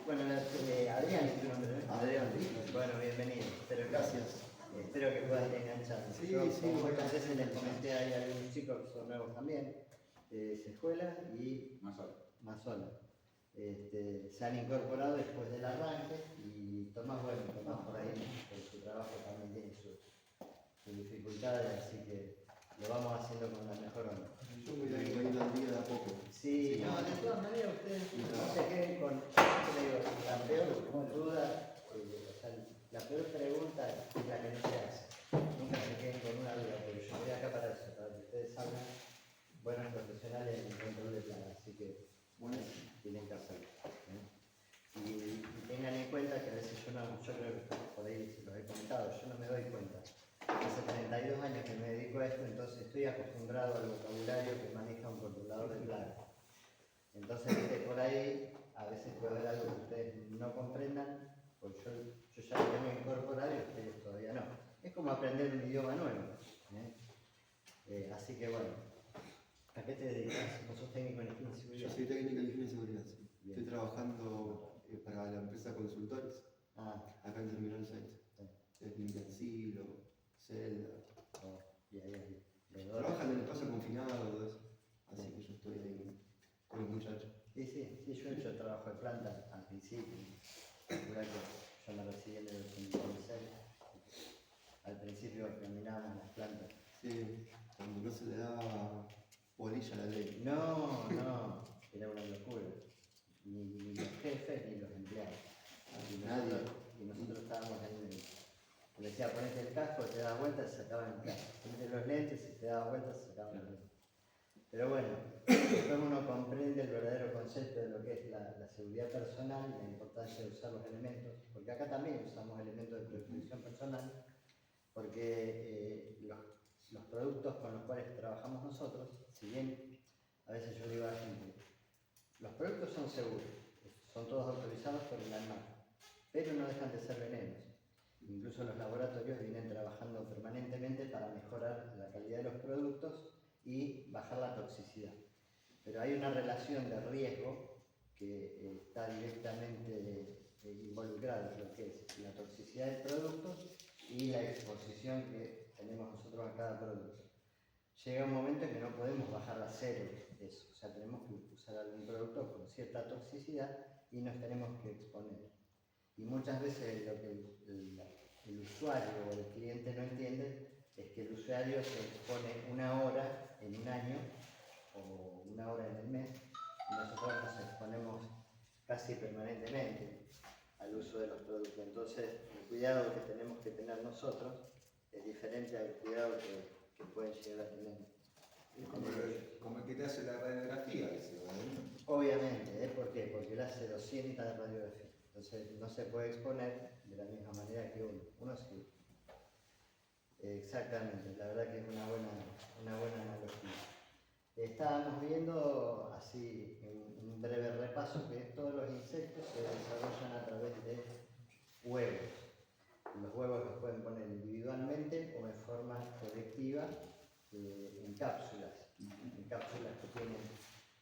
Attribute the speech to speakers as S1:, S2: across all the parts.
S1: Bueno, Adrián es tu nombre, ¿no?
S2: Adrián.
S1: Bueno, bienvenido.
S2: Gracias.
S1: Espero que puedas ir enganchando.
S2: Sí,
S1: Yo,
S2: sí,
S1: como muchas
S2: bueno.
S1: veces les comenté, hay algunos chicos que son nuevos también, Escuela y Mazola. Se han incorporado después del arranque y Tomás, bueno, Tomás por ahí, por su trabajo también tiene sus dificultades, así que lo vamos haciendo con la mejor onda.
S2: Yo voy a ir yendo al día de a poco.
S1: Sí, no, de todas maneras ustedes no se queden con, yo le digo, la peor duda, o sea, la peor pregunta es la que no se hace. Nunca se queden con una duda, porque yo estoy acá para eso, para que ustedes salgan buenos profesionales en el control de plagas, así que bueno, tienen que hacerlo. Y tengan en cuenta que a veces yo creo que por ahí se los he comentado, yo no me doy cuenta. Hace 32 años que me dedico a esto, entonces estoy acostumbrado al vocabulario que maneja un controlador de plagas. Entonces, por ahí, a veces puede haber algo que ustedes no comprendan, pues yo ya lo tengo incorporado y ustedes todavía no. Es como aprender un idioma nuevo. Así que bueno, ¿a qué te dedicas? ¿Vos sos técnico en higiene y seguridad?
S2: Yo soy técnico en higiene y seguridad, sí.
S1: Bien.
S2: Estoy trabajando para la empresa Consultores, acá en Terminal 6. Es limpiancilo, celda. Trabajan en el espacio confinado, todo eso. Así que yo estoy ahí con los muchachos.
S1: Sí, yo he hecho trabajo de planta al principio. Recuerda que yo me recibí en el 2016. Al principio caminábamos en las plantas.
S2: Sí, cuando no se le daba bolilla a la ley.
S1: No, era una locura. Ni los jefes ni los empleados. Y nosotros estábamos ahí en el... Le decía, ponete el casco, te das vuelta, se sacaban el casco. Ponete los lentes, y te das vuelta, se sacaban los lentes. Pero bueno, después uno comprende el verdadero concepto de lo que es la seguridad personal y la importancia de usar los elementos, porque acá también usamos elementos de protección personal, porque los productos con los cuales trabajamos nosotros, si bien a veces yo digo a la gente, los productos son seguros, son todos autorizados por el ANMAT, pero no dejan de ser venenos. Incluso los laboratorios vienen trabajando permanentemente para mejorar la calidad de los productos y bajar la toxicidad. Pero hay una relación de riesgo que está directamente involucrada en lo que es la toxicidad del producto y la exposición que tenemos nosotros a cada producto. Llega un momento en que no podemos bajar a cero eso, o sea, tenemos que usar algún producto con cierta toxicidad y nos tenemos que exponer. Y muchas veces lo que el usuario o el cliente no entiende es que el usuario se expone una hora en un año o una hora en el mes y nosotros nos exponemos casi permanentemente al uso de los productos. Entonces, el cuidado que tenemos que tener nosotros es diferente al cuidado que pueden llegar a tener.
S3: Como el que te hace la radiografía,
S1: Obviamente, ¿por qué? Porque él hace 200 radiografías. Entonces no se puede exponer de la misma manera que uno. Uno sí. Exactamente, la verdad que es una buena analogía. Estábamos viendo así un breve repaso que todos los insectos se desarrollan a través de huevos. Los huevos los pueden poner individualmente o en forma colectiva en cápsulas que tienen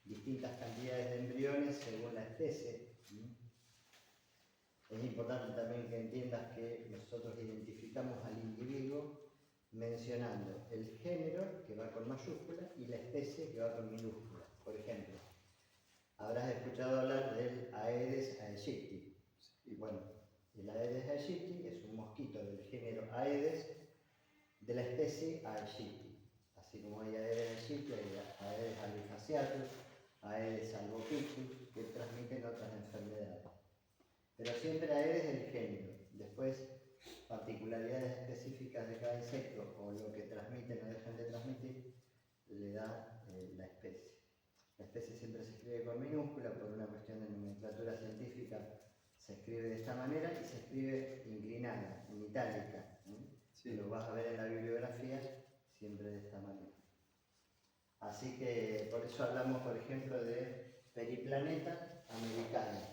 S1: distintas cantidades de embriones según la especie. Es importante también que entiendas que nosotros identificamos al individuo mencionando el género, que va con mayúscula, y la especie, que va con minúscula. Por ejemplo, habrás escuchado hablar del Aedes aegypti. Y bueno, el Aedes aegypti es un mosquito del género Aedes de la especie Aegypti. Así como hay Aedes aegypti, hay Aedes albifasciatus, Aedes albopictus, que transmiten otras enfermedades. Pero siempre Aedes es el género. Después, particularidades específicas de cada insecto o lo que transmiten o dejan de transmitir, le da la especie. La especie siempre se escribe con minúscula por una cuestión de nomenclatura científica. Se escribe de esta manera y se escribe inclinada, en itálica. Sí. Lo vas a ver en la bibliografía siempre de esta manera. Así que por eso hablamos, por ejemplo, de Periplaneta americana.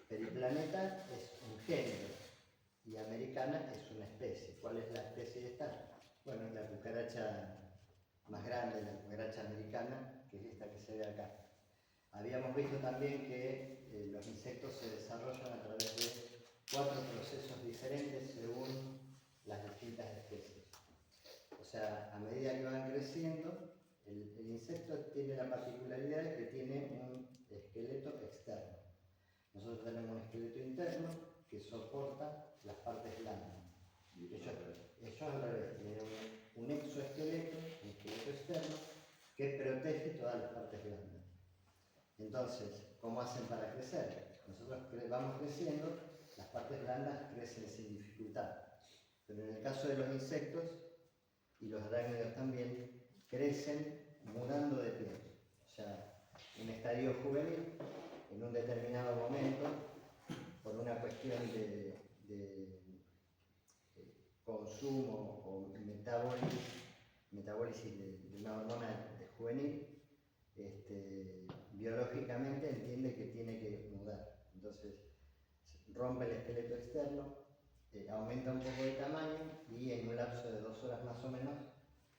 S1: Periplaneta es un género y americana es una especie. ¿Cuál es la especie esta? Bueno, es la cucaracha más grande, la cucaracha americana, que es esta que se ve acá. Habíamos visto también que los insectos se desarrollan a través de 4 procesos diferentes según las distintas especies. O sea, a medida que van creciendo, el insecto tiene la particularidad de que tiene un esqueleto externo. Nosotros tenemos un esqueleto interno que soporta las partes blandas. Ellos al revés, tienen un exoesqueleto, un esqueleto externo, que protege todas las partes blandas. Entonces, ¿cómo hacen para crecer? Nosotros vamos creciendo, las partes blandas crecen sin dificultad. Pero en el caso de los insectos, y los arácnidos también, crecen mudando de piel. O sea, un estadio juvenil, en un determinado momento, por una cuestión de consumo o metabólisis de una hormona juvenil, biológicamente entiende que tiene que mudar. Entonces, rompe el esqueleto externo, aumenta un poco de tamaño y en un lapso de 2 horas más o menos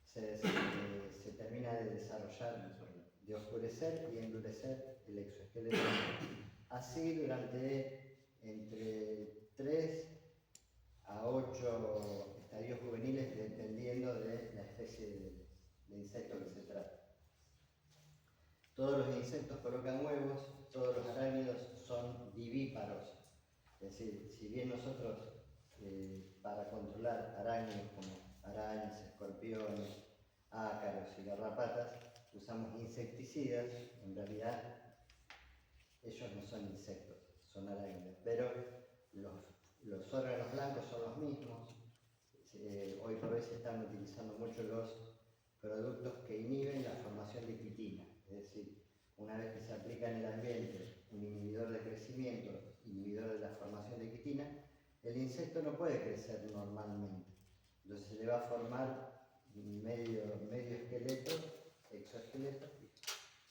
S1: se termina de desarrollar, de oscurecer y endurecer el exoesqueleto. Así durante entre 3 a 8 estadios juveniles, dependiendo de la especie de insecto que se trata. Todos los insectos colocan huevos, todos los arácnidos son vivíparos. Es decir, si bien nosotros para controlar arácnidos como arañas, escorpiones, ácaros y garrapatas usamos insecticidas, en realidad ellos no son insectos, son arácnidos, pero los órganos blancos son los mismos. Hoy por hoy se están utilizando mucho los productos que inhiben la formación de quitina, es decir, una vez que se aplica en el ambiente un inhibidor de crecimiento, inhibidor de la formación de quitina, el insecto no puede crecer normalmente. Entonces se le va a formar medio esqueleto, exoesqueleto,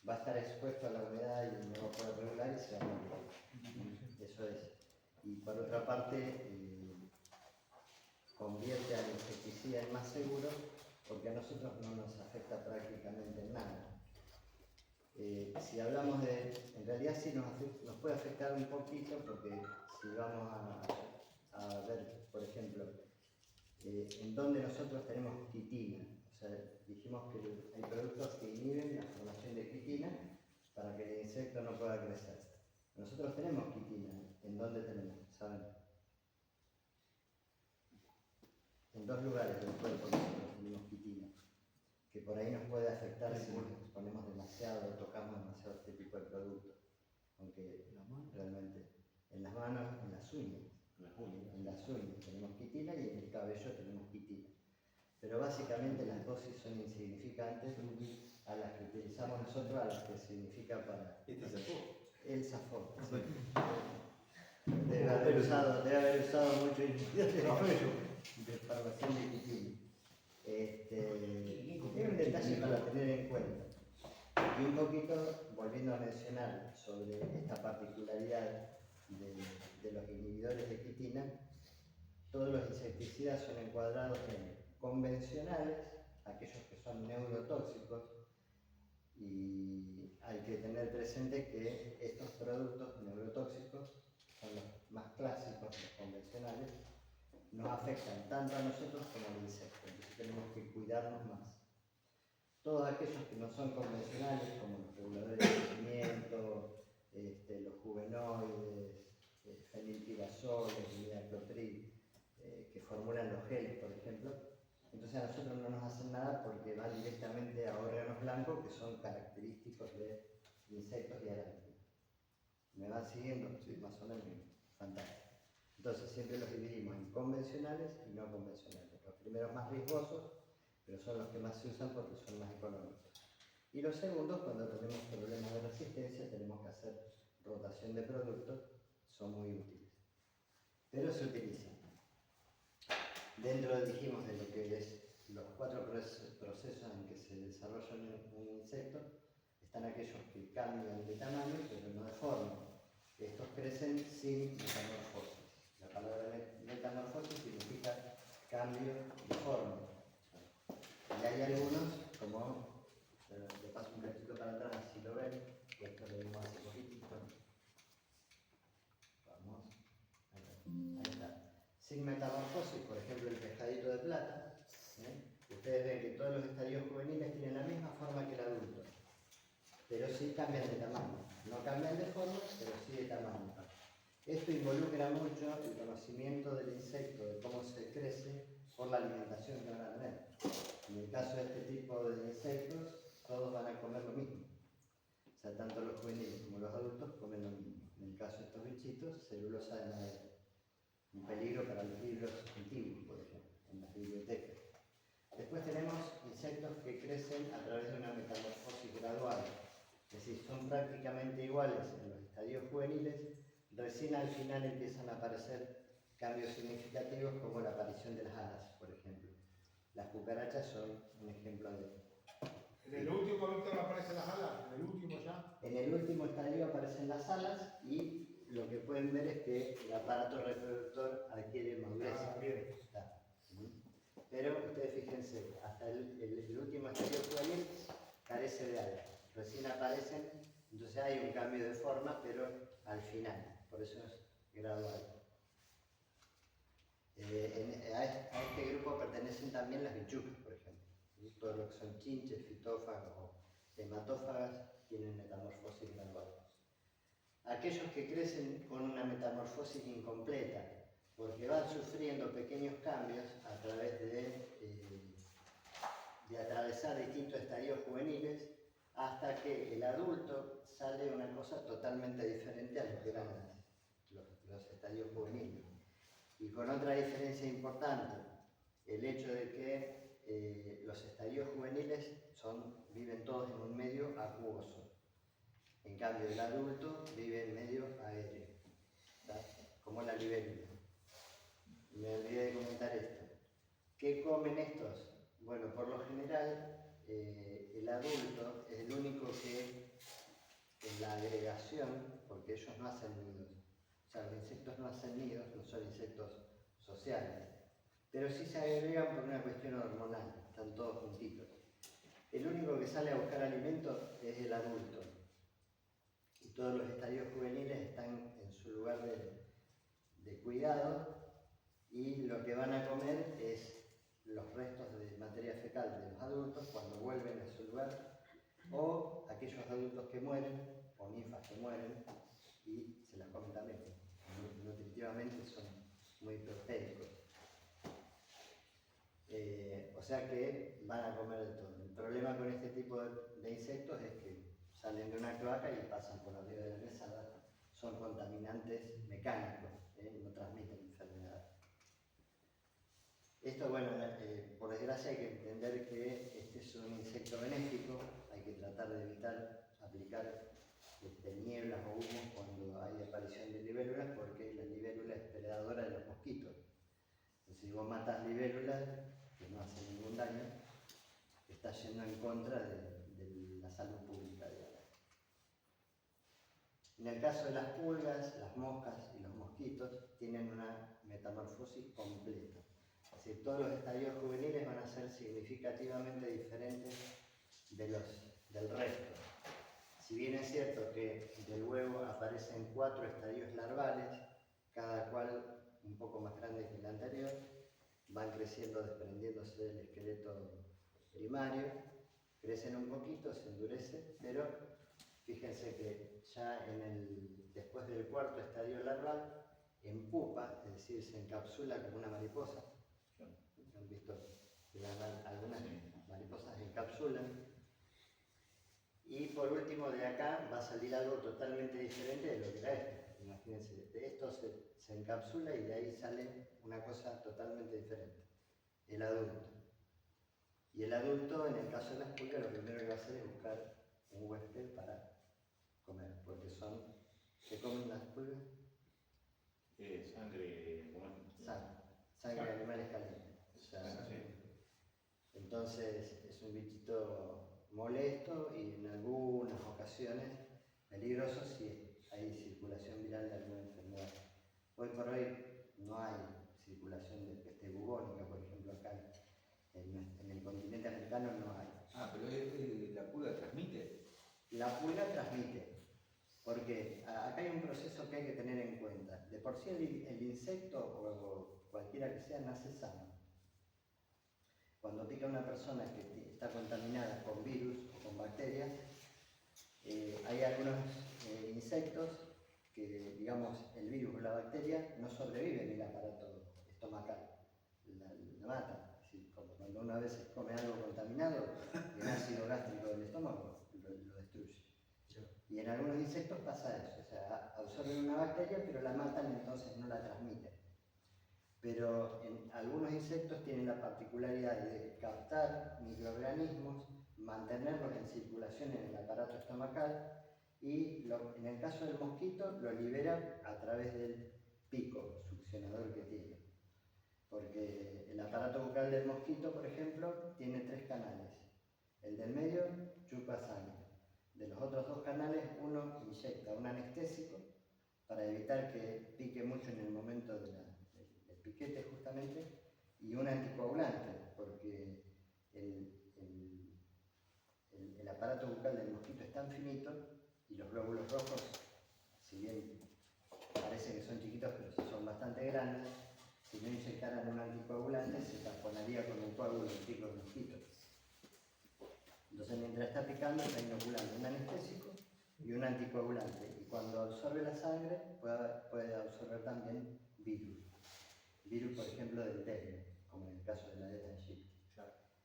S1: va a estar expuesto a la humedad y no va a poder regular y se va a morir. Eso es. Y por otra parte, convierte al insecticida en más seguro porque a nosotros no nos afecta prácticamente en nada. Si hablamos en realidad sí nos puede afectar un poquito porque si vamos a ver, por ejemplo, en donde nosotros tenemos quitina, o sea, dijimos que hay productos que inhiben la formación de quitina para que el insecto no pueda crecer. Nosotros tenemos quitina, ¿en dónde tenemos? ¿Saben? En 2 lugares del cuerpo nosotros tenemos quitina, que por ahí nos puede afectar si nos exponemos demasiado o tocamos demasiado este tipo de productos. Aunque realmente en las manos, en las uñas tenemos quitina y en el cabello tenemos quitina. Pero básicamente las dosis son insignificantes a las que utilizamos nosotros, a las que significa para... El Zafón. Sí. Debe haber usado mucho de formación de quitina. Es un detalle para tener en cuenta. Y un poquito, volviendo a mencionar sobre esta particularidad de los inhibidores de quitina, todos los insecticidas son encuadrados en convencionales, aquellos que son neurotóxicos, y hay que tener presente que estos productos neurotóxicos son los más clásicos, los convencionales, nos afectan tanto a nosotros como al insecto, entonces tenemos que cuidarnos más. Todos aquellos que no son convencionales, como los reguladores de crecimiento, los juvenoides, fenilpirazoles, imidaclopril, que formulan los geles, por ejemplo, entonces a nosotros no nos hacen nada porque van directamente a órganos blancos que son característicos de insectos y arácnidos. ¿Me van siguiendo? Sí, más o menos. Fantástico. Entonces siempre los dividimos en convencionales y no convencionales. Los primeros más riesgosos, pero son los que más se usan porque son más económicos. Y los segundos, cuando tenemos problemas de resistencia, tenemos que hacer rotación de productos, son muy útiles. Pero se utilizan. Dentro, dijimos, de lo que es los 4 procesos en que se desarrolla un insecto, están aquellos que cambian de tamaño, pero no de forma. Estos crecen sin metamorfosis. La palabra metamorfosis significa cambio de forma. Y hay algunos, como le paso un cachito para atrás, si lo ven, esto lo vimos hace poquitito, sin metamorfosis, por ejemplo el pescadito de plata, ustedes ven que todos los estadios juveniles tienen la misma forma que el adulto, pero sí cambian de tamaño. No cambian de forma, pero sí de tamaño. Esto involucra mucho el conocimiento del insecto, de cómo se crece por la alimentación que van a tener. En el caso de este tipo de insectos, todos van a comer lo mismo. O sea, tanto los juveniles como los adultos comen lo mismo. En el caso de estos bichitos, celulosa de madera. Un peligro para los libros antiguos, por ejemplo, en las bibliotecas. Después tenemos insectos que crecen a través de una metamorfosis gradual. Es decir, son prácticamente iguales en los estadios juveniles, recién al final empiezan a aparecer cambios significativos como la aparición de las alas, por ejemplo. Las cucarachas son un ejemplo de esto.
S4: ¿En el último, Víctor, aparecen las alas? ¿En el último ya?
S1: En el último estadio aparecen las alas y lo que pueden ver es que el aparato reproductor adquiere madurez.
S4: Ah, bien.
S1: Pero ustedes fíjense, hasta el último estadio juvenil carece de alas. Recién aparecen, entonces hay un cambio de forma, pero al final, por eso es gradual. A este grupo pertenecen también las bichucas, por ejemplo. Todo lo que son chinches, fitófagas o hematófagas tienen metamorfosis gradual. Aquellos que crecen con una metamorfosis incompleta, porque van sufriendo pequeños cambios a través de atravesar distintos estadios juveniles, hasta que el adulto sale una cosa totalmente diferente a lo que eran los estadios juveniles. Y con otra diferencia importante, el hecho de que los estadios juveniles viven todos en un medio acuoso. En cambio, el adulto vive en medio aéreo, ¿tá? Como la libélula. Me olvidé de comentar esto. ¿Qué comen estos? Bueno, por lo general, el adulto es el único que en la agregación, porque ellos no hacen nidos, o sea, los insectos no hacen nidos, no son insectos sociales, pero sí se agregan por una cuestión hormonal, están todos juntitos. El único que sale a buscar alimento es el adulto. Y todos los estadios juveniles están en su lugar de cuidado y lo que van a comer es los restos de materia fecal de los adultos cuando vuelven a su lugar, o aquellos adultos que mueren, o ninfas que mueren, y se las comen también. Nutritivamente son muy protéricos. O sea que van a comer de todo. El problema con este tipo de insectos es que salen de una cloaca y pasan por arriba de la mesada. Son contaminantes mecánicos, no transmiten enfermedades. Esto, bueno, por desgracia hay que entender que este es un insecto benéfico, hay que tratar de evitar aplicar nieblas o humos cuando hay aparición de libélulas, porque la libélula es predadora de los mosquitos. Entonces, si vos matas libélulas, que no hacen ningún daño, estás yendo en contra de la salud pública, digamos. En el caso de las pulgas, las moscas y los mosquitos tienen una metamorfosis completa. Es decir, todos los estadios juveniles van a ser significativamente diferentes del resto. Si bien es cierto que del huevo aparecen 4 estadios larvales, cada cual un poco más grande que el anterior, van creciendo desprendiéndose del esqueleto primario, crecen un poquito, se endurecen, pero fíjense que ya después del 4.º estadio larval, en pupa, es decir, se encapsula como una mariposa. ¿Han visto que algunas mariposas encapsulan? Y por último, de acá va a salir algo totalmente diferente de lo que era esto. Imagínense, de esto se encapsula y de ahí sale una cosa totalmente diferente. El adulto. Y el adulto, en el caso de las pulgas, lo primero que va a hacer es buscar un huésped para comer, porque ¿qué comen las pulgas?
S5: Sangre,
S1: Sangre de animales calientes. O sea, entonces es un bichito molesto y en algunas ocasiones peligroso si hay circulación viral de alguna enfermedad. Hoy por hoy no hay circulación de peste bubónica, por ejemplo, acá en el continente americano no hay.
S3: Ah, pero la pulga transmite.
S1: La pulga transmite, porque acá hay un proceso que hay que tener en cuenta. cuenta? De por sí el insecto o cualquiera que sea nace sano. Cuando pica una persona que está contaminada con virus o con bacterias, hay algunos insectos que, digamos, el virus o la bacteria no sobrevive en el aparato estomacal, la mata. Es decir, como cuando uno a veces come algo contaminado, el ácido gástrico del estómago lo destruye. Y en algunos insectos pasa eso, o sea, absorben una bacteria pero la matan, entonces no la transmiten. Pero en algunos insectos tienen la particularidad de captar microorganismos, mantenerlos en circulación en el aparato estomacal y en el caso del mosquito lo libera a través del pico succionador que tiene. Porque el aparato bucal del mosquito, por ejemplo, tiene 3 canales. El del medio chupa sangre. De los otros 2 canales, uno inyecta un anestésico para evitar que pique mucho en el momento del piquete justamente, y un anticoagulante, porque el aparato bucal del mosquito es tan finito y los glóbulos rojos, si bien parece que son chiquitos, pero son bastante grandes, si no inyectaran un anticoagulante se taponaría con un coágulo del pico del mosquito. Entonces mientras está picando está inoculando un anestésico y un anticoagulante, y cuando absorbe la sangre puede absorber también virus. Virus, por ejemplo, del dengue, como en el caso de la dengue.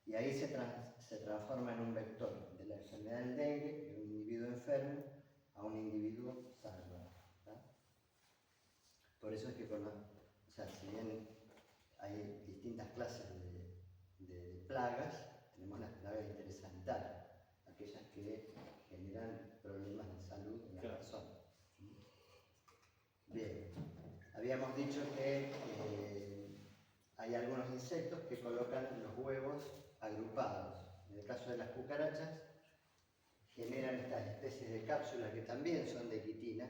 S1: Y ahí se transforma en un vector de la enfermedad del dengue, de un individuo enfermo a un individuo sano. Por eso es que si bien hay distintas clases de plagas, tenemos las plagas interesanitarias, aquellas que generan problemas de salud en la persona. Bien, habíamos dicho que hay algunos insectos que colocan los huevos agrupados. En el caso de las cucarachas, generan estas especies de cápsulas que también son de quitina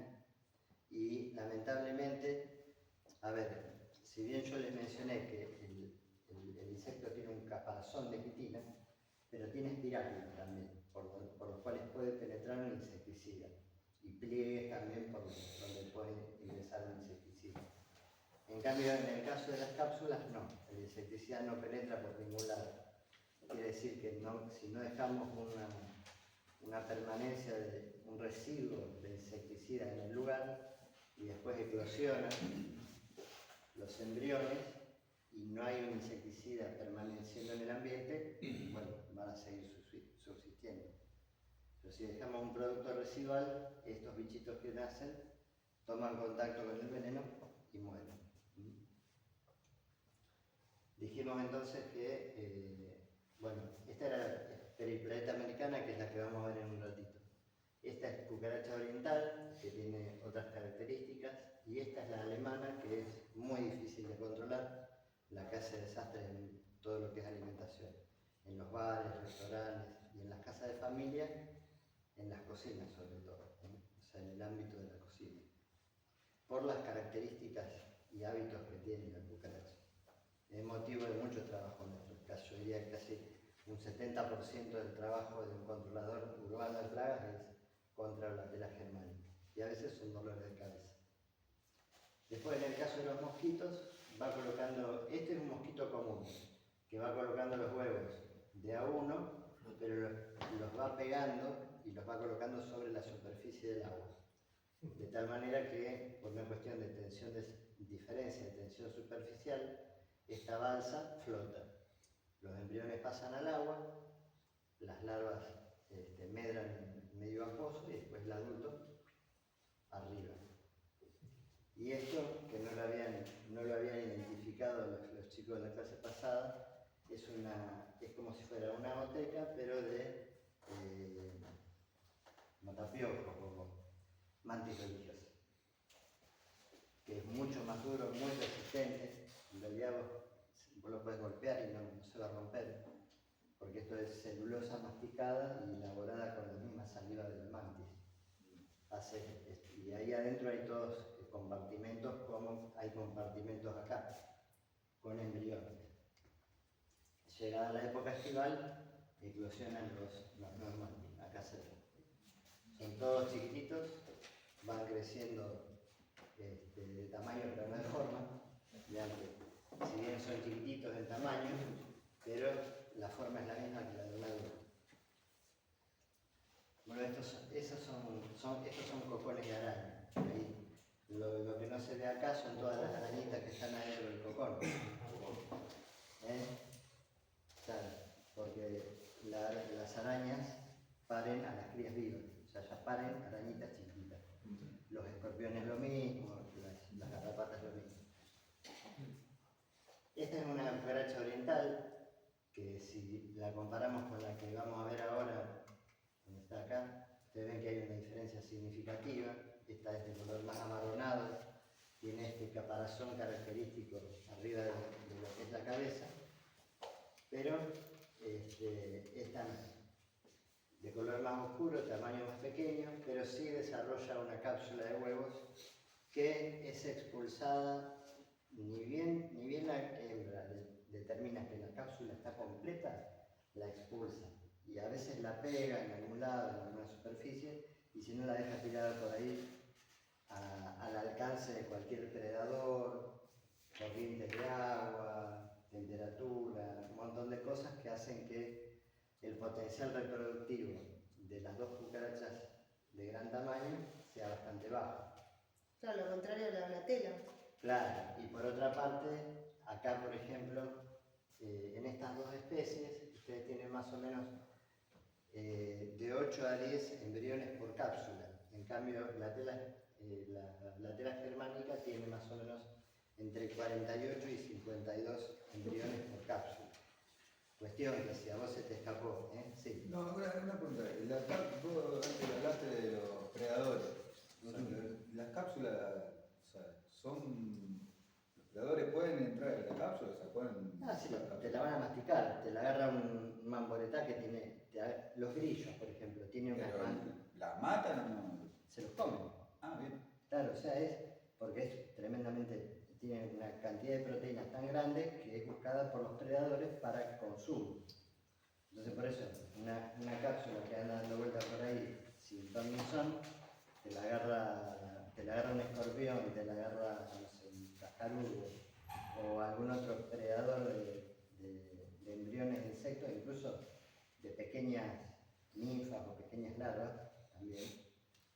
S1: y lamentablemente, a ver, si bien yo les mencioné que el insecto tiene un caparazón de quitina, pero tiene espiráculos también, por los cuales puede penetrar un insecticida, y pliegues también por donde puede ingresar un insecticida. En cambio, en el caso de las cápsulas, no, el insecticida no penetra por ningún lado. Quiere decir que si no dejamos una permanencia de un residuo de insecticida en el lugar y después eclosionan los embriones y no hay un insecticida permaneciendo en el ambiente, bueno, van a seguir subsistiendo. Pero si dejamos un producto residual, estos bichitos que nacen toman contacto con el veneno y mueren. Dijimos entonces que, esta era la Periplaneta americana, que es la que vamos a ver en un ratito. Esta es cucaracha oriental, que tiene otras características, y esta es la alemana, que es muy difícil de controlar, la que hace desastres en todo lo que es alimentación, en los bares, restaurantes y en las casas de familia, en las cocinas sobre todo, o sea, en el ámbito de la cocina, por las características y hábitos que tiene la cucaracha. Es motivo de mucho trabajo en nuestro caso. Yo diría que casi un 70% del trabajo de un controlador urbano de plagas es contra la tela germánica, y a veces son dolores de cabeza. Después, en el caso de los mosquitos, va colocando, este es un mosquito común, que va colocando los huevos de a uno, pero los va pegando y los va colocando sobre la superficie del agua. De tal manera que, por una cuestión de tensión, diferencia de tensión superficial, esta balsa flota. Los embriones pasan al agua, las larvas medran en medio acuoso y después el adulto arriba. Y esto, que no lo habían identificado los chicos de la clase pasada, es como si fuera una goteca, pero de matapiojos o mantis religiosa, que es mucho más duro, muy resistente. En realidad vos lo podés golpear y no se va a romper, porque esto es celulosa masticada y elaborada con la misma saliva del mantis. Y ahí adentro hay todos compartimentos, como hay compartimentos acá, con embriones. Llegada la época estival, eclosionan los mantis, acá se ven. Son todos chiquititos, van creciendo son chiquititos en tamaño, pero la forma es la misma que la de una duna. Bueno, estos son cocones de araña. Ahí. Lo que no se ve acá son todas las arañitas que están adentro del cocón. Claro, porque las arañas paren a las crías vivas, o sea, ya paren arañitas chiquitas. Los escorpiones lo mismo, las garrapatas lo mismo. Esta es una cucaracha oriental, que si la comparamos con la que vamos a ver ahora, donde está acá, ustedes ven que hay una diferencia significativa. Esta es de color más amarronado, tiene este caparazón característico arriba de lo que es la cabeza, pero esta de color más oscuro, tamaño más pequeño, pero sí desarrolla una cápsula de huevos que es expulsada, ni bien la hembra determina que la cápsula está completa, la expulsa. Y a veces la pega en algún lado, en alguna superficie, y si no la deja tirada por ahí, al alcance de cualquier predador, corrientes de agua, temperatura, un montón de cosas que hacen que el potencial reproductivo de las dos cucarachas de gran tamaño sea bastante bajo.
S5: Claro, lo contrario de la donatela.
S1: Claro, y por otra parte, acá por ejemplo, en estas dos especies, ustedes tienen más o menos de 8 a 10 embriones por cápsula. En cambio, la tela germánica tiene más o menos entre 48 y 52 embriones por cápsula. Cuestión que si a vos se te escapó, sí.
S3: No, una pregunta. Vos antes hablaste de los predadores. Las cápsulas, o sea, los predadores pueden entrar en la cápsula, o sea, pueden.
S1: Sí, te la van a masticar, te la agarra un mamboretá que tiene, los grillos, por ejemplo, tiene una
S3: ¿La matan o no?
S1: Se los comen.
S3: Ah, bien.
S1: Claro, o sea, porque es tremendamente, tiene una cantidad de proteínas tan grande que es buscada por los predadores para consumo. Entonces por eso, una cápsula que anda dando vueltas por ahí sin ton ni son, te la agarra un escorpión, te la agarra, no sé, un cascarudo o algún otro predador de embriones de insectos, incluso de pequeñas ninfas o pequeñas larvas también,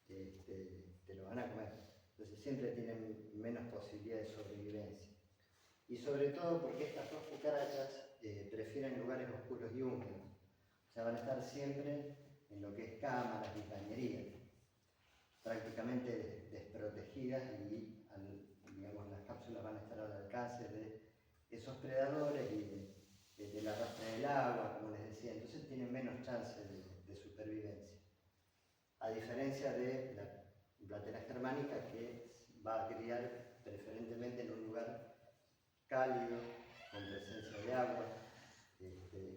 S1: te lo van a comer. Entonces siempre tienen menos posibilidad de sobrevivencia. Y sobre todo porque estas dos cucarachas prefieren lugares oscuros y húmedos. O sea, van a estar siempre en lo que es cámaras y cañerías, prácticamente desprotegidas y digamos, las cápsulas van a estar al alcance de esos predadores y de la rastra del agua, como les decía. Entonces tienen menos chance de supervivencia. A diferencia de la platera germánica, que va a criar preferentemente en un lugar cálido, con presencia de agua,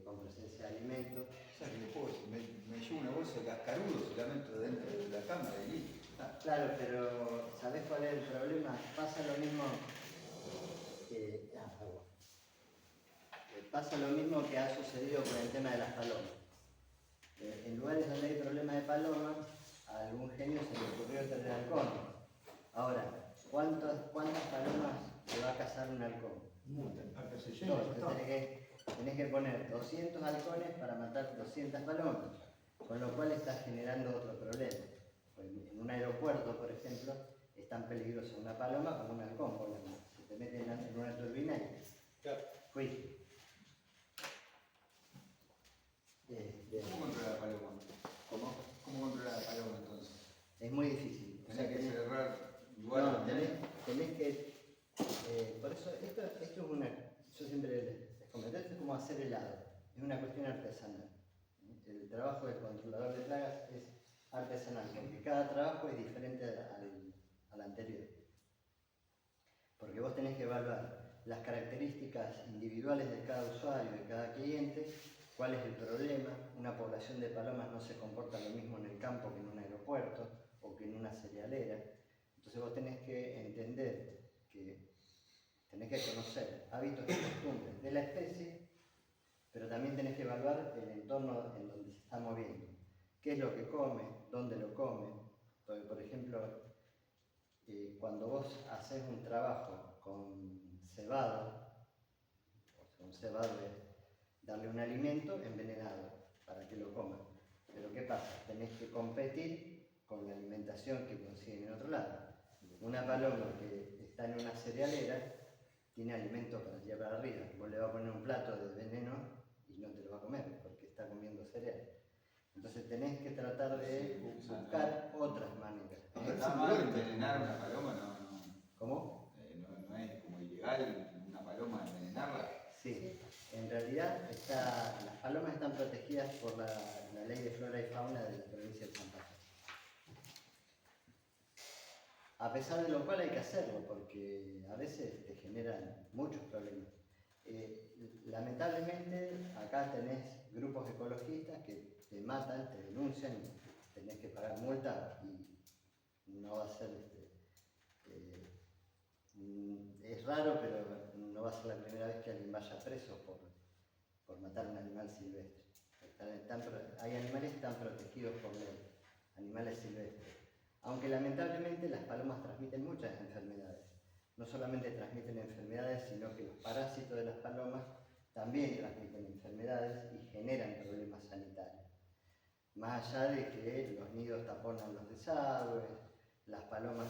S1: con presencia de alimento.
S3: O sea, que me llevo una bolsa de cascarudos y la meto dentro de la cámara y listo.
S1: Claro, pero ¿sabés cuál es el problema? Pasa lo mismo que ha sucedido con el tema de las palomas. En lugares donde hay problemas de palomas, a algún genio se le ocurrió tener halcones. Ahora, ¿cuántas palomas le va a cazar un halcón? Tenés que poner 200 halcones para matar 200 palomas, con lo cual estás generando otro problema. En un aeropuerto, por ejemplo, es tan peligroso una paloma como un halcón. Se te mete en una turbina y fuiste.
S3: ¿Cómo controlar la paloma?
S1: ¿Cómo?
S3: ¿Cómo controlar la paloma entonces?
S1: Es muy difícil.
S3: Tenés que cerrar lugares.
S1: No, tenés que. Por eso, esto es una. Yo siempre les comento, esto es como hacer helado. Es una cuestión artesanal. El trabajo del controlador de plagas es artesanal, porque cada trabajo es diferente al anterior. Porque vos tenés que evaluar las características individuales de cada usuario, de cada cliente, cuál es el problema. Una población de palomas no se comporta lo mismo en el campo que en un aeropuerto o que en una cerealera. Entonces vos tenés que entender que tenés que conocer hábitos y costumbres de la especie, pero también tenés que evaluar el entorno en donde se está moviendo. ¿Qué es lo que come? ¿Dónde lo come? Porque, por ejemplo, cuando vos haces un trabajo con cebado, Un cebado es darle un alimento envenenado para que lo coma. Pero ¿qué pasa? Tenés que competir con la alimentación que consiguen en otro lado. Una paloma que está en una cerealera tiene alimento para llevar arriba. Vos le vas a poner un plato de veneno y no te lo va a comer porque está comiendo cereal. Entonces tenés que tratar de buscar otras maneras.
S3: ¿Está mal envenenar una paloma? No.
S1: ¿Cómo?
S3: No es como ilegal una paloma envenenarla.
S1: Sí, en realidad las palomas están protegidas por la ley de flora y fauna de la provincia de Santa Fe. A pesar de lo cual hay que hacerlo, porque a veces te generan muchos problemas. Lamentablemente, acá tenés grupos ecologistas que te matan, te denuncian, y tenés que pagar multa y no va a ser, es raro, pero no va a ser la primera vez que alguien vaya preso por matar a un animal silvestre. Hay animales que están protegidos por ley, animales silvestres. Aunque lamentablemente las palomas transmiten muchas enfermedades. No solamente transmiten enfermedades, sino que los parásitos de las palomas también transmiten enfermedades y generan problemas sanitarios. Más allá de que los nidos taponan los desagües, las palomas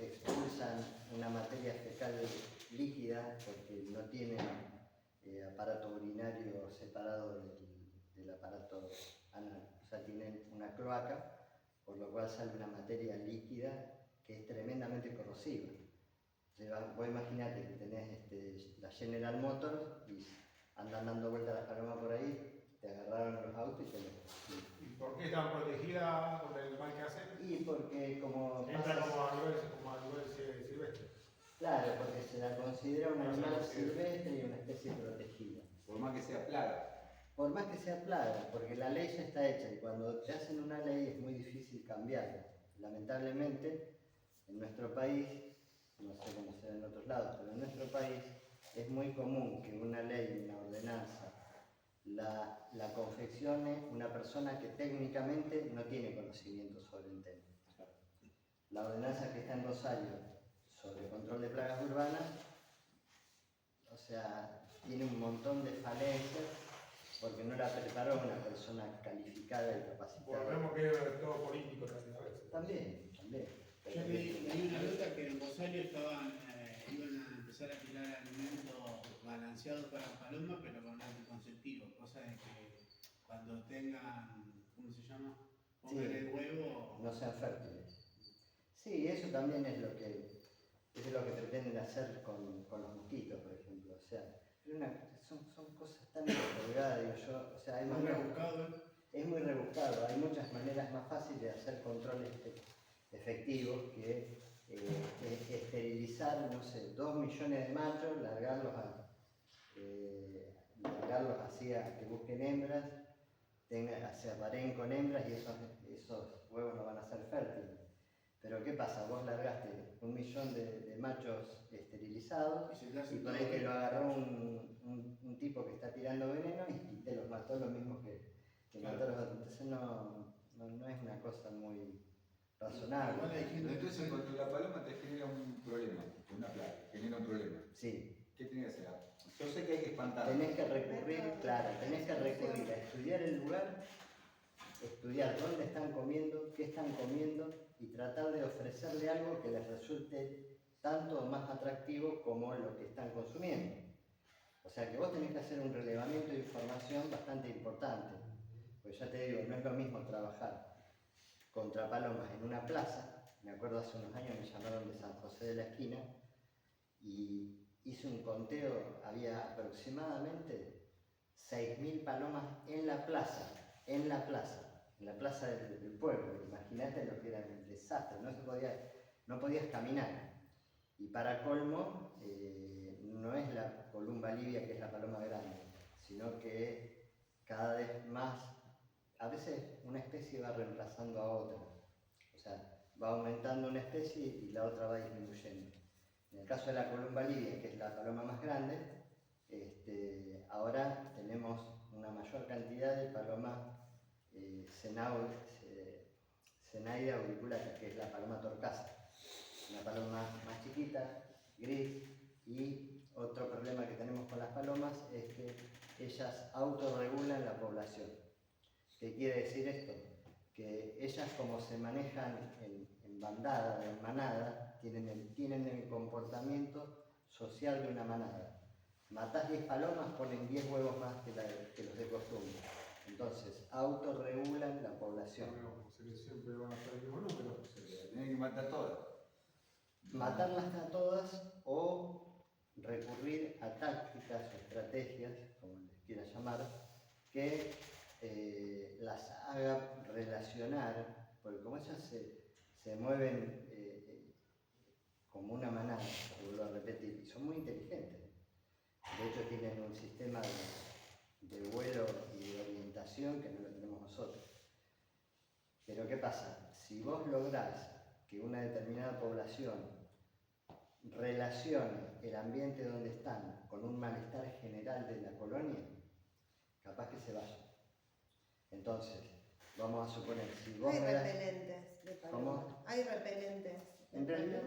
S1: expulsan una materia fecal líquida porque no tienen aparato urinario separado del aparato anal. O sea, tienen una cloaca, por lo cual sale una materia líquida que es tremendamente corrosiva. Vos imaginate que tenés la General Motors y andan dando vueltas las palomas por ahí, te agarraron los autos y te
S4: ¿Y por qué están protegidas con el mal que hacen?
S1: Y porque como
S4: Entra
S1: pasa,
S4: como animal silvestre.
S1: claro, porque se la considera un animal silvestre y una especie protegida.
S3: Por más que sea plaga.
S1: Por más que sea plaga, porque la ley ya está hecha y cuando te hacen una ley es muy difícil cambiarla. Lamentablemente, en nuestro país, no sé cómo será en otros lados, pero en nuestro país es muy común que una ley, una ordenanza, la confeccione una persona que técnicamente no tiene conocimiento sobre el tema. La ordenanza que está en Rosario sobre control de plagas urbanas, o sea, tiene un montón de falencias porque no la preparó una persona calificada y capacitada.
S4: Volvemos que es todo político también a veces.
S1: También.
S6: Yo leí una nota que en Rosario iban a empezar a tirar alimentos balanceados para palomas, pero con anticonceptivos, cosa de que cuando tengan, ¿cómo se llama? Pongan
S1: Sí,
S6: el huevo.
S1: no sean fértiles. Sí, eso también es lo que pretenden hacer con los mosquitos, por ejemplo. O sea, son cosas tan colgadas, digo yo. O sea, hay
S6: Muy rebuscado, ¿eh?
S1: Es muy rebuscado, hay muchas maneras más fáciles de hacer controles efectivos que esterilizar, no sé, 2 millones de machos, largarlos así a que busquen hembras, se apareen con hembras y esos huevos no van a ser fértiles. Pero ¿qué pasa? Vos largaste 1 millón de machos esterilizados y por ahí te lo agarró un tipo que está tirando veneno y te los mató lo mismo que mató a los otros. Entonces no es una cosa muy razonable.
S3: Entonces cuando la paloma te genera un problema, una plaga, genera un problema,
S1: Sí.
S3: ¿qué tiene que hacer? Yo sé que hay que espantar.
S1: Tenés que recurrir a estudiar el lugar, estudiar dónde están comiendo, qué están comiendo y tratar de ofrecerle algo que les resulte tanto o más atractivo como lo que están consumiendo. O sea que vos tenés que hacer un relevamiento de información bastante importante. Pues ya te digo, no es lo mismo trabajar contra palomas en una plaza. Me acuerdo hace unos años me llamaron de San José de la Esquina y hice un conteo, había aproximadamente 6.000 palomas en la plaza del pueblo. Imagínate lo que era el desastre, no podías caminar. Y para colmo, no es la columba libia que es la paloma grande, sino que cada vez más, a veces una especie va reemplazando a otra. O sea, va aumentando una especie y la otra va disminuyendo. En el caso de la columba libia, que es la paloma más grande, ahora tenemos una mayor cantidad de paloma Zenaida auriculata, que es la paloma torcasa. Una paloma más chiquita, gris y otro problema que tenemos con las palomas es que ellas autorregulan la población. ¿Qué quiere decir esto? Que ellas, como se manejan en bandada, en manada, tienen el comportamiento social de una manada. Matás 10 palomas, ponen 10 huevos más que los de costumbre. Entonces, autorregulan la población.
S4: Siempre van a estar el mismo número.
S3: Tienen que matar todas.
S1: Matarlas a todas o recurrir a tácticas o estrategias, como les quiera llamar, que las haga relacionar, porque como ellas se mueven como una manada, vuelvo a repetir, y son muy inteligentes. De hecho tienen un sistema de vuelo y de orientación que no lo tenemos nosotros. Pero ¿qué pasa? Si vos lográs que una determinada población relacione el ambiente donde están con un malestar general de la colonia, capaz que se vaya. Entonces, vamos a suponer, si vos
S5: Hay
S1: me das...
S5: repelentes de paloma.
S1: ¿Cómo?
S5: Hay repelentes.
S1: En realidad,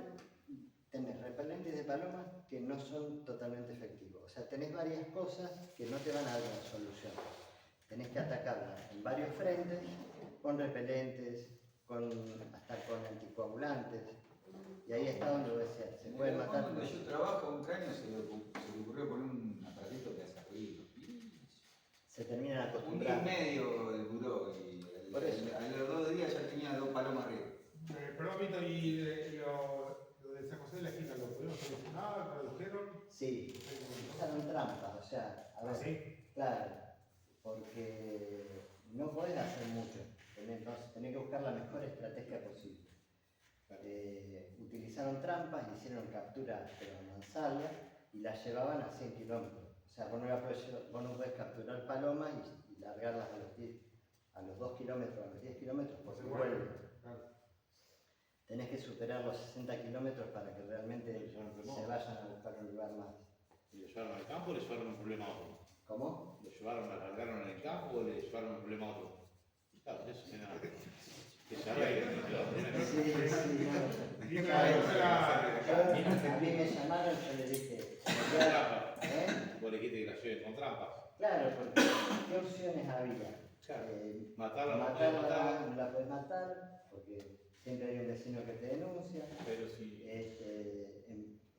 S1: tenés repelentes de palomas que no son totalmente efectivos. O sea, tenés varias cosas que no te van a dar una solución. Tenés que atacarlas en varios frentes, con repelentes, hasta con anticoagulantes. Y ahí está donde vos decías, se pueden matar.
S3: Cuando yo trabajo en Ucrania se le ocurrió poner un aparatito que hace ruido.
S1: Se terminan
S3: Un día y
S1: acostumbrando.
S3: medio duró y
S1: Por eso.
S3: a los 2 días ya tenía 2 palomas arriba.
S4: Perdón, Vito, y lo de San José de la Esquina, ¿lo pudieron solucionar? ¿Lo redujeron?
S1: Sí, usaron trampas, o sea, a ver,
S4: ¿Sí?
S1: claro, porque no podés hacer mucho, entonces tenés que buscar la mejor estrategia posible. Utilizaron trampas, hicieron capturas pero a mansalva y las llevaban a 100 kilómetros. O sea, vos no podés capturar palomas y largarlas a los 2 kilómetros, a los 10 kilómetros, porque vuelven.
S4: Claro.
S1: Tenés que superar los 60 kilómetros para que realmente se vayan a buscar un lugar más.
S7: ¿Y lo llevaron al campo o le llevaron un problema a otro?
S1: ¿Cómo?
S7: ¿Lo llevaron, la largaron en el campo o le llevaron un problema a otro? Claro, eso se nada. Que se arregle.
S1: Sí, sí, no.
S4: Y
S1: Claro,
S4: la-
S1: a mí me llamaron, yo le dije,
S7: Con trampa.
S1: ¿eh?
S7: Vos le dijiste que la lleven con trampas.
S1: Claro, porque ¿qué opciones había?
S7: Claro.
S1: Eh,
S7: Matarla, no podés
S1: matarla,
S7: matarla.
S1: no la puedes matar, porque siempre hay un vecino que te denuncia.
S7: Pero si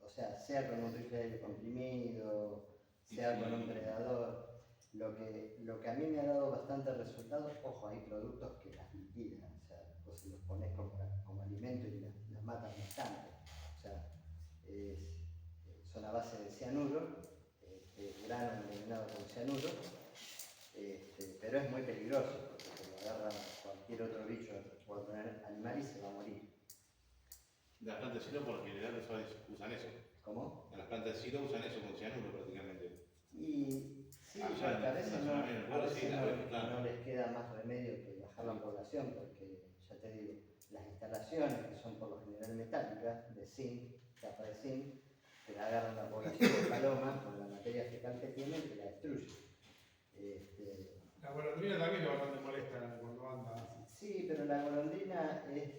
S1: O sea, sea con un rifle de aire comprimido, sea con un predador. Lo que a mí me ha dado bastante resultado, ojo, hay productos que las liquidan, o sea, vos se los pones como alimento y las matan al instante. O sea, son a base de cianuro, grano envenenado con cianuro, pero es muy peligroso porque te lo agarra cualquier otro bicho o otro animal y se va a morir.
S7: las plantas de silo por lo general usan eso.
S1: ¿Cómo?
S7: En las plantas de silo usan eso con cianuro prácticamente.
S1: Y sí,
S7: Ah,
S1: porque a veces, no,
S7: claro, sí, claro.
S1: no les queda más remedio que bajar la población, porque ya te digo, las instalaciones que son por lo general metálicas, de zinc, capa de zinc, te la agarran la población de paloma con la materia fecal que tienen y te la destruyen.
S4: La golondrina también es bastante molesta cuando anda.
S1: Sí, pero la golondrina es,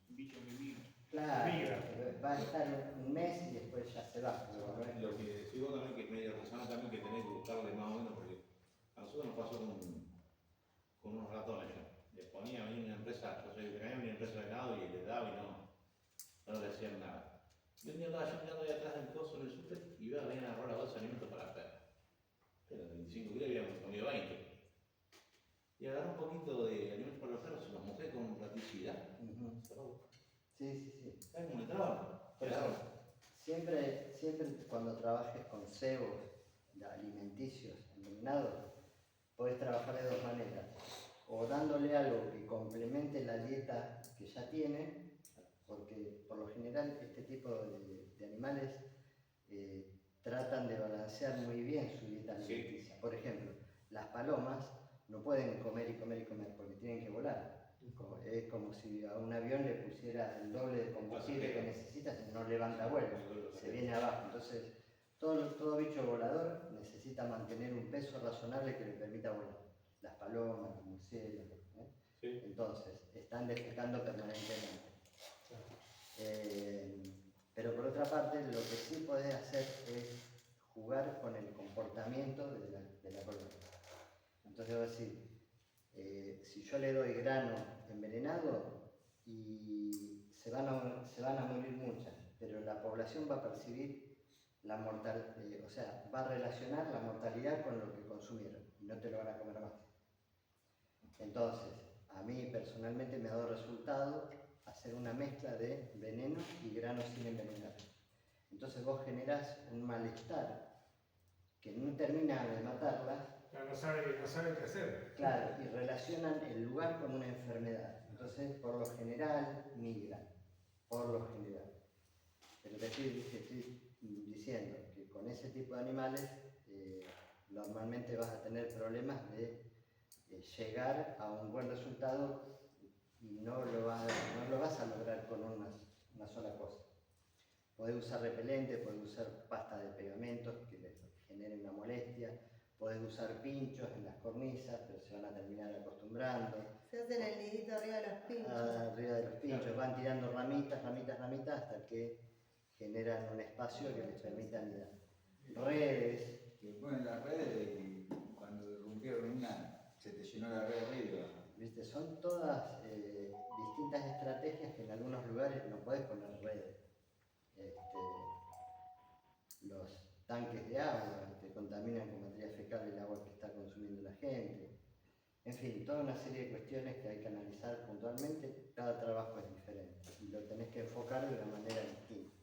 S6: Bicho que migra.
S1: claro,
S4: Migra.
S1: va a estar un mes y después ya se va. Pero no es-
S7: Lo que decís vos también, que es medio razón también que tenés que buscarle más o menos, porque a nosotros nos pasó con unos ratones ya. Les ponía a venir una empresa, yo soy ucraniano, una empresa de helado y les daba y no le hacían nada. Y un día andaba yo mirando ahí atrás del coso en el súper y veo que habían agarrado la bolsa de alimentos para perros. Pero 25 kilos y habíamos comido 20. Y agarré un poquito de alimentos para los perros y los mojé con platicida.
S1: Ujú.
S7: Cerró.
S1: Sí, sí, sí.
S7: ¿Sabes cómo entraban?
S1: Por eso, siempre cuando trabajes con cebos alimenticios envenenados, podés trabajar de dos maneras. O dándole algo que complemente la dieta que ya tiene, porque por lo general este tipo de animales tratan de balancear muy bien su dieta alimenticia. Por ejemplo, las palomas no pueden comer y comer y comer porque tienen que volar. Es como si a un avión le pusiera el doble de combustible que necesita, si no levanta vuelo, se viene abajo. Entonces, todo bicho volador necesita mantener un peso razonable que le permita volar. Las palomas, los murciélagos.
S7: Sí.
S1: Entonces, están defecando permanentemente. Pero por otra parte, lo que sí podés hacer es jugar con el comportamiento de la colonia. Entonces voy a decir, si yo le doy grano envenenado, y se van a morir muchas, pero la población va a percibir la mortalidad, o sea, va a relacionar la mortalidad con lo que consumieron y no te lo van a comer más. Entonces, a mí personalmente me ha dado resultado hacer una mezcla de veneno y grano sin envenenar. Entonces vos generás un malestar que no termina de matarlas.
S4: Ya no sabe qué hacer.
S1: Claro, y relacionan el lugar con una enfermedad. Entonces, por lo general, migran. Por lo general. Pero te estoy diciendo que con ese tipo de animales normalmente vas a tener problemas de llegar a un buen resultado y no lo vas a lograr con una sola cosa. Podés usar repelente, podés usar pasta de pegamentos que les genere una molestia, podés usar pinchos en las cornisas, pero se van a terminar acostumbrando.
S5: Se hacen el nidito arriba de los pinchos.
S1: Arriba de los pinchos, van tirando ramitas hasta que generan un espacio que les permita anidar. Redes.
S3: Que ponen las redes y cuando rompieron una, se te llenó la red arriba.
S1: ¿Viste? Son todas distintas estrategias que en algunos lugares no podés poner redes. Los tanques de agua te contaminan con materia fecal el agua que está consumiendo la gente. En fin, toda una serie de cuestiones que hay que analizar puntualmente. Cada trabajo es diferente y lo tenés que enfocar de una manera distinta.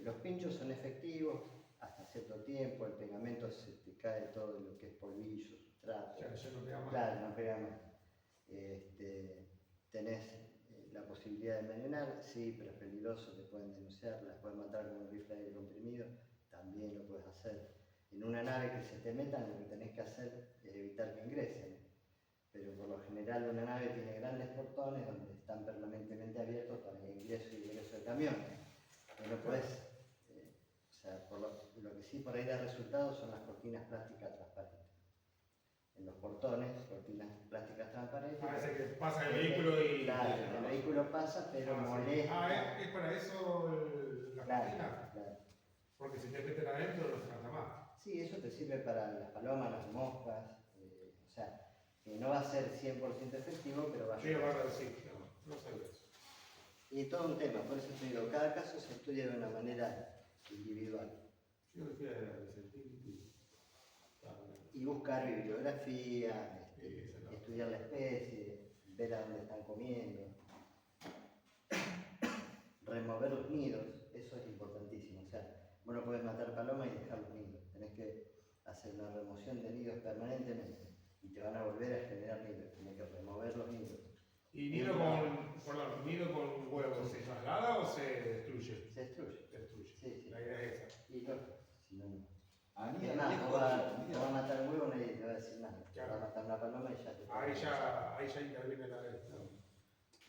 S1: Los pinchos son efectivos hasta cierto tiempo, el pegamento se te cae todo lo que es polvillo, sustrato.
S4: Ya no pega más.
S1: Claro, no pega más. Tenés la posibilidad de envenenar, sí, pero es peligroso, te pueden denunciar, las pueden matar con un rifle de aire comprimido, también lo puedes hacer. En una nave que se te metan, lo que tenés que hacer es evitar que ingresen. Pero por lo general una nave tiene grandes portones donde están permanentemente abiertos para el ingreso y egreso de camiones. No podés, o sea, lo que sí por ahí da resultados son las cortinas plásticas transparentes. En los portones, cortinas plásticas transparentes.
S4: Parece que pasa el vehículo y...
S1: Claro, el vehículo pasa, pero molesta.
S4: ¿Es para eso la cortina?
S1: Claro.
S4: Porque si te meten adentro no se cansa más.
S1: Sí, eso te sirve para las palomas, las moscas, o sea, que no va a ser 100% efectivo, pero va a
S4: Sí,
S1: ayudar.
S4: va a decir, no sabía eso.
S1: Y todo un tema, por eso te digo, cada caso se estudia de una manera individual.
S4: Yo fui a sentir
S1: Y buscar bibliografía, estudiar la especie, ver a dónde están comiendo. Remover los nidos, eso es importantísimo. O sea, vos no podés matar palomas y dejar los nidos. Tenés que hacer una remoción de nidos permanentemente y te van a volver a generar nidos. Tenés que remover los nidos.
S4: ¿Y nido con huevos se traslada o se destruye?
S1: Se destruye.
S4: Se destruye.
S1: Sí.
S4: La idea es esa.
S1: Y lógico, si no, no.
S3: Anida
S1: Es más,
S3: lejos,
S1: no va a
S3: anida.
S1: matar un huevo, nadie te va a decir nada.
S4: Claro.
S1: Va a matar una paloma y ya te
S4: Ahí ya interviene la ley.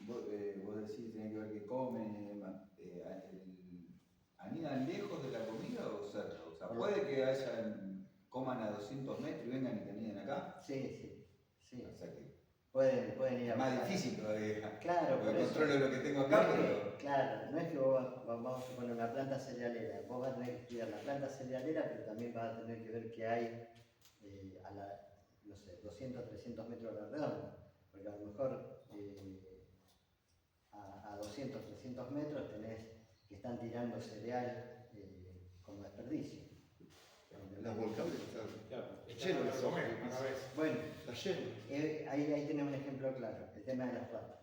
S3: Vos decís, tenés que ver qué comen, ¿anidan lejos de la comida o cerca? O sea, puede que coman a 200 metros y vengan y te aniden acá.
S1: Sí.
S3: O sea que
S1: Pueden ir a
S3: es más
S1: buscar.
S3: difícil todavía.
S1: Claro,
S3: Porque
S1: por eso.
S3: controlo lo que tengo
S1: No
S3: acá,
S1: es que-
S3: pero.
S1: Claro, no es que vos vamos a poner una planta cerealera, vos vas a tener que estudiar la planta cerealera, pero también vas a tener que ver qué hay a 200, 300 metros de la redonda, porque a lo mejor a 200, 300 metros tenés que están tirando cereal como desperdicio.
S2: Las volcables están
S4: Lleno
S2: llenas de
S4: comer,
S2: soja.
S4: una vez.
S1: Bueno,
S2: Está lleno.
S1: ahí tenés un ejemplo claro, el tema de las ratas.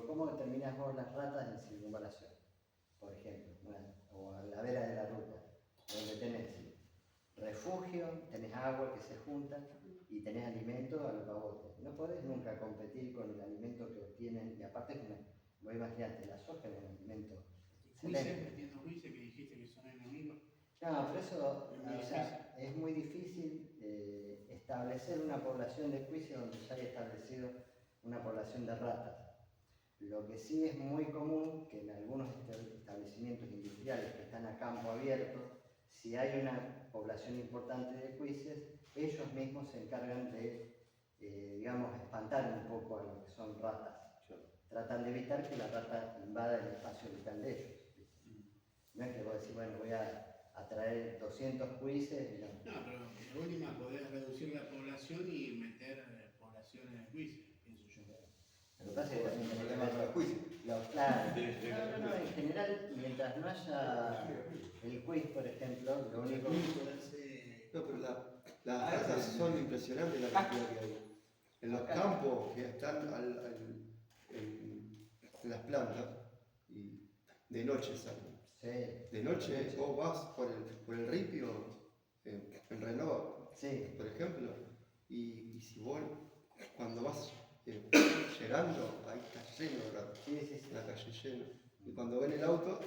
S1: ¿Cómo determinás vos las ratas en circunvalación? Por ejemplo, o a la vera de la ruta, donde tenés refugio, tenés agua que se juntan y tenés alimento a los pavotes. No podés nunca competir con el alimento que obtienen, y aparte, vos imaginate, la soja es un alimento
S6: Juices,
S1: excelente.
S6: metiendo juices que dijiste que son enemigos.
S1: No, pero eso,
S6: Es muy
S1: o sea, es muy difícil establecer una población de juicio donde ya hay establecido una población de ratas. Lo que sí es muy común que en algunos establecimientos industriales que están a campo abierto, si hay una población importante de cuises, ellos mismos se encargan de, digamos, espantar un poco a lo que son ratas. Tratan de evitar que la rata invada el espacio vital de ellos. No es que vos decís, bueno, voy a traer 200 cuises.
S6: No, pero de última podés reducir la población y meter poblaciones de cuises, pienso yo.
S1: Lo que pasa es que también tenés que
S3: Problema
S1: ver
S3: de los juicios.
S1: claro. No, en general, mientras no haya el quiz, por ejemplo, lo único que...
S2: No, pero las ratas son impresionantes la cantidad que hay. En los campos que están en las plantas y de noche salen.
S1: Sí.
S2: De noche vos vas por el ripio en Renault,
S1: Sí.
S2: por ejemplo, y si vos cuando vas llegando, ahí está lleno de ratas,
S1: Sí.
S2: la calle llena. Y cuando ven el auto,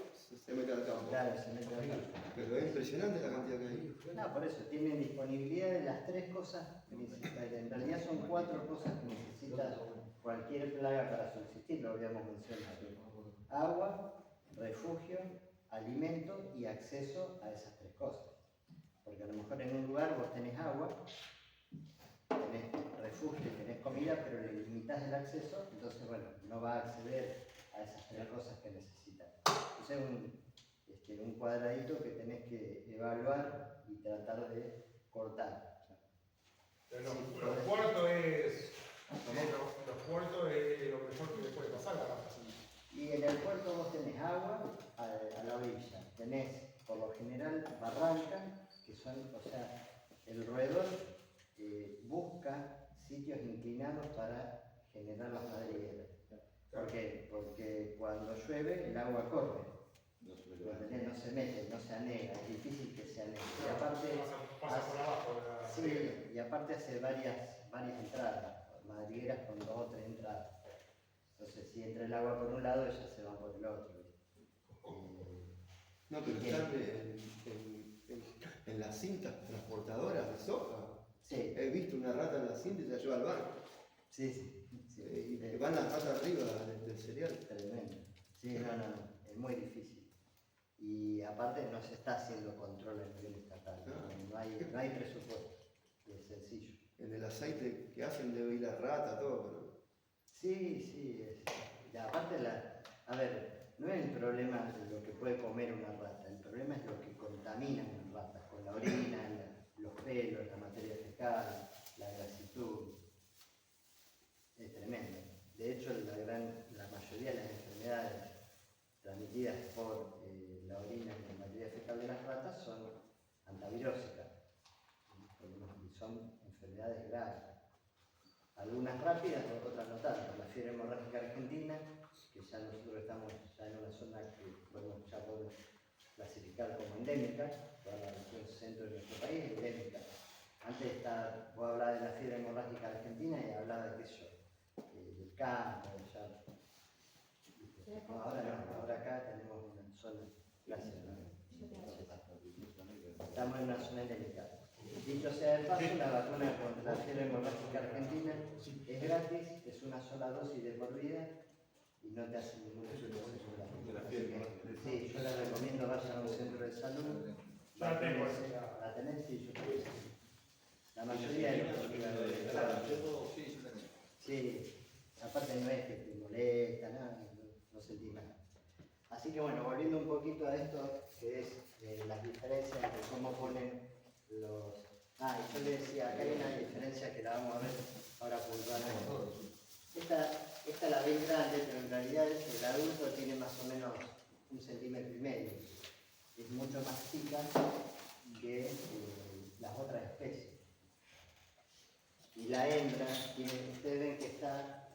S2: se mete al campo.
S1: Claro, se mete acá.
S2: Pero es impresionante la cantidad que hay.
S1: No, por eso, tienen disponibilidad de las 3 cosas que necesitan. En realidad son 4 cosas que necesita cualquier plaga para subsistir, lo habíamos mencionado. Agua, refugio, alimento y acceso a esas 3 cosas. Porque a lo mejor en un lugar vos tenés agua, tenés refugio, tenés comida, pero le limitás el acceso, entonces bueno, no va a acceder a esas 3 cosas que necesita. Entonces un cuadradito que tenés que evaluar y tratar de cortar.
S4: Pero
S1: Sí,
S4: los puertos es lo mejor que le puede pasar a la raza.
S1: Y en el puerto vos tenés agua a la orilla, tenés por lo general barrancas, que son, o sea, el roedor busca sitios inclinados para generar las madrigueras. ¿Por qué? Porque cuando llueve el agua corre, no se mete, no se anega, es difícil que se anegue. Y aparte,
S4: Pasa por abajo de la...
S1: sí, y aparte hace varias entradas, madrigueras con 2 o 3 entradas. Entonces si entra el agua por un lado, ellas se van por el otro.
S2: No, pero están en las cintas transportadoras de soja.
S1: Sí.
S2: He visto una rata en la cinta y se la lleva al barco.
S1: Sí.
S2: Y van las ratas arriba del cereal.
S1: Tremendo. Sí, no, es muy difícil. Y aparte no se está haciendo control a nivel estatal, no hay presupuesto, es sencillo.
S2: En el aceite que hacen debe ir la rata, todo, pero...
S1: Sí, y aparte a ver, no es el problema de lo que puede comer una rata, el problema es lo que contamina una rata, con la orina, los pelos, la materia fecal, la grasitud. Es tremendo. De hecho, la mayoría de las enfermedades transmitidas por la orina y la materia fecal de las ratas son antivirósicas y son enfermedades graves. Algunas rápidas, otras no tanto. La fiebre hemorrágica argentina, que ya nosotros estamos ya en una zona que podemos clasificar como endémica, toda la región centro de nuestro país es endémica. Antes vos hablabas de la fiebre hemorrágica argentina y hablabas de eso, del campo, ya. No, ahora no, ahora acá tenemos una zona, gracias. Estamos en una zona endémica. Dicho sea de paso, la vacuna contra la fiebre hemorrágica argentina es gratis, es una sola dosis de por vida y no te hace ningún efecto secundario. Sí, yo la recomiendo, vaya a un centro de salud.
S4: Ya tengo
S1: ¿La tenés? Sí, yo tengo. La mayoría de los sí, aparte no es que te molesta, nada, no sentís nada. Así que bueno, volviendo un poquito a esto, que es las diferencias entre cómo ponen los... y yo le decía, acá hay una diferencia que la vamos a ver ahora puntualmente. Esta la ven grande, pero en realidad el adulto tiene más o menos 1,5 centímetros. Es mucho más chica que las otras especies. Y la hembra, ustedes ven que está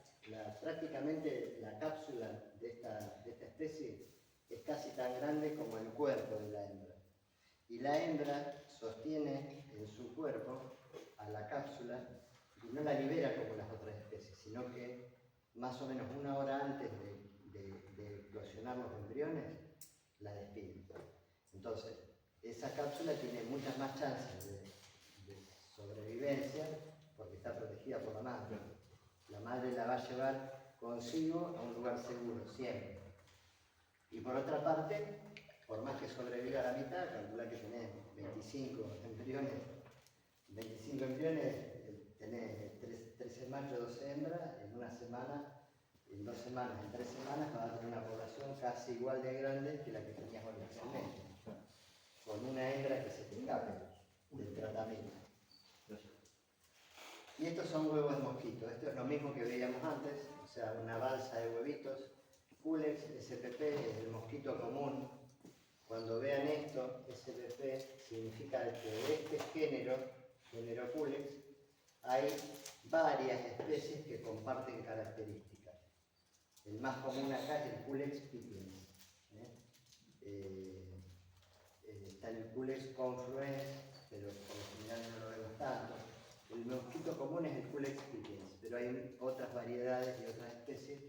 S1: prácticamente la cápsula de esta especie es casi tan grande como el cuerpo de la hembra. Y la hembra sostiene en su cuerpo a la cápsula y no la libera como las otras especies, sino que más o menos 1 hora antes de eclosionar los embriones, la despide. Entonces, esa cápsula tiene muchas más chances de sobrevivencia porque está protegida por la madre. La madre la va a llevar consigo a un lugar seguro, siempre. Y por otra parte, por más que sobreviva a la mitad, calcula que tenés 25 embriones, tenés 13 machos, 12 hembras, en 2 semanas, en 3 semanas vas a tener una población población casi igual de grande que la que tenías originalmente, con una hembra que se te escape del tratamiento. Y estos son huevos de mosquito. Esto es lo mismo que veíamos antes, o sea, una balsa de huevitos. Culex SPP es el mosquito común. Cuando vean esto, SPP significa que de este género Culex, hay varias especies que comparten características. El más común acá es el Culex pipiens. Está el Culex confluens, pero por lo general no lo vemos tanto. El mosquito común es el Culex pipiens, pero hay otras variedades y otras especies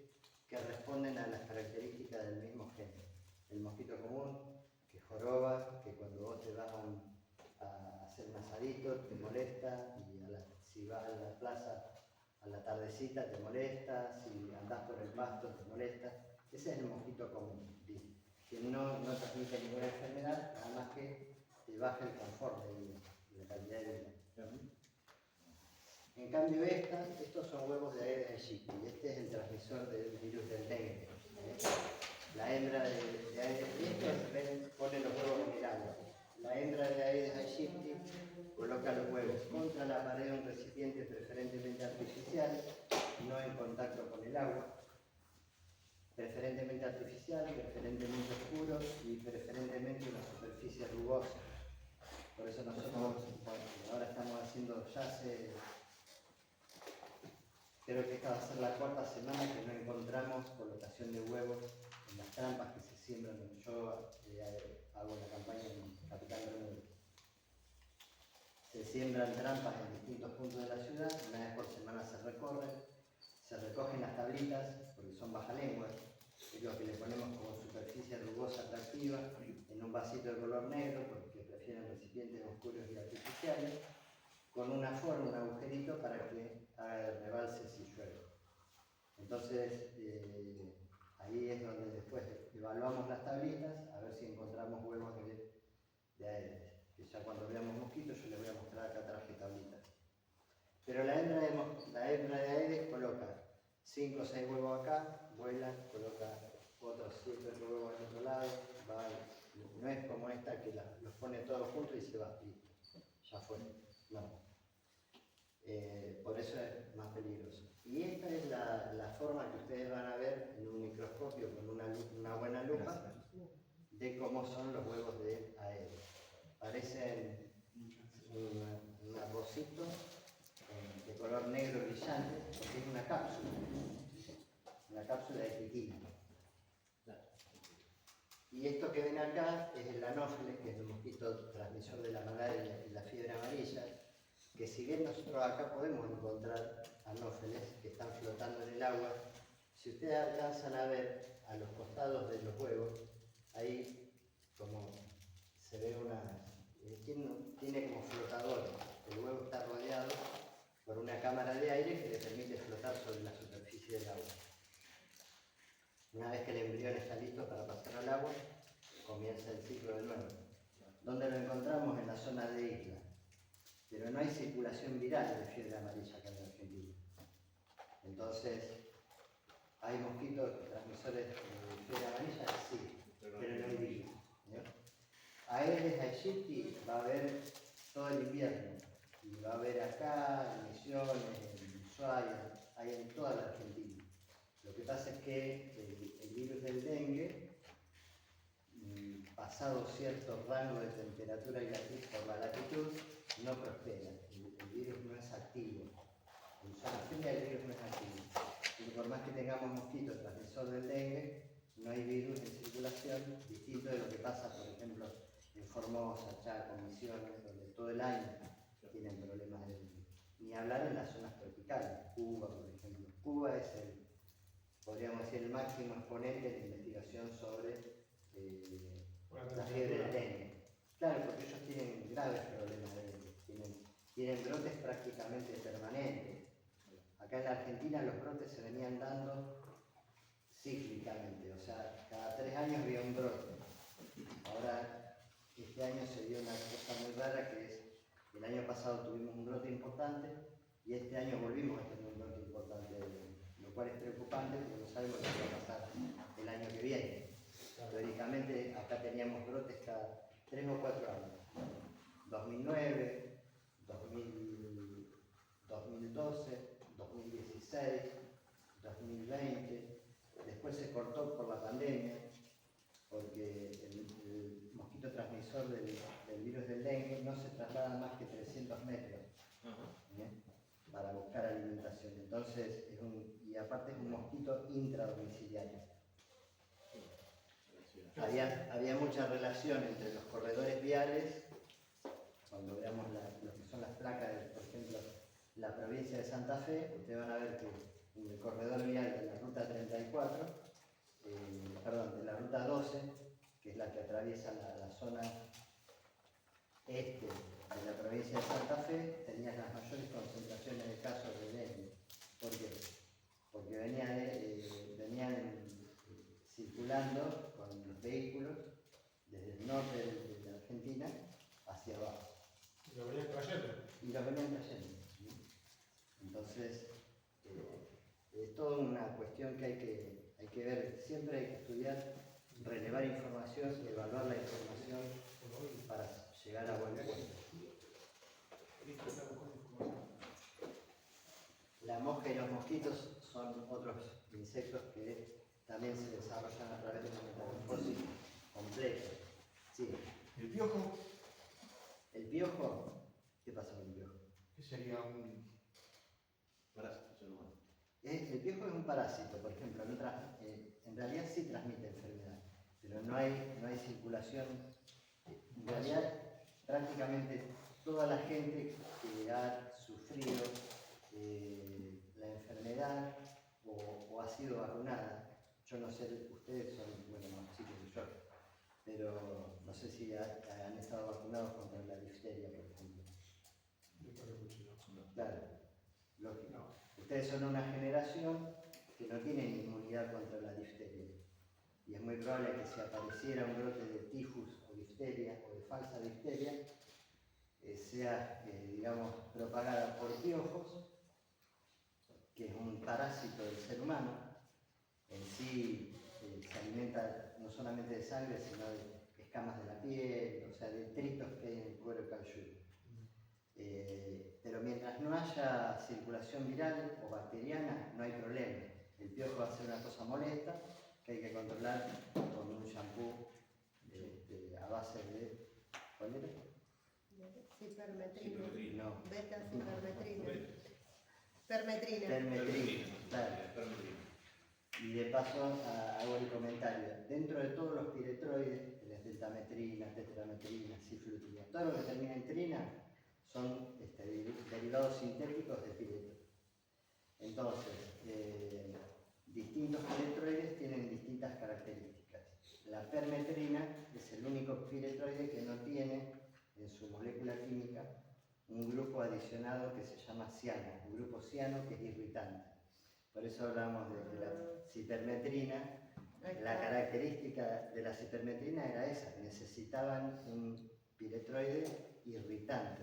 S1: que responden a las características del mismo género. El mosquito común, que joroba, que cuando vos te vas a hacer un asadito te molesta, y si vas a la plaza a la tardecita te molesta, si andás por el pasto te molesta. Ese es el mosquito común, que no transmite ninguna enfermedad, nada más que te baja el confort de vida, la calidad de vida. En cambio estos son huevos de Aedes aegypti, y este es el transmisor del virus del dengue. La hembra de Aedes aegypti pone los huevos en el agua. La hembra de Aedes aegypti coloca los huevos contra la pared de un recipiente preferentemente artificial, no en contacto con el agua. Preferentemente artificial, preferentemente oscuro y preferentemente una superficie rugosa. Por eso nosotros ahora estamos haciendo, creo que esta va a ser la cuarta semana que no encontramos colocación de huevos en las trampas que se siembran. Yo hago la campaña en Capital Bermúdez. Se siembran trampas en distintos puntos de la ciudad, una vez por semana se recogen las tablitas, porque son bajalenguas, es lo que le ponemos como superficie rugosa atractiva, en un vasito de color negro, porque prefieren recipientes oscuros y artificiales, con una forma, un agujerito para que haga rebalse si llueve. Entonces, ahí es donde después evaluamos las tablitas, a ver si encontramos huevos de Aedes. Que ya cuando veamos mosquitos, yo les voy a mostrar acá traje tablitas. Pero la hembra de Aedes coloca 5 o 6 huevos acá, vuela, coloca otros 7 o 8 huevos al otro lado, no es como esta que los pone todos juntos y se va, listo, ya fue, no. Por eso es más peligroso. Y esta es la forma que ustedes van a ver en un microscopio con una buena lupa de cómo son los huevos de Aedes. Parecen un arrocito de color negro brillante, porque es una cápsula de quitina. Y esto que ven acá es el anófeles, que es el mosquito transmisor de la malaria y la fiebre amarilla, que si bien nosotros acá podemos encontrar anófeles que están flotando en el agua, si ustedes alcanzan a ver a los costados de los huevos, ahí como se ve tiene como flotadores. El huevo está rodeado por una cámara de aire que le permite flotar sobre la superficie del agua. Una vez que el embrión está listo para pasar al agua, comienza el ciclo de nuevo. ¿Dónde lo encontramos? En la zona de isla. Pero no hay circulación viral de fiebre amarilla acá en Argentina. Entonces, ¿hay mosquitos transmisores de fiebre amarilla? Sí, pero no hay virus. Aedes aegypti va a haber todo el invierno. Y va a haber acá, en Misiones, en Ushuaia, hay en toda la Argentina. Lo que pasa es que el virus del dengue, pasado cierto rango de temperatura y por la latitud, no prospera. El virus no es activo. En zona fría el virus no es activo. Y por más que tengamos mosquitos transmisor del dengue, no hay virus en circulación, distinto de lo que pasa, por ejemplo, en Formosa, Chaco, Misiones, donde todo el año tienen problemas de dengue. Ni hablar en las zonas tropicales, Cuba, por ejemplo. Cuba es podríamos decir, el máximo exponente de investigación sobre la fiebre del dengue. Claro, porque ellos tienen graves problemas de dengue, tienen brotes prácticamente permanentes. Acá en la Argentina los brotes se venían dando cíclicamente, o sea, cada 3 años había un brote. Ahora, este año se dio una cosa muy rara, que es, el año pasado tuvimos un brote importante y este año volvimos a tener un brote importante, lo cual es preocupante porque no sabemos lo que va a pasar el año que viene. ya teníamos brotes cada 3 o 4 años. 2009, 2012, 2016, 2020, después se cortó por la pandemia, porque el mosquito transmisor del virus del dengue no se traslada más que 300 metros para buscar alimentación. Entonces, y aparte es un mosquito intradomiciliario. Había mucha relación entre los corredores viales, cuando veamos lo que son las placas, por ejemplo, la provincia de Santa Fe, ustedes van a ver que en el corredor vial de la ruta 34, de la ruta 12, que es la que atraviesa la zona este de la provincia de Santa Fe, tenías las mayores concentraciones de casos de dengue. ¿Por qué? Porque venían circulando con los vehículos desde el norte de la Argentina hacia abajo.
S4: Y lo venían trayendo.
S1: Y los venían trayendo. Entonces, es toda una cuestión que hay que ver, siempre hay que estudiar, relevar información, evaluar la información para llegar a buen puerto. La mosca y los mosquitos son otros insectos que también se desarrollan a través de una metamorfosis compleja. Sí.
S4: ¿El piojo?
S1: ¿El piojo? ¿Qué pasa con el piojo?
S4: ¿Qué sería un...?
S7: Parásito, humano.
S1: El piojo es un parásito, por ejemplo, en realidad sí transmite enfermedad, pero no hay circulación. En realidad, prácticamente toda la gente que ha sufrido la enfermedad o ha sido vacunada, yo no sé, ustedes son más chicos que yo, pero no sé si han estado vacunados contra la difteria, por ejemplo. Claro, lógico.
S4: No.
S1: Ustedes son una generación que no tiene inmunidad contra la difteria. Y es muy probable que si apareciera un brote de tifus o difteria o de falsa difteria, sea, digamos, propagada por piojos, que es un parásito del ser humano. En sí se alimenta no solamente de sangre, sino de escamas de la piel, o sea, de detritos que hay en el cuero cabelludo. Pero mientras no haya circulación viral o bacteriana, no hay problema. El piojo va a ser una cosa molesta que hay que controlar con un shampoo a base de... ¿Cuál era?
S5: Cipermetrina.
S1: No.
S5: Beta-cipermetrina. Permetrina.
S1: Permetrina, claro. Y de paso hago el comentario. Dentro de todos los piretroides, las deltametrina, tetrametrina, ciflutrina, todo lo que termina en trina son derivados sintéticos de piretro. Entonces, distintos piretroides tienen distintas características. La permetrina es el único piretroide que no tiene en su molécula química un grupo adicionado que se llama ciano, un grupo ciano que es irritante. Por eso hablamos de la cipermetrina. La característica de la cipermetrina era esa, necesitaban un piretroide irritante.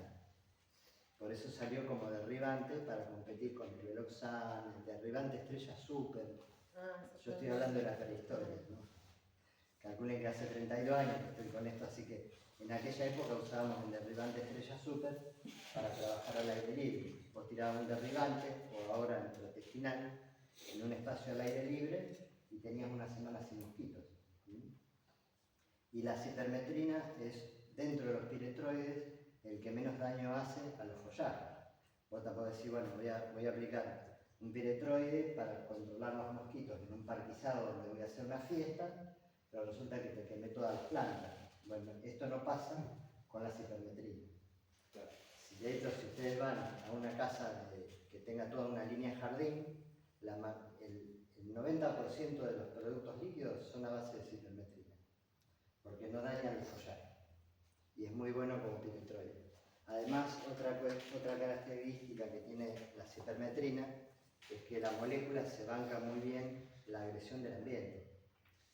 S1: Por eso salió como derribante para competir con el Veloxan, el derribante estrella super. Yo estoy hablando de la prehistoria, ¿no? Calculen que hace 32 años que estoy con esto, así que en aquella época usábamos el derribante estrella super para trabajar al aire libre. Vos tirabas un derribante, o ahora en protestinal, en un espacio al aire libre y tenías una semana sin mosquitos. Y la cipermetrina es, dentro de los piretroides, el que menos daño hace a los follajes. Vos te podés decir, bueno, voy a aplicar un piretroide para controlar los mosquitos en un parquizado donde voy a hacer una fiesta, pero resulta que te quemé todas las plantas. Bueno, esto no pasa con la cipermetrina.
S7: Claro.
S1: De hecho, si ustedes van a una casa que tenga toda una línea jardín, el 90% de los productos líquidos son a base de cipermetrina, porque no dañan el follaje y es muy bueno como piretroide. Además, otra característica que tiene la cipermetrina es que la molécula se banca muy bien la agresión del ambiente,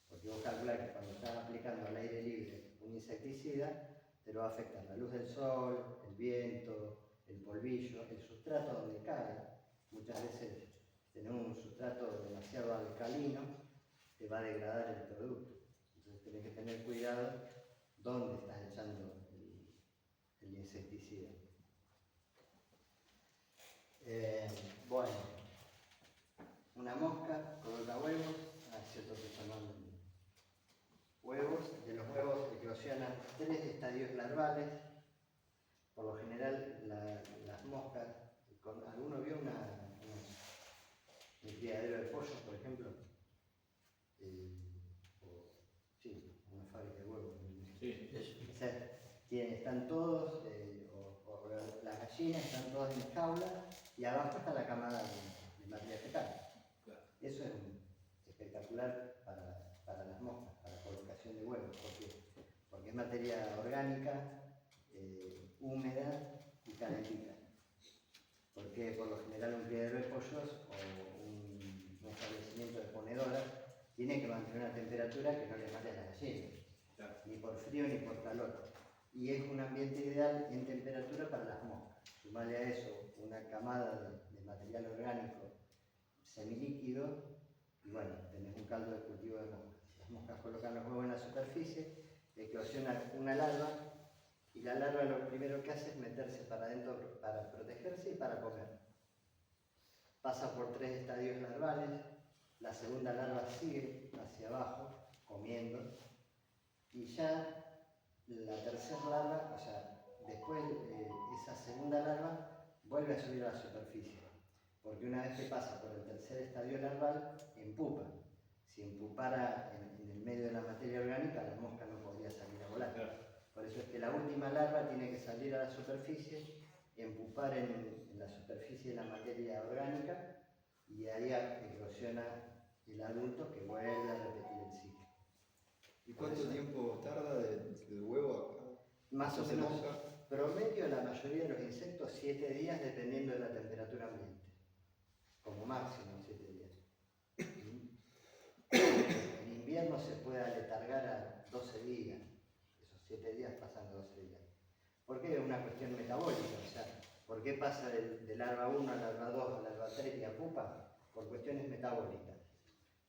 S1: porque vos calculás que cuando estás aplicando al aire libre un insecticida, te lo va a afectar la luz del sol, el viento, el polvillo, el sustrato donde cae. Muchas veces tener un sustrato demasiado alcalino te va a degradar el producto. Entonces tenés que tener cuidado dónde estás echando el insecticida. Bueno, una mosca coloca huevos, cierto que llaman huevos. De los huevos eclosionan 3 estadios larvales. Por lo general, las moscas, ¿alguno vio un criadero de pollos, por ejemplo? Sí, una fábrica de huevos.
S7: Sí.
S1: O sea, están todos, o las gallinas están todas en jaula y abajo está la camada de materia fecal.
S7: Claro.
S1: Eso es espectacular para las moscas, para la colocación de huevos, porque es materia orgánica, húmeda y calentita. Porque por lo general un criadero de pollos o un establecimiento de ponedoras tiene que mantener una temperatura que no le mate a las gallinas,
S7: Claro.
S1: ni por frío ni por calor. Y es un ambiente ideal en temperatura para las moscas. Sumarle a eso una camada de material orgánico semilíquido y bueno, tenés un caldo de cultivo de moscas. Las moscas colocan los huevos en la superficie, eclosiona una larva y la larva lo primero que hace es meterse para adentro para protegerse y para comer. Pasa por 3 estadios larvales, la segunda larva sigue hacia abajo comiendo y ya la tercera larva, o sea, después esa segunda larva vuelve a subir a la superficie, porque una vez que pasa por el tercer estadio larval, empupa. Si empupara en el medio de la materia orgánica, la mosca no podría salir a volar.
S7: Claro.
S1: Por eso es que la última larva tiene que salir a la superficie, empupar en la superficie de la materia orgánica y ahí eclosiona el adulto que vuelve a repetir el ciclo.
S2: ¿Y cuánto tiempo tarda del huevo acá?
S1: Más o
S2: ¿Se
S1: menos,
S2: moja?
S1: promedio la mayoría de los insectos 7 días dependiendo de la temperatura ambiente. Como máximo 7 días. En invierno se puede aletargar a 12 días. Esos 7 días pasan a 12 días. ¿Por qué? Es una cuestión metabólica. O sea, ¿por qué pasa de larva 1 a larva 2 a larva 3 y a pupa? Por cuestiones metabólicas.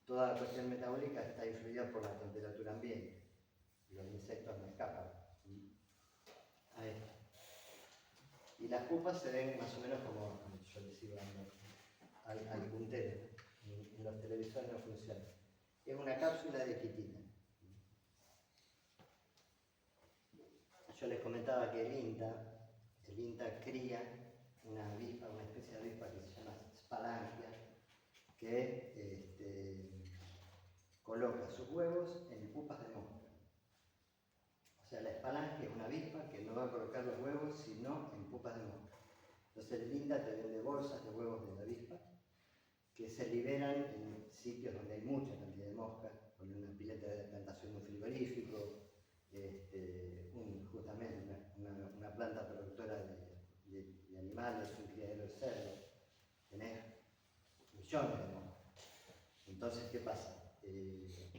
S1: Toda cuestión metabólica está influida por la temperatura ambiente. Los insectos no escapan. Ahí. Y las pupas se ven más o menos como yo les iba dando al puntero. En los televisores no funciona. Es una cápsula de quitina. Yo les comentaba que el INTA cría una avispa, una especie de avispa que se llama Spalangia, que coloca sus huevos en pupas de mosca. O sea, la Spalangia es una avispa que no va a colocar los huevos sino en pupas de mosca. Entonces el INTA te vende bolsas de huevos de la avispa que se liberan en sitios donde hay mucha cantidad de moscas, con una pileta de plantación de un frigorífico, justamente una planta productora de animales, un criadero de cerdos. Tenés millones de moscas. Entonces, ¿qué pasa?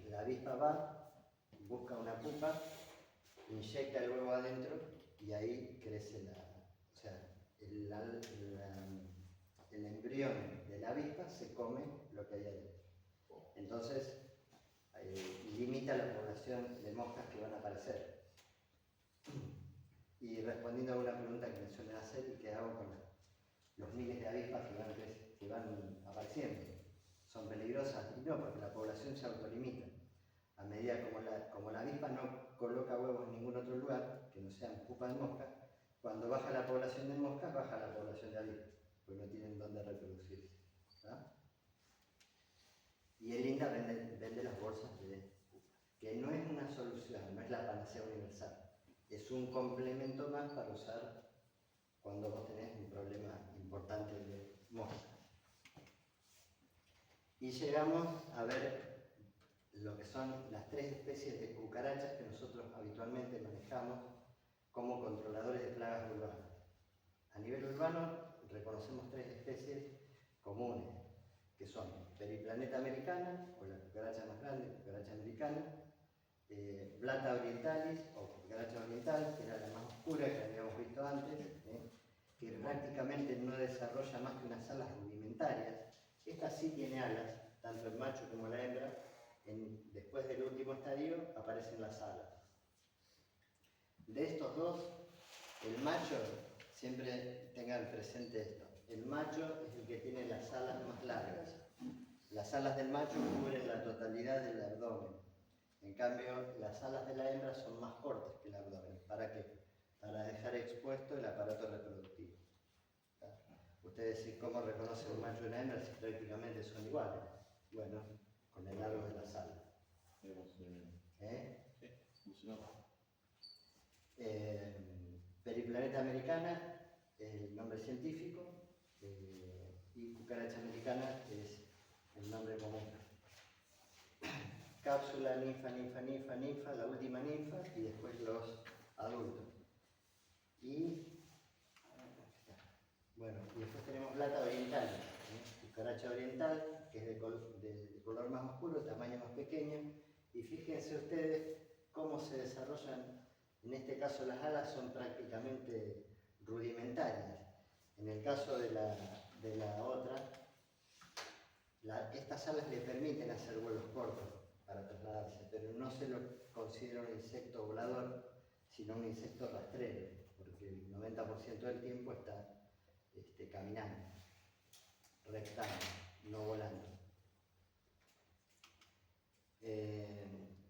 S1: La avispa va, busca una pupa, inyecta el huevo adentro y ahí crece el embrión de la avispa se come lo que hay adentro. Entonces, limita la población de moscas que van a aparecer. Y respondiendo a una pregunta que me suelen hacer y que hago con los miles de avispas que van apareciendo, ¿son peligrosas? Y no, porque la población se autolimita. A medida como la avispa no coloca huevos en ningún otro lugar, que no sean pupas de mosca, cuando baja la población de moscas, baja la población de avispas, porque no tienen dónde reproducirse. ¿Tá? Y el INTA vende las bolsas de pupa, que no es una solución, no es la panacea universal. Es un complemento más para usar cuando vos tenés un problema importante de moscas. Y llegamos a ver lo que son las 3 especies de cucarachas que nosotros habitualmente manejamos como controladores de plagas urbanas. A nivel urbano reconocemos 3 especies comunes, que son Periplaneta americana, o la cucaracha más grande, cucaracha americana, Blata orientalis, o cucaracha oriental, que era la más oscura que habíamos visto antes, que prácticamente no desarrolla más que unas alas rudimentarias. Esta sí tiene alas, tanto el macho como la hembra, después del último estadio aparecen las alas. De estos dos, el macho, siempre tengan presente esto, el macho es el que tiene las alas más largas. Las alas del macho cubren la totalidad del abdomen. En cambio, las alas de la hembra son más cortas que el abdomen. ¿Para qué? Para dejar expuesto el aparato reproductivo. Ustedes decís cómo reconocen un macho y una hembra si prácticamente son iguales. Bueno, con el largo de las alas. Periplaneta americana es el nombre científico y cucaracha americana es el nombre común. Cápsula, ninfa, ninfa, ninfa, ninfa, la última ninfa y después los adultos. Y bueno, y después tenemos plata oriental, cucaracha oriental, que es de color más oscuro, tamaño más pequeño, y fíjense ustedes cómo se desarrollan, en este caso las alas son prácticamente rudimentarias. En el caso de la otra, estas alas le permiten hacer vuelos cortos para trasladarse, pero no se lo considera un insecto volador, sino un insecto rastrero, porque el 90% del tiempo está caminando, rectando, no volando.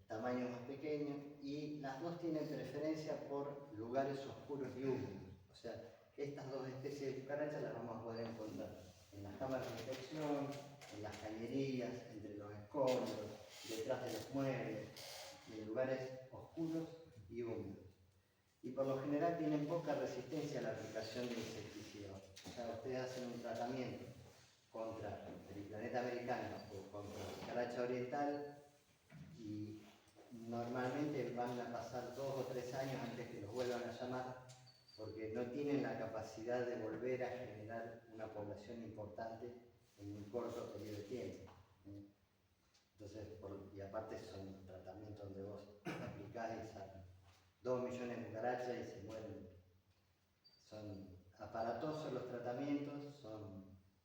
S1: Tamaño más pequeño, y las dos tienen preferencia por lugares oscuros y húmedos. O sea, estas dos especies de cucarachas las vamos a poder encontrar en las cámaras de infección, en las cañerías, entre los escombros, detrás de los muebles, en lugares oscuros y húmedos. Y por lo general tienen poca resistencia a la aplicación de insecticidas. O sea, ustedes hacen un tratamiento contra el periplaneta americano o contra la cucaracha oriental y normalmente van a pasar 2 o 3 años antes que los vuelvan a llamar porque no tienen la capacidad de volver a generar una población importante en un corto periodo de tiempo. Entonces, y aparte son tratamientos donde vos aplicás y sacan 2 millones de cucarachas y se mueren. Son aparatosos los tratamientos,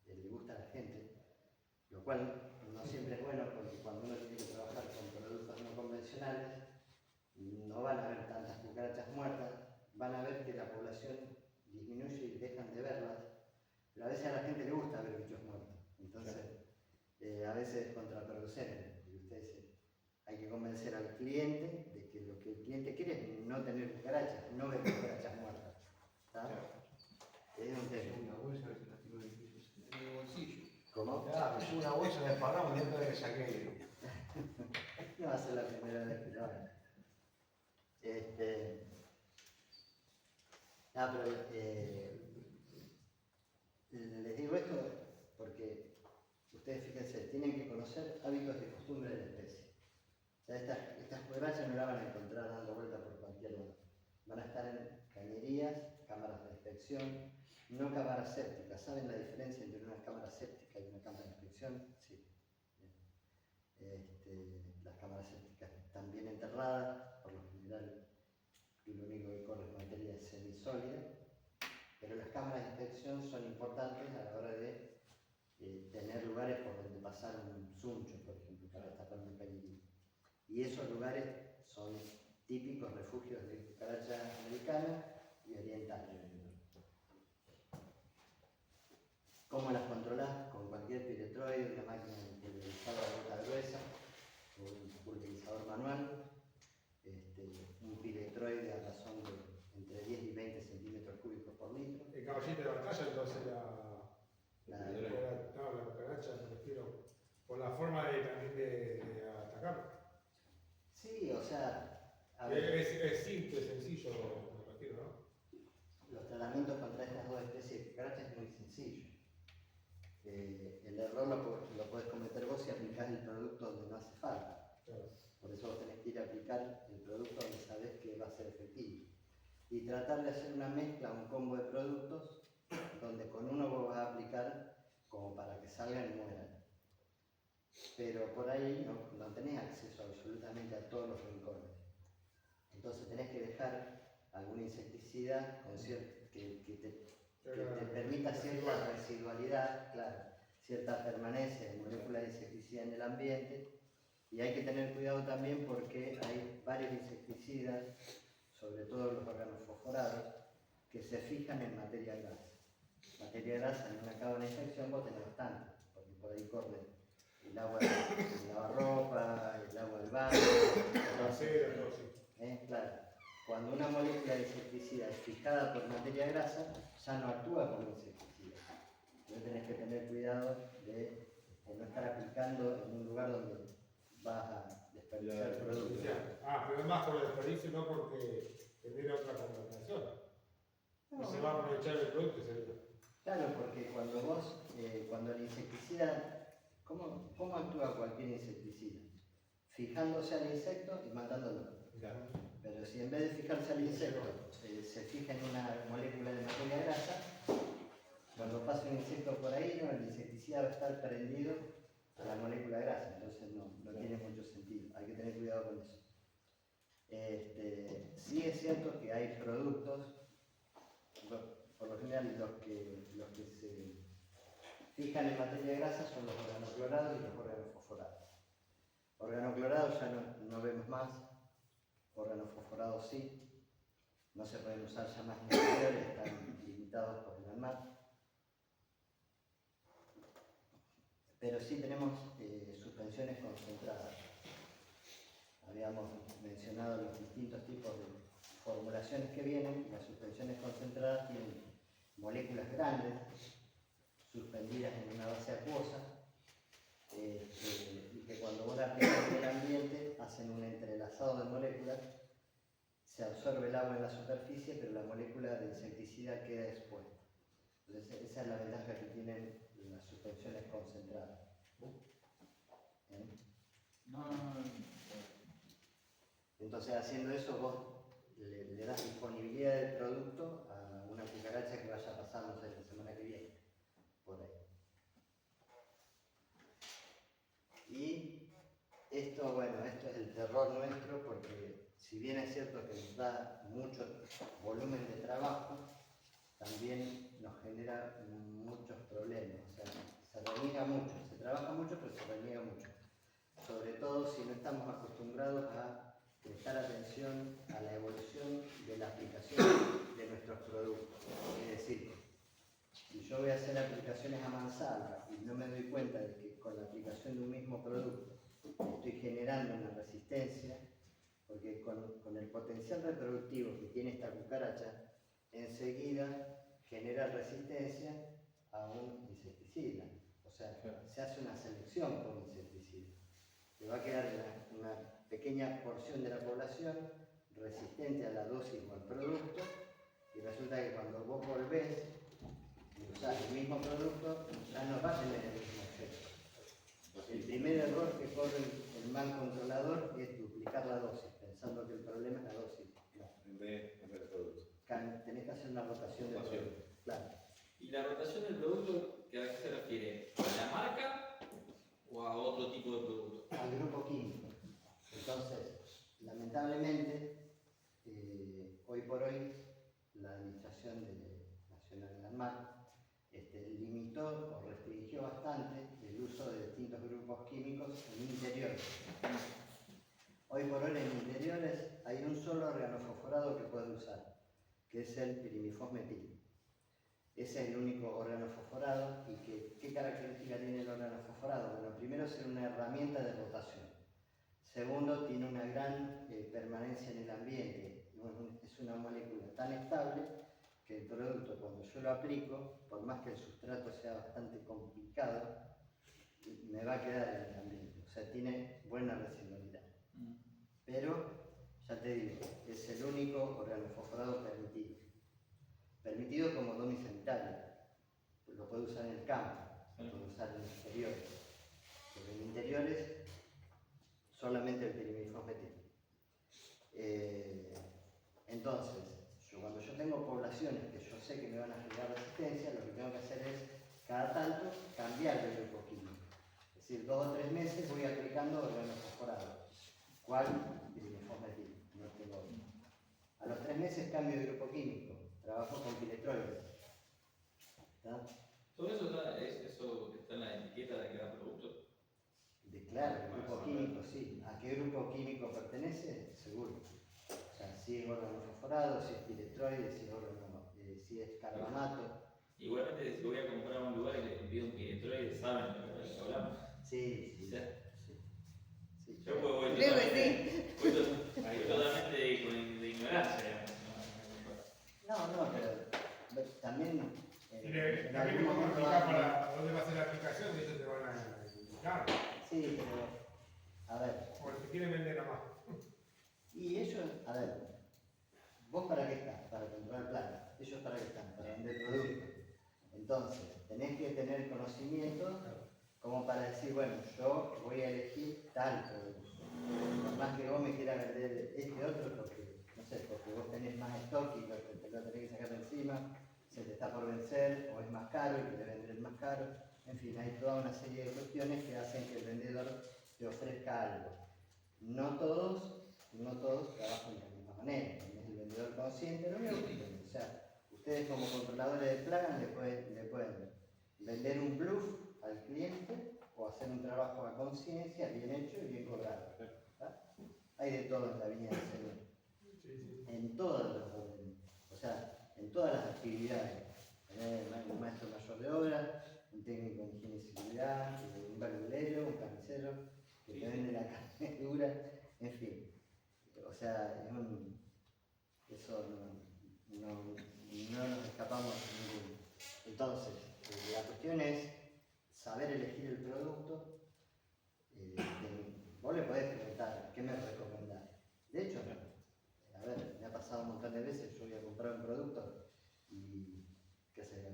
S1: le gusta a la gente, lo cual no siempre es bueno porque cuando uno tiene que trabajar con productos no convencionales, no van a haber tantas cucarachas muertas, van a ver que la población disminuye y dejan de verlas, pero a veces a la gente le gusta ver bichos muertos, entonces a veces es contraproducente, y ustedes hay que convencer al cliente de que lo que el cliente quiere es no tener cucarachas, no ver cucarachas muertas. ¿Está? Es un tema.
S4: Una bolsa que la tengo en el bolsillo.
S1: ¿Cómo?
S4: Claro, es una bolsa de parrón dentro de que saqué.
S1: No va a ser la primera vez que lo hagan. Les digo esto porque ustedes fíjense, tienen que conocer hábitos y costumbres de la especie. O sea, estas cucarachas no la van a encontrar dando vuelta por cualquier lado. Van a estar en cañerías, cámaras de inspección, no cámaras sépticas. ¿Saben la diferencia entre una cámara séptica y una cámara de inspección? Sí. Las cámaras sépticas están bien enterradas, por lo general lo único que corre es materia semisólida, pero las cámaras de inspección son importantes a la hora de tener lugares por donde pasar un suncho, por ejemplo, para destapar una cañería. Y esos lugares son típicos refugios de cucaracha americana y oriental. ¿Cómo las controlás? Con cualquier piretroide, una máquina de pulverizador de gota gruesa, o un pulverizador manual, un piretroide a razón de entre 10 y 20 centímetros cúbicos por litro.
S4: El caballito de batalla, entonces la cucaracha, me refiero, por la forma también de atacar.
S1: Sí, o sea, a ver,
S4: Es simple, sencillo, me refiero, ¿no?
S1: los tratamientos contra estas dos especies de cucarachas es muy sencillo. El error lo podés cometer vos si aplicás el producto donde no hace falta.
S4: Claro.
S1: Por eso vos tenés que ir a aplicar el producto donde sabés que va a ser efectivo. Y tratar de hacer una mezcla, un combo de productos, donde con uno vos vas a aplicar como para que salgan y mueran. Pero por ahí no tenés acceso absolutamente a todos los rincones. Entonces tenés que dejar algún insecticida con que te permita cierta residualidad, claro, cierta permanencia de moléculas de insecticida en el ambiente, Y hay que tener cuidado también porque hay varios insecticidas, sobre todo los organofosforados, que se fijan en materia grasa. Materia grasa en una cámara de infección vos tenés bastante, porque por ahí corre el agua del lavarropa, el agua del baño,
S4: Trasero, todo así.
S1: Claro. Cuando una molécula de insecticida es fijada por materia grasa, ya no actúa como insecticida. Entonces tenés que tener cuidado de no estar aplicando en un lugar donde vas a desperdiciar el producto.
S4: Pero es más por el desperdicio, no porque genera otra contaminación. No se va a aprovechar el producto, seguro.
S1: Claro, porque cuando vos, cuando el insecticida, ¿cómo actúa cualquier insecticida? Fijándose al insecto y matándolo.
S4: Claro.
S1: Pero si en vez de fijarse al insecto, se fija en una molécula de materia grasa, cuando pasa un insecto por ahí, no, el insecticida va a estar prendido a la molécula de grasa, entonces no tiene mucho sentido, hay que tener cuidado con eso. Sí es cierto que hay productos, por lo general los que se fijan en materia de grasa son los organoclorados y los organofosforados. Organoclorados ya no vemos más, organofosforados sí, no se pueden usar ya más en interiores, están limitados por el ANMAT. Pero sí tenemos suspensiones concentradas. Habíamos mencionado los distintos tipos de formulaciones que vienen. Las suspensiones concentradas tienen moléculas grandes, suspendidas en una base acuosa, y que cuando vos las aplicas en el ambiente hacen un entrelazado de moléculas, se absorbe el agua en la superficie, pero la molécula de insecticida queda expuesta. Entonces esa es la ventaja que tienen las suspensiones concentradas. Entonces haciendo eso vos le das disponibilidad del producto a una cucaracha que vaya pasando, no sé, la semana que viene, por ahí. Y esto, bueno, esto es el terror nuestro porque si bien es cierto que nos da mucho volumen de trabajo, también nos genera muchos problemas. O sea, se reniega mucho, se trabaja mucho, pero se reniega mucho. Sobre todo si no estamos acostumbrados a prestar atención a la evolución de la aplicación de nuestros productos. Es decir, si yo voy a hacer aplicaciones a mansalva y no me doy cuenta de que con la aplicación de un mismo producto estoy generando una resistencia, porque con el potencial reproductivo que tiene esta cucaracha, enseguida genera resistencia a un insecticida. O sea, se hace una selección por insecticida. Te va a quedar una pequeña porción de la población resistente a la dosis o al producto, y resulta que cuando vos volvés y usás el mismo producto, ya no va a tener el mismo efecto. El primer error que corre el mal controlador es duplicar la dosis, pensando que el problema es la dosis.
S7: En vez del producto.
S1: Tenés que hacer una rotación del producto. Claro.
S8: ¿Y la rotación del producto, a qué se refiere? ¿A la marca o a otro tipo de producto?
S1: Al grupo químico. Entonces, lamentablemente, hoy por hoy, la Administración Nacional de ANMAT limitó o restringió bastante el uso de distintos grupos químicos en interiores. Hoy por hoy en interiores hay un solo organofosforado que puede usar, que es el pirimifosmetil. Ese es el único organofosforado. ¿Y qué característica tiene el organofosforado? Bueno, primero es una herramienta de rotación. Segundo, tiene una gran permanencia en el ambiente. Es una molécula tan estable que el producto, cuando yo lo aplico, por más que el sustrato sea bastante complicado, me va a quedar en el ambiente. O sea, tiene buena residualidad. Pero, ya te digo, es el único organofosforado permitido. Permitido como dominio sanitario. Lo puede usar en el campo, lo puede usar en exteriores. Pero en interiores, solamente el pirimifosmetil. Entonces, cuando yo tengo poblaciones que yo sé que me van a generar resistencia, lo que tengo que hacer es, cada tanto, cambiar de grupo químico. Es decir, 2 o 3 meses voy aplicando organofosforado. ¿Cuál? Pirimifosmetil. No tengo otro. A los 3 meses cambio de grupo químico. Trabajo con piretroides.
S8: ¿Todo eso está en la etiqueta de cada producto?
S1: ¿De claro, el grupo químico, sí. ¿A qué grupo químico pertenece? Seguro. O sea, si es órgano fosforado, si es piretroide, si es órgano, si es carbamato.
S8: Igualmente, si voy a comprar un lugar y les pido un piretroide, ¿saben de lo que hablamos?
S1: Sí, sí.
S8: O sea,
S1: Sí.
S8: yo voy
S5: Creo que
S8: totalmente, voy totalmente de ignorancia, digamos.
S1: No, pero también en
S4: También
S1: algún
S4: vamos a
S1: momento
S4: explicar para dónde va a ser la aplicación y eso te van a indicar.
S1: sí, pero a ver,
S4: O si quieren vender a más.
S1: y ellos, a ver, ¿vos para qué estás? Para controlar plata. ¿Ellos para qué están? Para vender productos. Entonces, tenés que tener conocimiento como para decir, bueno, yo voy a elegir tal producto. Por más que vos me quieras vender este otro, porque, no sé, porque vos tenés más stock y te lo tenés que sacar de encima, se te está por vencer, o es más caro y querés vender más caro. En fin, hay toda una serie de cuestiones que hacen que el vendedor te ofrezca algo. No todos trabajan de la misma manera. Es el vendedor consciente, lo único que tienen. O sea, ustedes como controladores de plagas le pueden vender un bluff al cliente o hacer un trabajo a conciencia bien hecho y bien cobrado. ¿Tá? Hay de todo en la viña del Señor. En todos los órdenes. O sea, en todas las actividades. Un maestro mayor de obra, un técnico en higiene y seguridad, un verdulero, un carnicero, que te vende la carne dura, en fin. O sea, eso no nos escapamos de ninguno. Entonces, la cuestión es saber elegir el producto. Vos le podés preguntar, ¿qué me recomendás? De hecho, a ver, me ha pasado un montón de veces, yo voy a comprar un producto y, qué sé yo,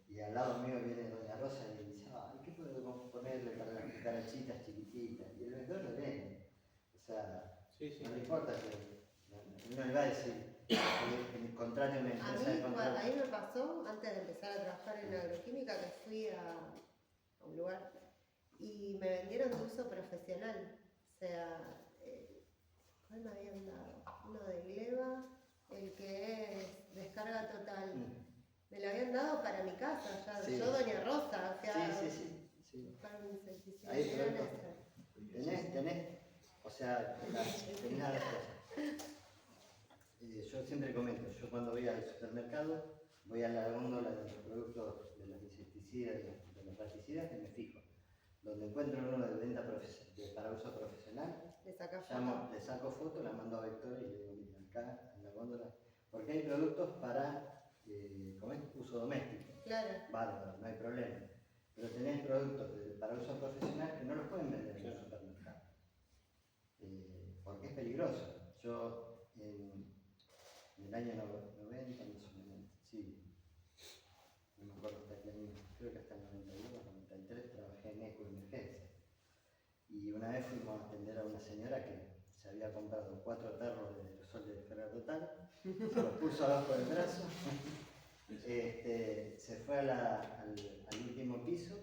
S1: y al lado mío viene Doña Rosa y dice, ay, ¿qué podemos ponerle para las cucarachitas chiquititas? Y el vendedor le vende. O sea, no le importa que no le va a decir que contrate una empresa de control.
S5: A mí me pasó, antes de empezar a trabajar en agroquímica, que fui a un lugar y me vendieron de uso profesional. O sea, ¿cuál me habían dado? Uno de Gleva, el que es descarga total. Me lo habían dado para mi casa, ya.
S1: Sí.
S5: Yo, Doña Rosa, o sea.
S1: Sí.
S5: Buscar un insecticida.
S1: Ahí tenés, o sea, tenés las dos cosas. Yo siempre comento, yo cuando voy al supermercado, voy a la góndola de los productos de los insecticidas, de los raticidas, y me fijo. Donde encuentro uno de venta para uso profesional,
S5: Le sacas
S1: le saco foto, la mando a Vector y le digo, mira, acá en la góndola, porque hay productos para uso doméstico.
S5: Claro.
S1: Bárbaro, no hay problema. Pero tenés productos para uso profesional que no los pueden vender en el supermercado. Porque es peligroso. Yo en el año 90, más o menos, sí, no me acuerdo hasta qué año, creo que hasta el 91, 93, trabajé en Ecoemergencia. Y una vez fuimos a atender a una señora que se había comprado 4 tarros de aerosol de descarga total, se los puso abajo del brazo, se fue al último piso,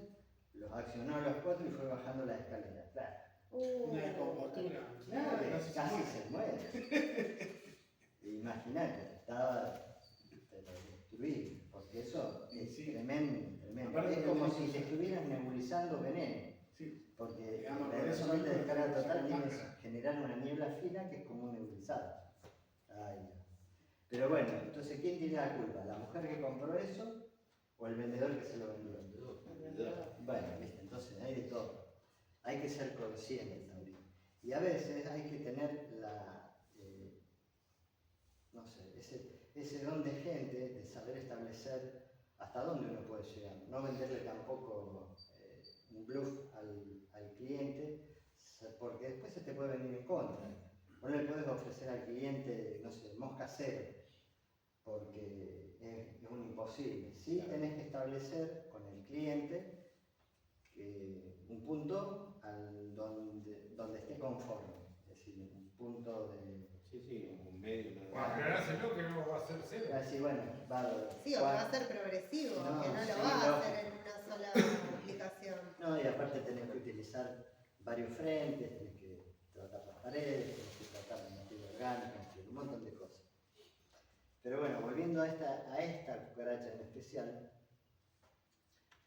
S1: los accionó a los 4 y fue bajando la escalera. Claro.
S6: Una descompostura.
S1: Claro, casi se muere. Imagínate, estaba destruido, porque eso es tremendo.
S3: Aparte,
S1: es como si le estuvieras nebulizando veneno.
S3: Sí.
S1: Porque
S6: Digamos,
S1: la
S6: por eso
S1: aerosol de
S6: mismo
S1: descarga
S6: se
S1: total tiene
S6: máscara.
S1: generar una niebla fina que es como un nebulizado. Ay, pero bueno, entonces ¿quién tiene la culpa? ¿La mujer que compró eso o el vendedor que se lo vendió? Bueno, ¿viste? Entonces hay de todo. Hay que ser consciente también. Y a veces hay que tener no sé, ese don de gente de saber establecer hasta dónde uno puede llegar. No venderle tampoco un bluff al cliente, porque después se te puede venir en contra. No le puedes ofrecer al cliente, no sé, mosca cero, porque es un imposible. Sí tenés que establecer con el cliente un punto donde esté conforme, es decir, un punto de...
S7: un medio.
S4: Aclarárselo que no va a ser cero.
S1: Así, bueno, bárbaro.
S5: Sí, o que va a ser progresivo,
S1: No,
S5: que no
S1: sí,
S5: lo va a
S1: no.
S5: hacer en una sola aplicación.
S1: No, y aparte tenés que utilizar varios frentes, tenés que tratar las paredes, tenés que tratar la materia orgánica, un montón de cosas. Pero bueno, volviendo a esta cucaracha en especial,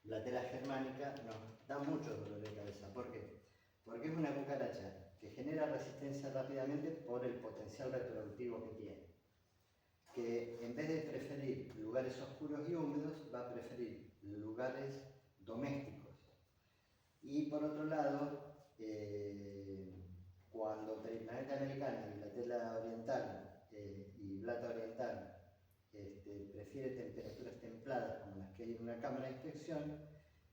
S1: Blatela germánica, nos da mucho dolor de cabeza. ¿Por qué? Porque es una cucaracha que genera resistencia rápidamente por el potencial reproductivo que tiene. Que en vez de preferir lugares oscuros y húmedos, va a preferir lugares domésticos. Y por otro lado, cuando Planeta Americana y Blatela oriental y Blata oriental prefiere temperaturas templadas como las que hay en una cámara de inspección,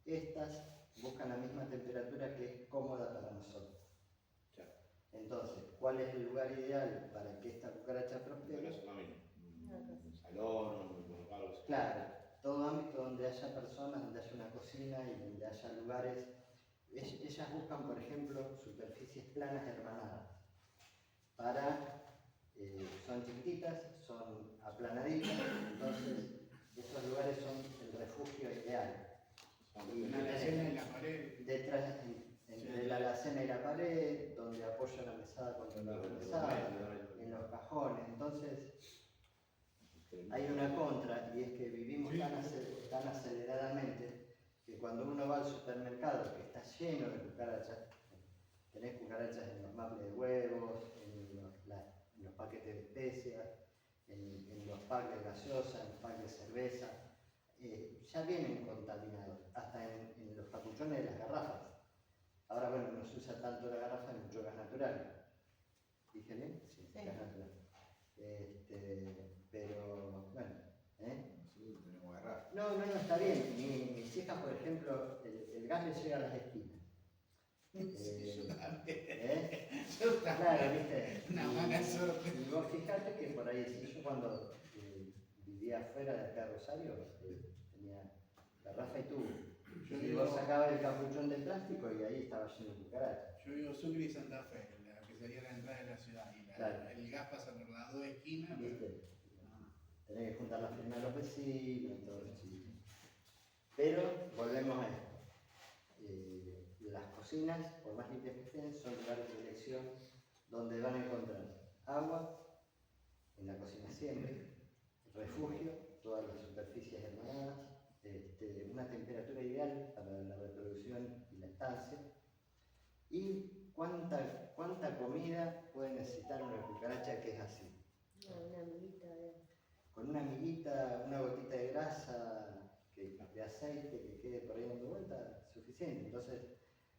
S1: estas buscan la misma temperatura que es cómoda para nosotros. Entonces, ¿cuál es el lugar ideal para que esta cucaracha prospere?
S7: Un salón, un algo así.
S1: Claro, todo ámbito donde haya personas, donde haya una cocina y donde haya lugares. Ellas buscan, por ejemplo, superficies planas hermanadas. Son chiquititas, son aplanaditas, entonces esos lugares son el refugio ideal. Y
S6: Una alacena en la pared.
S1: detrás, entre la alacena y la pared, donde apoya la mesada contra la mesada, en los cajones. Entonces, hay una contra, y es que vivimos tan aceleradamente que cuando uno va al supermercado, que está lleno de cucarachas, tenés cucarachas en los maple de huevos, en los paquetes de especias, en los packs de gaseosa, en los packs de cerveza, ya vienen contaminados, hasta en los papuchones de las garrafas. Ahora, bueno, no se usa tanto la garrafa, hay mucho gas natural. ¿Dije bien? Sí, gas natural. Pero, bueno,
S3: Nosotros tenemos garrafa.
S1: No, está bien. Mis hijas, por ejemplo, el gas les llega a las esquinas.
S6: Yo también.
S1: Claro, viste.
S6: Una mala suerte.
S1: Y vos fijate que por ahí, si yo cuando vivía afuera de acá de Rosario, tenía garrafa y tubo. Y vos sacabas el capuchón de plástico y ahí estaba lleno de cucarachas.
S6: Yo vivo Sucre y Santa Fe, la que sería la entrada de la ciudad. Y
S1: Claro.
S6: el gas pasa por las dos esquinas.
S1: ¿Viste? Tenés que juntar la firma de los vecinos y todo eso. Pero volvemos a esto. Las cocinas, por más limpias que estén, son lugares de elección donde van a encontrar agua, en la cocina siempre, refugio, todas las superficies hermanadas, una temperatura ideal para la reproducción y la estancia, y cuánta comida puede necesitar una cucaracha que es así.
S5: Una amiguita
S1: Con una amiguita, una gotita de grasa, de aceite que quede por ahí dando vuelta, suficiente. Entonces,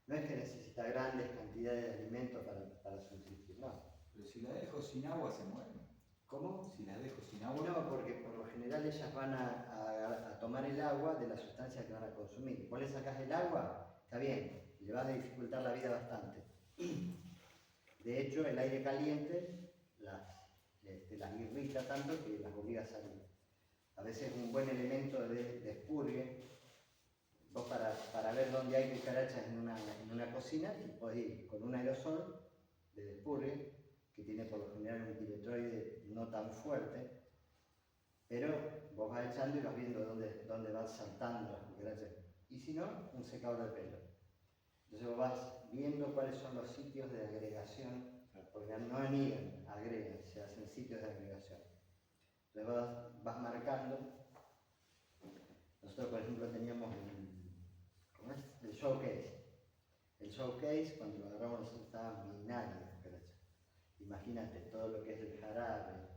S1: no es que necesita grandes cantidades de alimentos para subsistir, no.
S3: Pero si la dejo sin agua se mueren.
S1: ¿Cómo?
S3: Si la dejo sin agua.
S1: No, porque por lo general ellas van a tomar el agua de la sustancia que van a consumir. Vos le sacás el agua, está bien, le vas a dificultar la vida bastante. De hecho, el aire caliente las irrita tanto que las obliga a salir. A veces un buen elemento de expurgue, vos para ver dónde hay cucarachas en una cocina, podés ir con un aerosol de despurgue, que tiene por lo general un piretroide no tan fuerte, pero vos vas echando y vas viendo dónde van saltando las cucarachas. Y si no, un secador de pelo. Entonces vos vas viendo cuáles son los sitios de agregación, porque no anidan, agregan, se hacen sitios de agregación. Entonces vas marcando. Nosotros, por ejemplo, teníamos el showcase. El showcase, cuando lo agarramos nosotros, estaba binario de cucarachas. Imagínate todo lo que es el jarabe,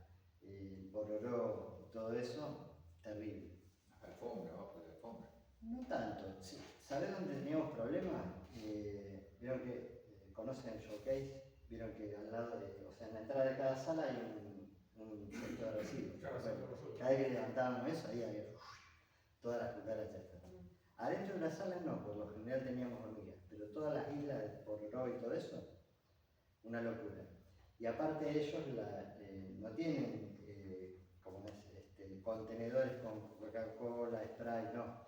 S1: el bororó, todo eso, terrible.
S3: La alfombra, abajo de la alfombra.
S1: No tanto. Sí. ¿Sabés dónde teníamos problemas? Vieron que conocen el showcase, vieron que al lado en la entrada de cada sala hay un centro de residuos. Cada vez que levantábamos eso, ahí había todas las cucarachas. Adentro de la sala no, por lo general teníamos hormigas, pero todas las islas de Pororó y todo eso, una locura. Y aparte ellos no tienen contenedores con Coca-Cola, Sprite, no.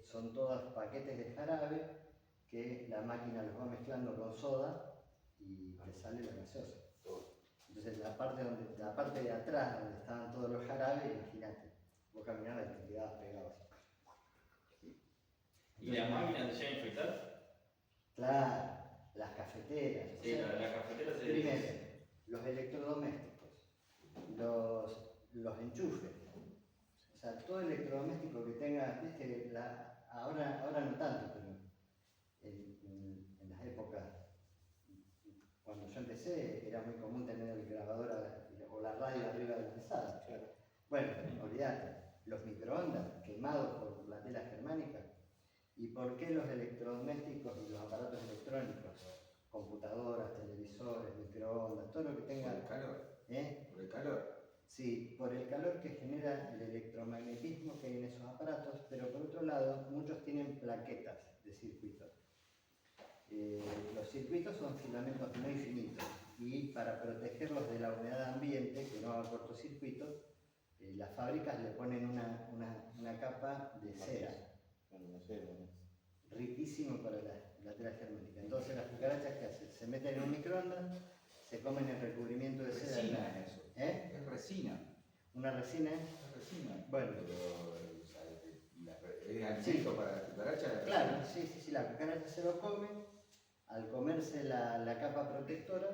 S1: Son todos paquetes de jarabe que la máquina los va mezclando con soda y te sale la gaseosa. Entonces la parte de atrás donde estaban todos los jarabes, imagínate, vos caminabas y te quedabas pegado así.
S8: ¿Y las máquinas de ya infectar?
S1: Claro, las cafeteras.
S8: Sí, las cafeteras se...
S1: Primero, los electrodomésticos, los enchufes. O sea, todo electrodoméstico que tenga, viste, ahora no tanto, pero en las épocas, cuando yo empecé, era muy común tener el grabador o la radio arriba de la mesada.
S7: Claro.
S1: Bueno, olvídate, los microondas quemados por la tela germánica. ¿Y por qué los electrodomésticos y los aparatos electrónicos? Computadoras, televisores, microondas, todo lo que tenga...
S3: Por el calor.
S1: ¿Eh?
S3: Por el calor.
S1: Sí, por el calor que genera el electromagnetismo que hay en esos aparatos, pero por otro lado, muchos tienen plaquetas de circuitos. Los circuitos son filamentos muy finitos y para protegerlos de la humedad ambiente, que no haga cortocircuito, las fábricas le ponen una capa de cera.
S7: Bueno, no sé, bueno.
S1: Riquísimo para la tela germánica. Entonces las cucarachas que hacen, se meten en un microondas, se comen el recubrimiento de cera.
S3: Resina es eso.
S1: ¿Eh?
S3: Es resina.
S1: ¿Una resina?
S3: Es resina.
S1: Bueno.
S3: Pero, o sea, es alimento para la cucaracha.
S1: Claro, sí, la cucaracha se lo come. Al comerse la capa protectora,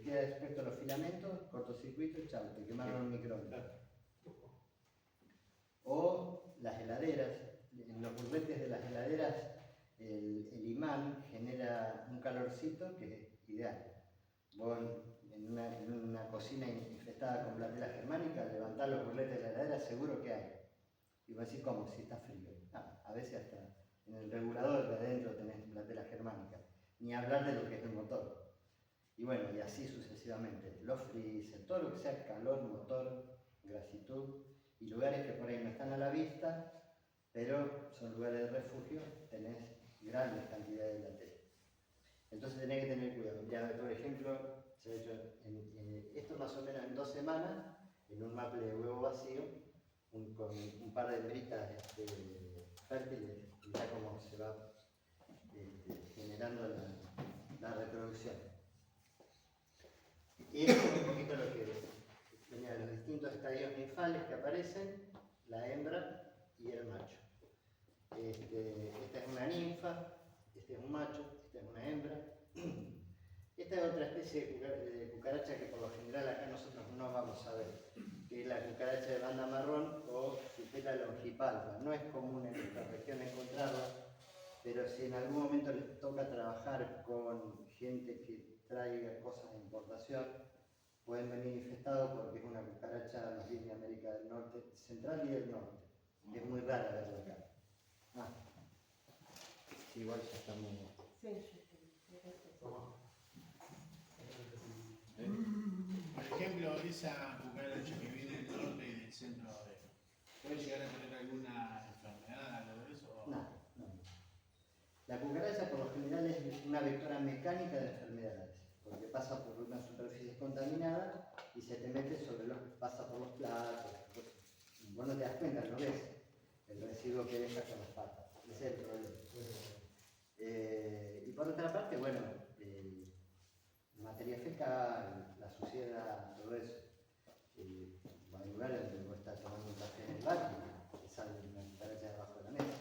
S1: queda expuesto a los filamentos, cortocircuito y chao, te quemaron el microondas. O las heladeras, en los burletes de las heladeras, el imán genera un calorcito que es ideal. Vos en una cocina infestada con tela germánica, levantás los burletes de la heladera, seguro que hay. Y vos decís, ¿cómo? Si está frío. A veces hasta en el regulador de adentro tenés tela germánica. Ni hablar de lo que es el motor. Y bueno, y así sucesivamente. Los freezer, todo lo que sea calor, motor, grasitud, y lugares que por ahí no están a la vista, pero son lugares de refugio, tenés grandes cantidades de la tela. Entonces tenés que tener cuidado. Ya, por ejemplo, se ha hecho esto más o menos en 2 semanas, en un maple de huevo vacío, con un par de hembritas fértiles, y ya como se va generando la reproducción. Y esto es un poquito lo que tenía los distintos estadios ninfales que aparecen, la hembra y el macho. Esta es una ninfa, este es un macho, esta es una hembra. Esta es otra especie de cucaracha que por lo general acá nosotros no vamos a ver, que es la cucaracha de banda marrón o Citella longipalpa. No es común en esta región encontrarla, pero si en algún momento les toca trabajar con gente que traiga cosas de importación, pueden venir infestados porque es una cucaracha más bien de América del Norte, central y del norte. Es muy rara verla acá. Sí, igual ya estamos...
S6: Por ejemplo, esa cucaracha que viene del norte y del centro, ¿puede llegar a tener alguna enfermedad, algo de eso?
S1: No. La cucaracha por lo general es una vectora mecánica de enfermedades, porque pasa por una superficie contaminada y se te mete pasa por los platos. Vos no te das cuenta, no ves el residuo que deja con las patas. Ese es el problema. Y por otra parte, bueno, materia fecal, la suciedad, todo eso. Hay lugares donde vos estás tomando un café en el bar y te sale una cucaracha debajo de la mesa.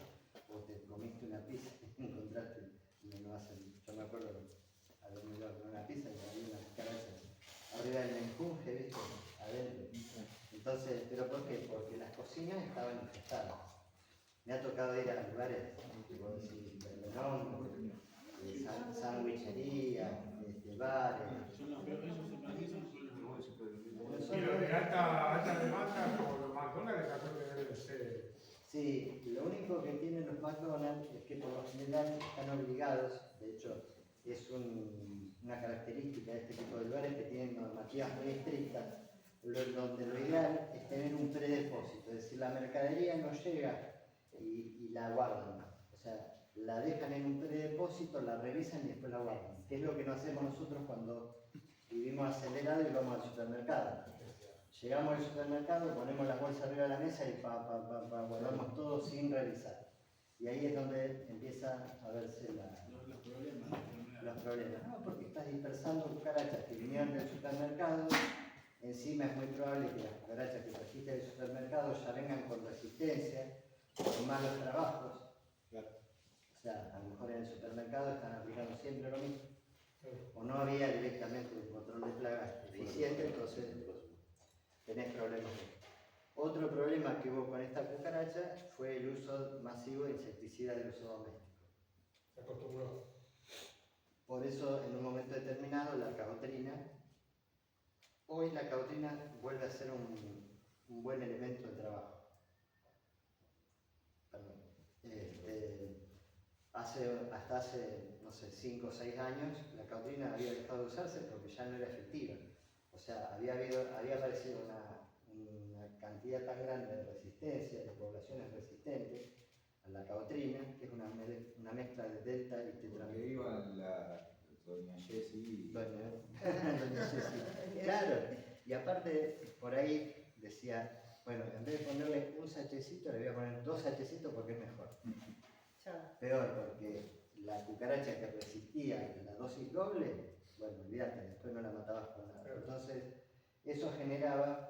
S1: O te comiste una pizza y encontraste, yo me acuerdo haberme ido a comer una pizza y había unas cucarachas arriba del menjunje, ¿viste? Adentro. Entonces, ¿pero por qué? Porque las cocinas estaban infestadas. Me ha tocado ir a lugares, tipo decir, sandwichería, bares.
S6: Son los peores, esos para mí son los
S4: Y los de alta demanda, como los McDonald's, también deben ser.
S1: Sí, lo único que tienen los McDonald's es que por lo general están obligados, de hecho es una característica de este tipo de lugares que tienen normativas muy estrictas, donde lo ideal es tener un predepósito, es decir, la mercadería no llega y la guardan, o sea, la dejan en un predepósito, la revisan y después la guardan, que es lo que no hacemos nosotros cuando vivimos acelerados y vamos al supermercado. Llegamos al supermercado, ponemos las bolsas arriba de la mesa y guardamos todo sin revisar. Y ahí es donde empieza a verse los problemas. No, porque estás dispersando cucarachas que vinieron del supermercado. Encima es muy probable que las cucarachas que trajiste del supermercado ya vengan con resistencia, con malos trabajos. O sea, a lo mejor en el supermercado están aplicando siempre lo mismo. O no había directamente un control de plagas eficiente, entonces tenés problemas. Otro problema que hubo con esta cucaracha fue el uso masivo de insecticidas de uso doméstico.
S4: Se acostumbró.
S1: Por eso, en un momento determinado, la caotrina, hoy la caotrina vuelve a ser un buen elemento de trabajo. Perdón. Hasta hace, no sé, 5 o 6 años, la caotrina había dejado de usarse porque ya no era efectiva. O sea, había aparecido una cantidad tan grande de resistencia, de poblaciones resistentes a la caotrina, que es una mezcla de delta y
S3: Porque
S1: tetrametila.
S3: iban la doña Jessie.
S1: Doña Jessie. Claro, y aparte por ahí decía, bueno, en vez de ponerle un sachecito, le voy a poner 2 sachecitos porque es mejor.
S5: Chao.
S1: Peor, porque la cucaracha que resistía la dosis doble, bueno, olvídate, después no la matabas con nada. Entonces, eso generaba,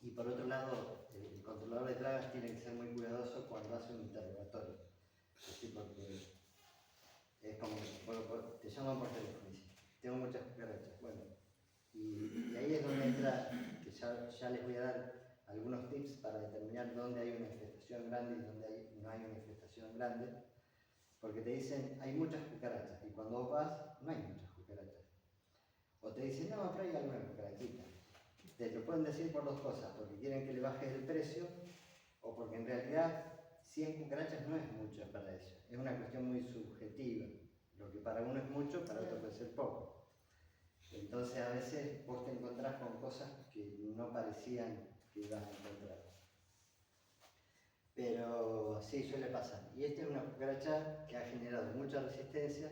S1: y por otro lado, el controlador de plagas tiene que ser muy cuidadoso cuando hace un interrogatorio. Así porque es como, bueno, te llaman por teléfono y dicen, tengo muchas cucarachas. Bueno, y ahí es donde entra, que ya les voy a dar algunos tips para determinar dónde hay una infestación grande y dónde no hay una infestación grande, porque te dicen, hay muchas cucarachas, y cuando vos vas, no hay muchas cucarachas. O te dicen, no, pero hay alguna cucarachita. Te lo pueden decir por 2 cosas, porque quieren que le bajes el precio, o porque en realidad 100 cucarachas no es mucho para ellos. Es una cuestión muy subjetiva. Lo que para uno es mucho, para otro puede ser poco. Entonces a veces vos te encontrás con cosas que no parecían que ibas a encontrar. Pero sí, suele pasar. Y esta es una cucaracha que ha generado mucha resistencia.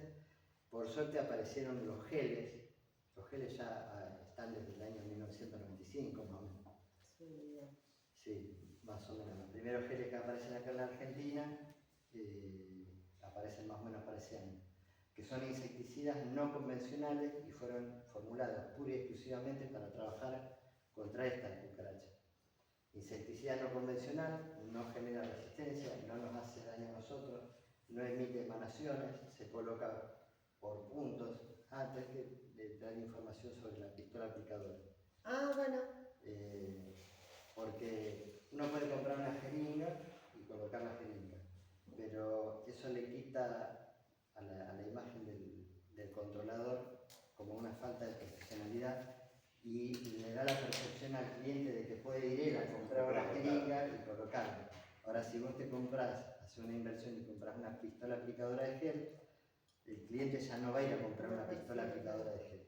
S1: Por suerte aparecieron los geles. Los geles ya están desde el año 1995 más o menos. Sí, más o menos. Los primeros geles que aparecen acá en la Argentina aparecen más o menos para ese año, que son insecticidas no convencionales y fueron formulados pura y exclusivamente para trabajar contra esta cucaracha. Insecticida no convencional, no genera resistencia, no nos hace daño a nosotros, no emite emanaciones, se coloca por puntos. Tenés que dar información sobre la pistola aplicadora.
S5: Bueno.
S1: Porque uno puede comprar una jeringa y colocar la jeringa, pero eso le quita a la imagen del controlador como una falta de profesionalidad y le da la percepción al cliente de que puede ir él a comprar una jeringa y colocarla. Ahora, si vos te compras, haces una inversión y compras una pistola aplicadora de gel, el cliente ya no va a ir a comprar una pistola aplicadora de gel.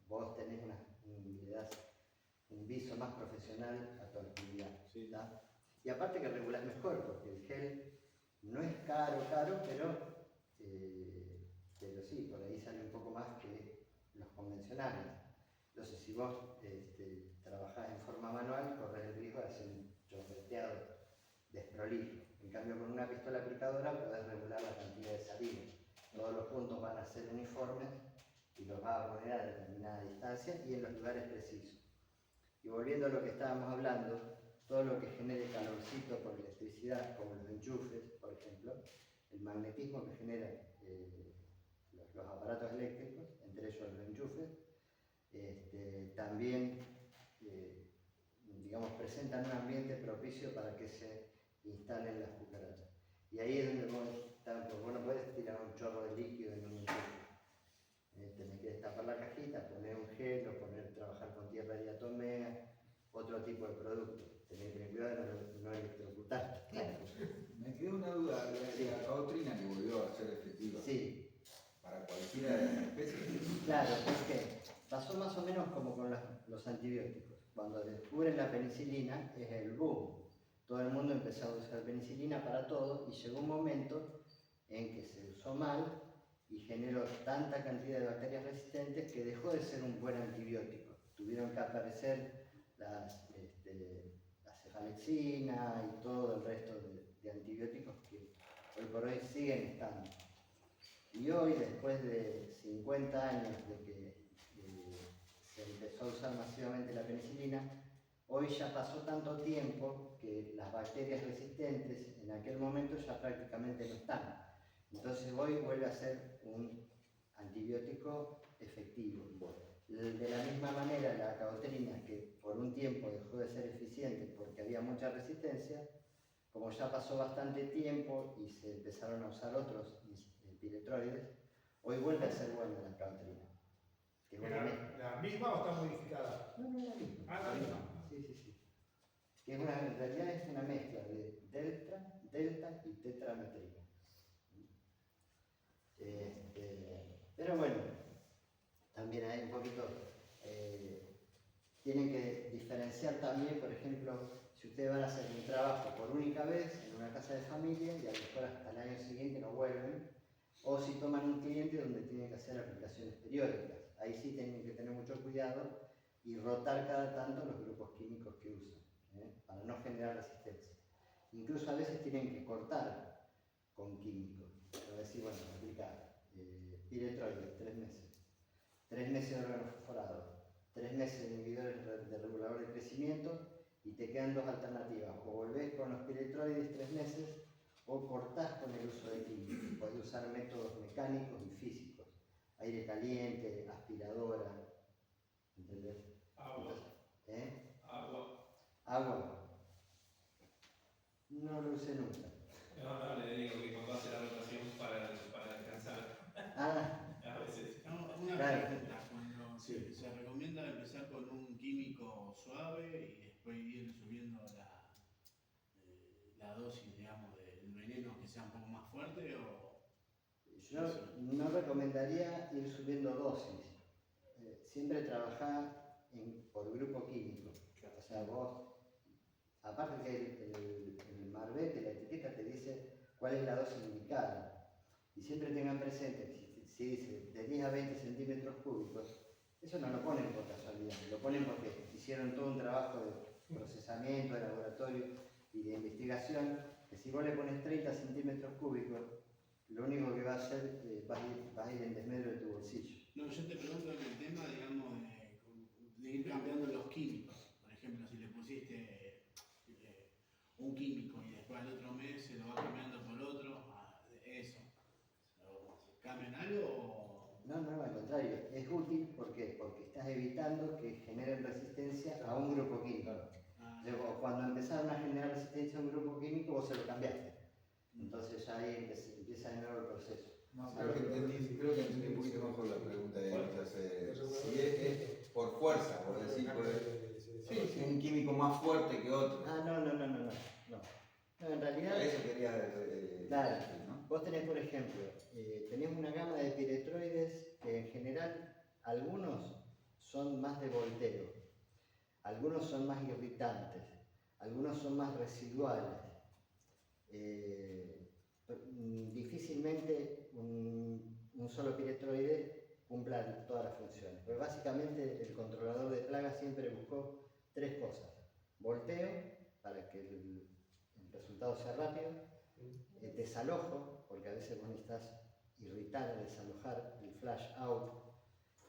S1: Vos tenés le das un viso más profesional a tu actividad. ¿Sí? Y aparte que regulás mejor, porque el gel no es caro, pero sí, por ahí sale un poco más que los convencionales. Entonces, si vos trabajás en forma manual, corres el riesgo de hacer un chorreteado desprolijo. En cambio, con una pistola aplicadora podés regular la cantidad de saliva. Todos los puntos van a ser uniformes y los vas a poner a determinada distancia y en los lugares precisos. Y volviendo a lo que estábamos hablando, todo lo que genere calorcito por electricidad, como los enchufes, por ejemplo, el magnetismo que generan los aparatos eléctricos, entre ellos los enchufes, también digamos, presentan un ambiente propicio para que se instalen las cucarachas. Y ahí es donde vos no podés tirar un chorro de líquido en un enchufe. Tenés que destapar la cajita, poner un gel o trabajar con tierra diatomea, otro tipo de producto. Tenés que tener cuidado de no electrocutarte.
S5: Claro.
S3: Me quedó una duda, la caotrina que volvió a ser efectiva.
S1: Sí.
S3: Para cualquiera de las especies.
S1: Claro, porque pasó más o menos como con los antibióticos. Cuando descubren la penicilina es el boom. Todo el mundo empezó a usar penicilina para todo y llegó un momento en que se usó mal y generó tanta cantidad de bacterias resistentes que dejó de ser un buen antibiótico. Tuvieron que aparecer la cefalexina y todo el resto de antibióticos que hoy por hoy siguen estando. Y hoy, después de 50 años de que se empezó a usar masivamente la penicilina, hoy ya pasó tanto tiempo que las bacterias resistentes en aquel momento ya prácticamente no están. Entonces hoy vuelve a ser un antibiótico efectivo. De la misma manera, la caotrina, que por un tiempo dejó de ser eficiente porque había mucha resistencia, como ya pasó bastante tiempo y se empezaron a usar otros piretroides, hoy vuelve a ser buena la clautrina. Que es una mezcla.
S4: ¿La misma o está modificada?
S1: No, la misma.
S4: Ah, la misma.
S1: Sí. Que es en realidad es una mezcla de delta y tetrametrina. Pero bueno, también hay un poquito, tienen que diferenciar también, por ejemplo, si ustedes van a hacer un trabajo por única vez en una casa de familia y a lo mejor hasta el año siguiente no vuelven, o si toman un cliente donde tienen que hacer aplicaciones periódicas. Ahí sí tienen que tener mucho cuidado y rotar cada tanto los grupos químicos que usan, para no generar resistencia. Incluso a veces tienen que cortar con químicos. Es decir, bueno, aplicar piretroides 3 meses, 3 meses de órgano fosforado, 3 meses de inhibidores de regulador de crecimiento y te quedan 2 alternativas. O volvés con los piretroides 3 meses o cortás con el uso de químicos. Podés usar métodos mecánicos y físicos. Aire caliente, aspiradora, ¿entendés?
S8: Agua.
S1: Agua. No lo usé nunca.
S8: No, le digo que cuando hace la rotación para descansar. A veces.
S6: No, una
S1: Claro.
S6: pregunta, cuando se recomienda empezar con un químico suave y después ir subiendo la dosis, digamos, del veneno que sea un poco más fuerte o...
S1: Yo no recomendaría ir subiendo dosis. Siempre trabajá por grupo químico. O sea, vos, aparte que el marbete, la etiqueta te dice cuál es la dosis indicada. Y siempre tengan presente, si dice de 10 a 20 centímetros cúbicos, eso no lo ponen por casualidad, lo ponen porque hicieron todo un trabajo de procesamiento, de laboratorio y de investigación, que si vos le pones 30 centímetros cúbicos, lo único que va a hacer, vas a ir en desmedro de tu bolsillo.
S6: No, yo te pregunto en el tema, digamos, de ir cambiando los químicos. Por ejemplo, si le pusiste un químico y después al otro mes se lo va cambiando por otro, eso. ¿Cambian algo o...?
S1: No, al contrario, es útil porque estás evitando que generen resistencia a un grupo químico. Cuando empezaron a generar resistencia a un grupo químico, vos se lo cambiaste. Entonces ya ahí empieza de nuevo el proceso.
S3: No, creo que entendí un poquito mejor la pregunta de si es por fuerza, por decir, si un químico más fuerte que otro.
S1: No, en realidad...
S3: Eso quería
S1: claro,
S3: ¿no?
S1: vos tenés, por ejemplo, tenés una gama de piretroides que en general algunos son más de volteo, algunos son más irritantes, algunos son más residuales. Difícilmente un solo piretroide cumpla todas las funciones. Pero básicamente el controlador de plagas siempre buscó 3 cosas. Volteo, para que el resultado sea rápido. Desalojo, porque a veces vos necesitas irritar, desalojar el flash out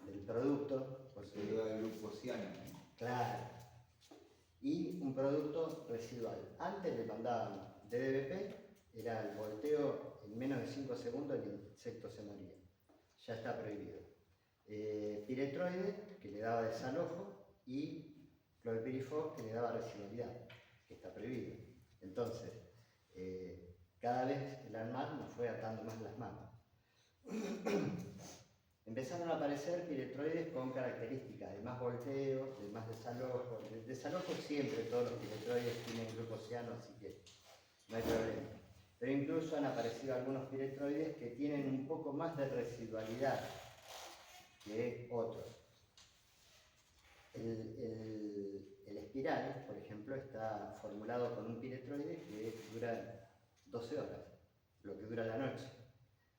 S1: del producto.
S3: Porque lleva el grupo ciano.
S1: Claro. Y un producto residual. Antes le mandaban DDBP, era el volteo en menos de 5 segundos y el insecto se moría. Ya está prohibido. Piretroide, que le daba desalojo, y clorpirifos, que le daba residualidad, que está prohibido. Entonces, cada vez el ANMAT nos fue atando más las manos. Empezaron a aparecer piretroides con características de más volteo, de más desalojo. El desalojo siempre, todos los piretroides tienen grupo ciano, así que no hay problema. Pero incluso han aparecido algunos piretroides que tienen un poco más de residualidad que otros. El espiral, por ejemplo, está formulado con un piretroide que dura 12 horas, lo que dura la noche.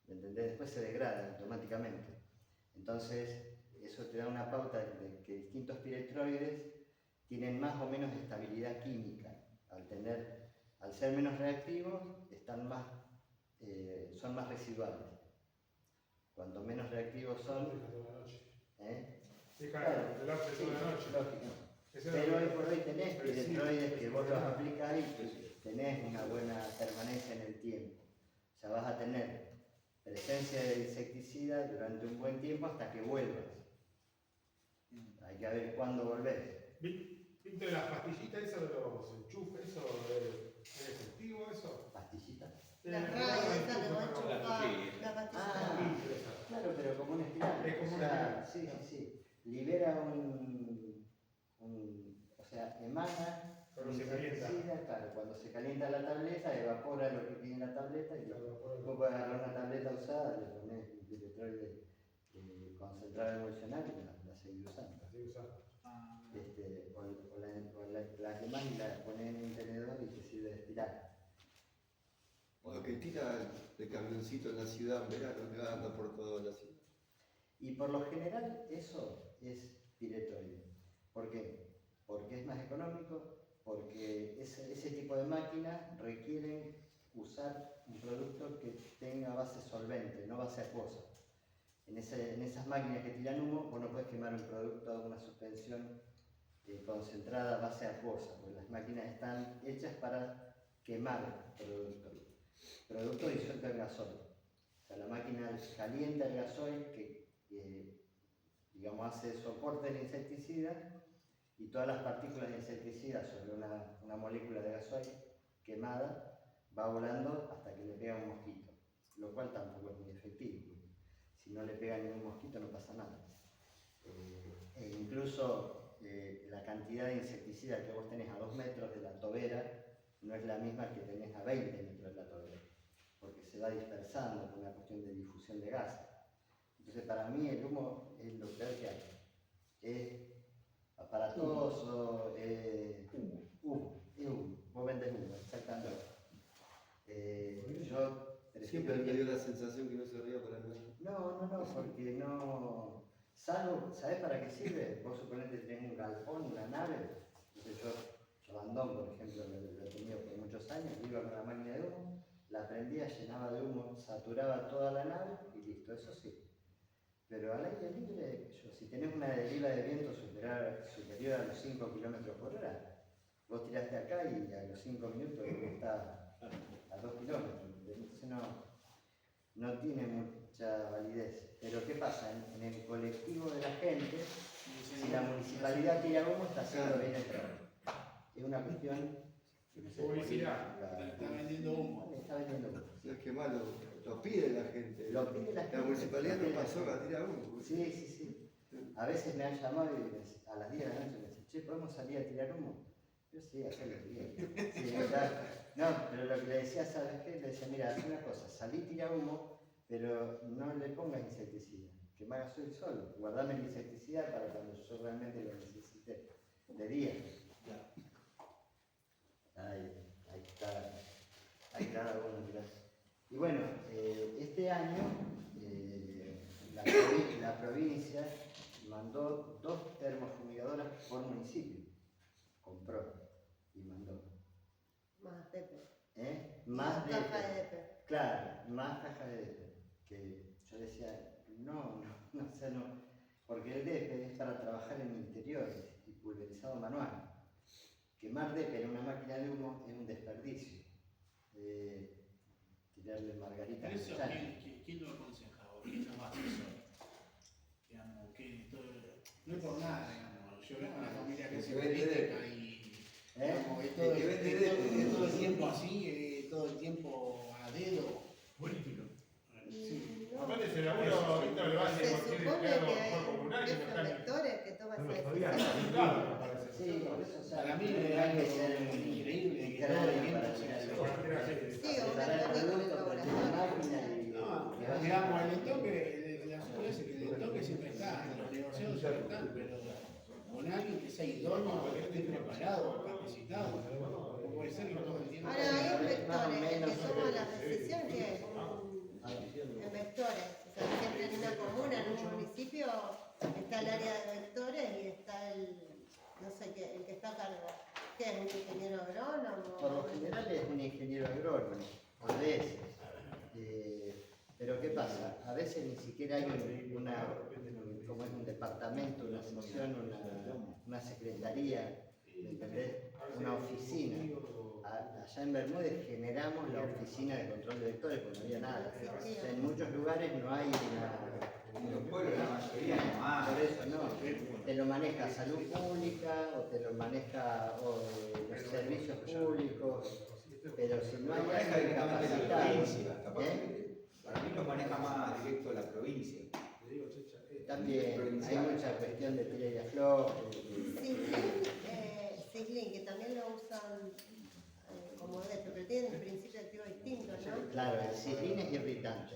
S1: ¿Me entendés? Después se degrada automáticamente. Entonces, eso te da una pauta de que distintos piretroides tienen más o menos estabilidad química. Al ser menos reactivos, son más residuales. Cuanto menos reactivos son...
S4: Sí, claro, toda la noche.
S1: Lógico. Pero hoy por hoy tenés piretroides que vos los aplicás y tenés una buena permanencia en el tiempo. O sea, vas a tener presencia de insecticida durante un buen tiempo hasta que vuelvas. Hay que ver cuándo volvés.
S4: ¿Viste Pinto de las pastillitas, eso de los enchufes, eso es efectivo, eso.
S1: ¿Pastillitas?
S5: La raya esa que va a enchufar, la pastilla.
S1: Claro, pero como un espiral.
S4: Es como
S1: o
S4: un
S1: sea,
S4: espiral.
S1: sí. Libera o sea, emana
S4: Cuando
S1: un
S4: se calienta.
S1: insecticida, claro, cuando se calienta la tableta, evapora lo que tiene la tableta y vos podés agarrar una tableta usada, le pones un piretroide concentrado emulsional y la seguís usando.
S4: Así usando.
S1: La quemás y la pones en un tenedor y te sirve de espiral.
S2: O lo que tira de camioncito en la ciudad en verano, que va andando por toda la ciudad.
S1: Y por lo general eso es piretroide. ¿Por qué? Porque es más económico, porque ese tipo de máquinas requieren usar un producto que tenga base solvente, no base acuosa. En esas máquinas que tiran humo, vos no podés quemar un producto, una suspensión concentrada a base acuosa, porque las máquinas están hechas para quemar producto disuelto en gasoil. O sea, la máquina calienta el gasoil que digamos, hace soporte del insecticida y todas las partículas de insecticida sobre una molécula de gasoil quemada va volando hasta que le pega un mosquito, lo cual tampoco es muy efectivo. Si no le pega ningún mosquito no pasa nada. Incluso la cantidad de insecticida que vos tenés a 2 metros de la tobera no es la misma que tenés a 20 metros de la tobera, porque se va dispersando por una cuestión de difusión de gases. Entonces, para mí el humo es lo peor que hay. Es aparatoso, humo. Vos vendés humo, exactamente. Yo
S2: Siempre me dio la sensación que no servía para nada.
S1: No, porque no. Salvo, ¿sabés para qué sirve? Vos suponete que tenés un galpón, una nave. Entonces yo Bandón, por ejemplo, lo he tenido por muchos años, iba con la máquina de humo, la prendía, llenaba de humo, saturaba toda la nave y listo, eso sí. Pero al aire libre, si tenés una deriva de viento superior a los 5 km por hora, vos tiraste acá y a los 5 minutos está a 2 kilómetros. Entonces no tiene mucha validez. Pero ¿qué pasa? En el colectivo de la gente, si la municipalidad tira humo, está haciendo bien el trabajo. Es una cuestión que no sé,
S4: Publicidad.
S6: Está vendiendo humo.
S1: Está vendiendo humo.
S2: No es que malo, lo pide la gente.
S1: Lo pide la gente.
S2: La municipalidad no pasó a tirar humo.
S1: Sí. A veces me han llamado y a las 10 de la noche me dicen, che, ¿podemos salir a tirar humo? Yo sí, acá lo diría. Sí, no, pero lo que le decía, ¿sabes qué? Le decía, mira, haz una cosa, salí, tira humo, pero no le pongas insecticida, que me haga soy solo. Guardame el insecticida para cuando yo realmente lo necesite de día. Ahí está bueno, gracias. Y bueno, este año la provincia mandó 2 termofumigadoras por municipio. Compró y mandó.
S5: Más DP.
S1: Más de
S5: caja de DP.
S1: Claro, más caja de DP. Que yo decía, no, porque el DP es para trabajar en interiores y pulverizado manual. Quemar DP en una máquina de humo es un desperdicio. Tirarle margarita
S6: Pero
S1: en
S6: eso,
S1: el chancho.
S6: ¿quién lo aconseja o quién nos asesora? Digamos, que no es por nada, digamos. Yo vengo de una familia que se política y digamos, es todo el tiempo así, todo el tiempo a dedo.
S4: Político.
S6: Sí.
S5: No.
S4: Aparte se labura, Víctor le va a
S5: Se
S4: hacer cualquier
S5: supone
S4: empleado
S5: que
S4: comunal que no
S5: hay
S4: está ni.
S5: lectores que toman
S4: No lo
S5: esa
S4: sabía,
S5: decisión.
S4: claro, me parece.
S1: Sí, por eso, o sea,
S6: Para mí
S1: no
S6: es
S1: hay
S6: algo
S1: que ser
S6: increíble que todo
S1: cráneo
S6: el tiempo
S1: para
S6: se
S1: tirar
S6: hace.
S1: el
S4: Cualquiera así.
S5: Sí, o una
S1: Preparar el
S5: técnica de
S1: producto, prender la
S5: laboratorio.
S1: máquina y
S6: No,
S1: que vaya.
S6: digamos, el entoque, la suerte es que el entoque siempre está, los negociados siempre están, pero con alguien que sea idóneo, que esté preparado, capacitado, no puede ser que todo el tiempo.
S5: Ahora hay inspectores,
S1: Más o
S5: el que
S1: menos,
S5: toma las decisiones que es vectores. O sea, siempre en una comuna, en un municipio, está el área de vectores y está no sé qué, el que está a cargo. ¿Qué es? ¿Un ingeniero agrónomo?
S1: Por lo general es un ingeniero agrónomo, a veces. Pero ¿qué pasa? A veces ni siquiera hay como es un departamento, una sección, una secretaría ¿me entendés? Una oficina. Allá en Bermúdez generamos la oficina de control de vectores porque no había nada. O sea, en muchos lugares no hay una...
S3: En los pueblos la mayoría no hay.
S1: Por eso no, te lo maneja salud pública o te lo maneja los servicios públicos, pero si no hay
S3: maneja
S1: alguien
S3: directamente la
S1: capacitado,
S3: provincia. Capaz que para mí lo maneja más directo la provincia.
S1: también hay mucha cuestión de tira y afloje.
S5: Siglin, que también lo usan como DEP, pero tienen principio activo distinto, ¿no?
S1: Claro, el Siglin es irritante,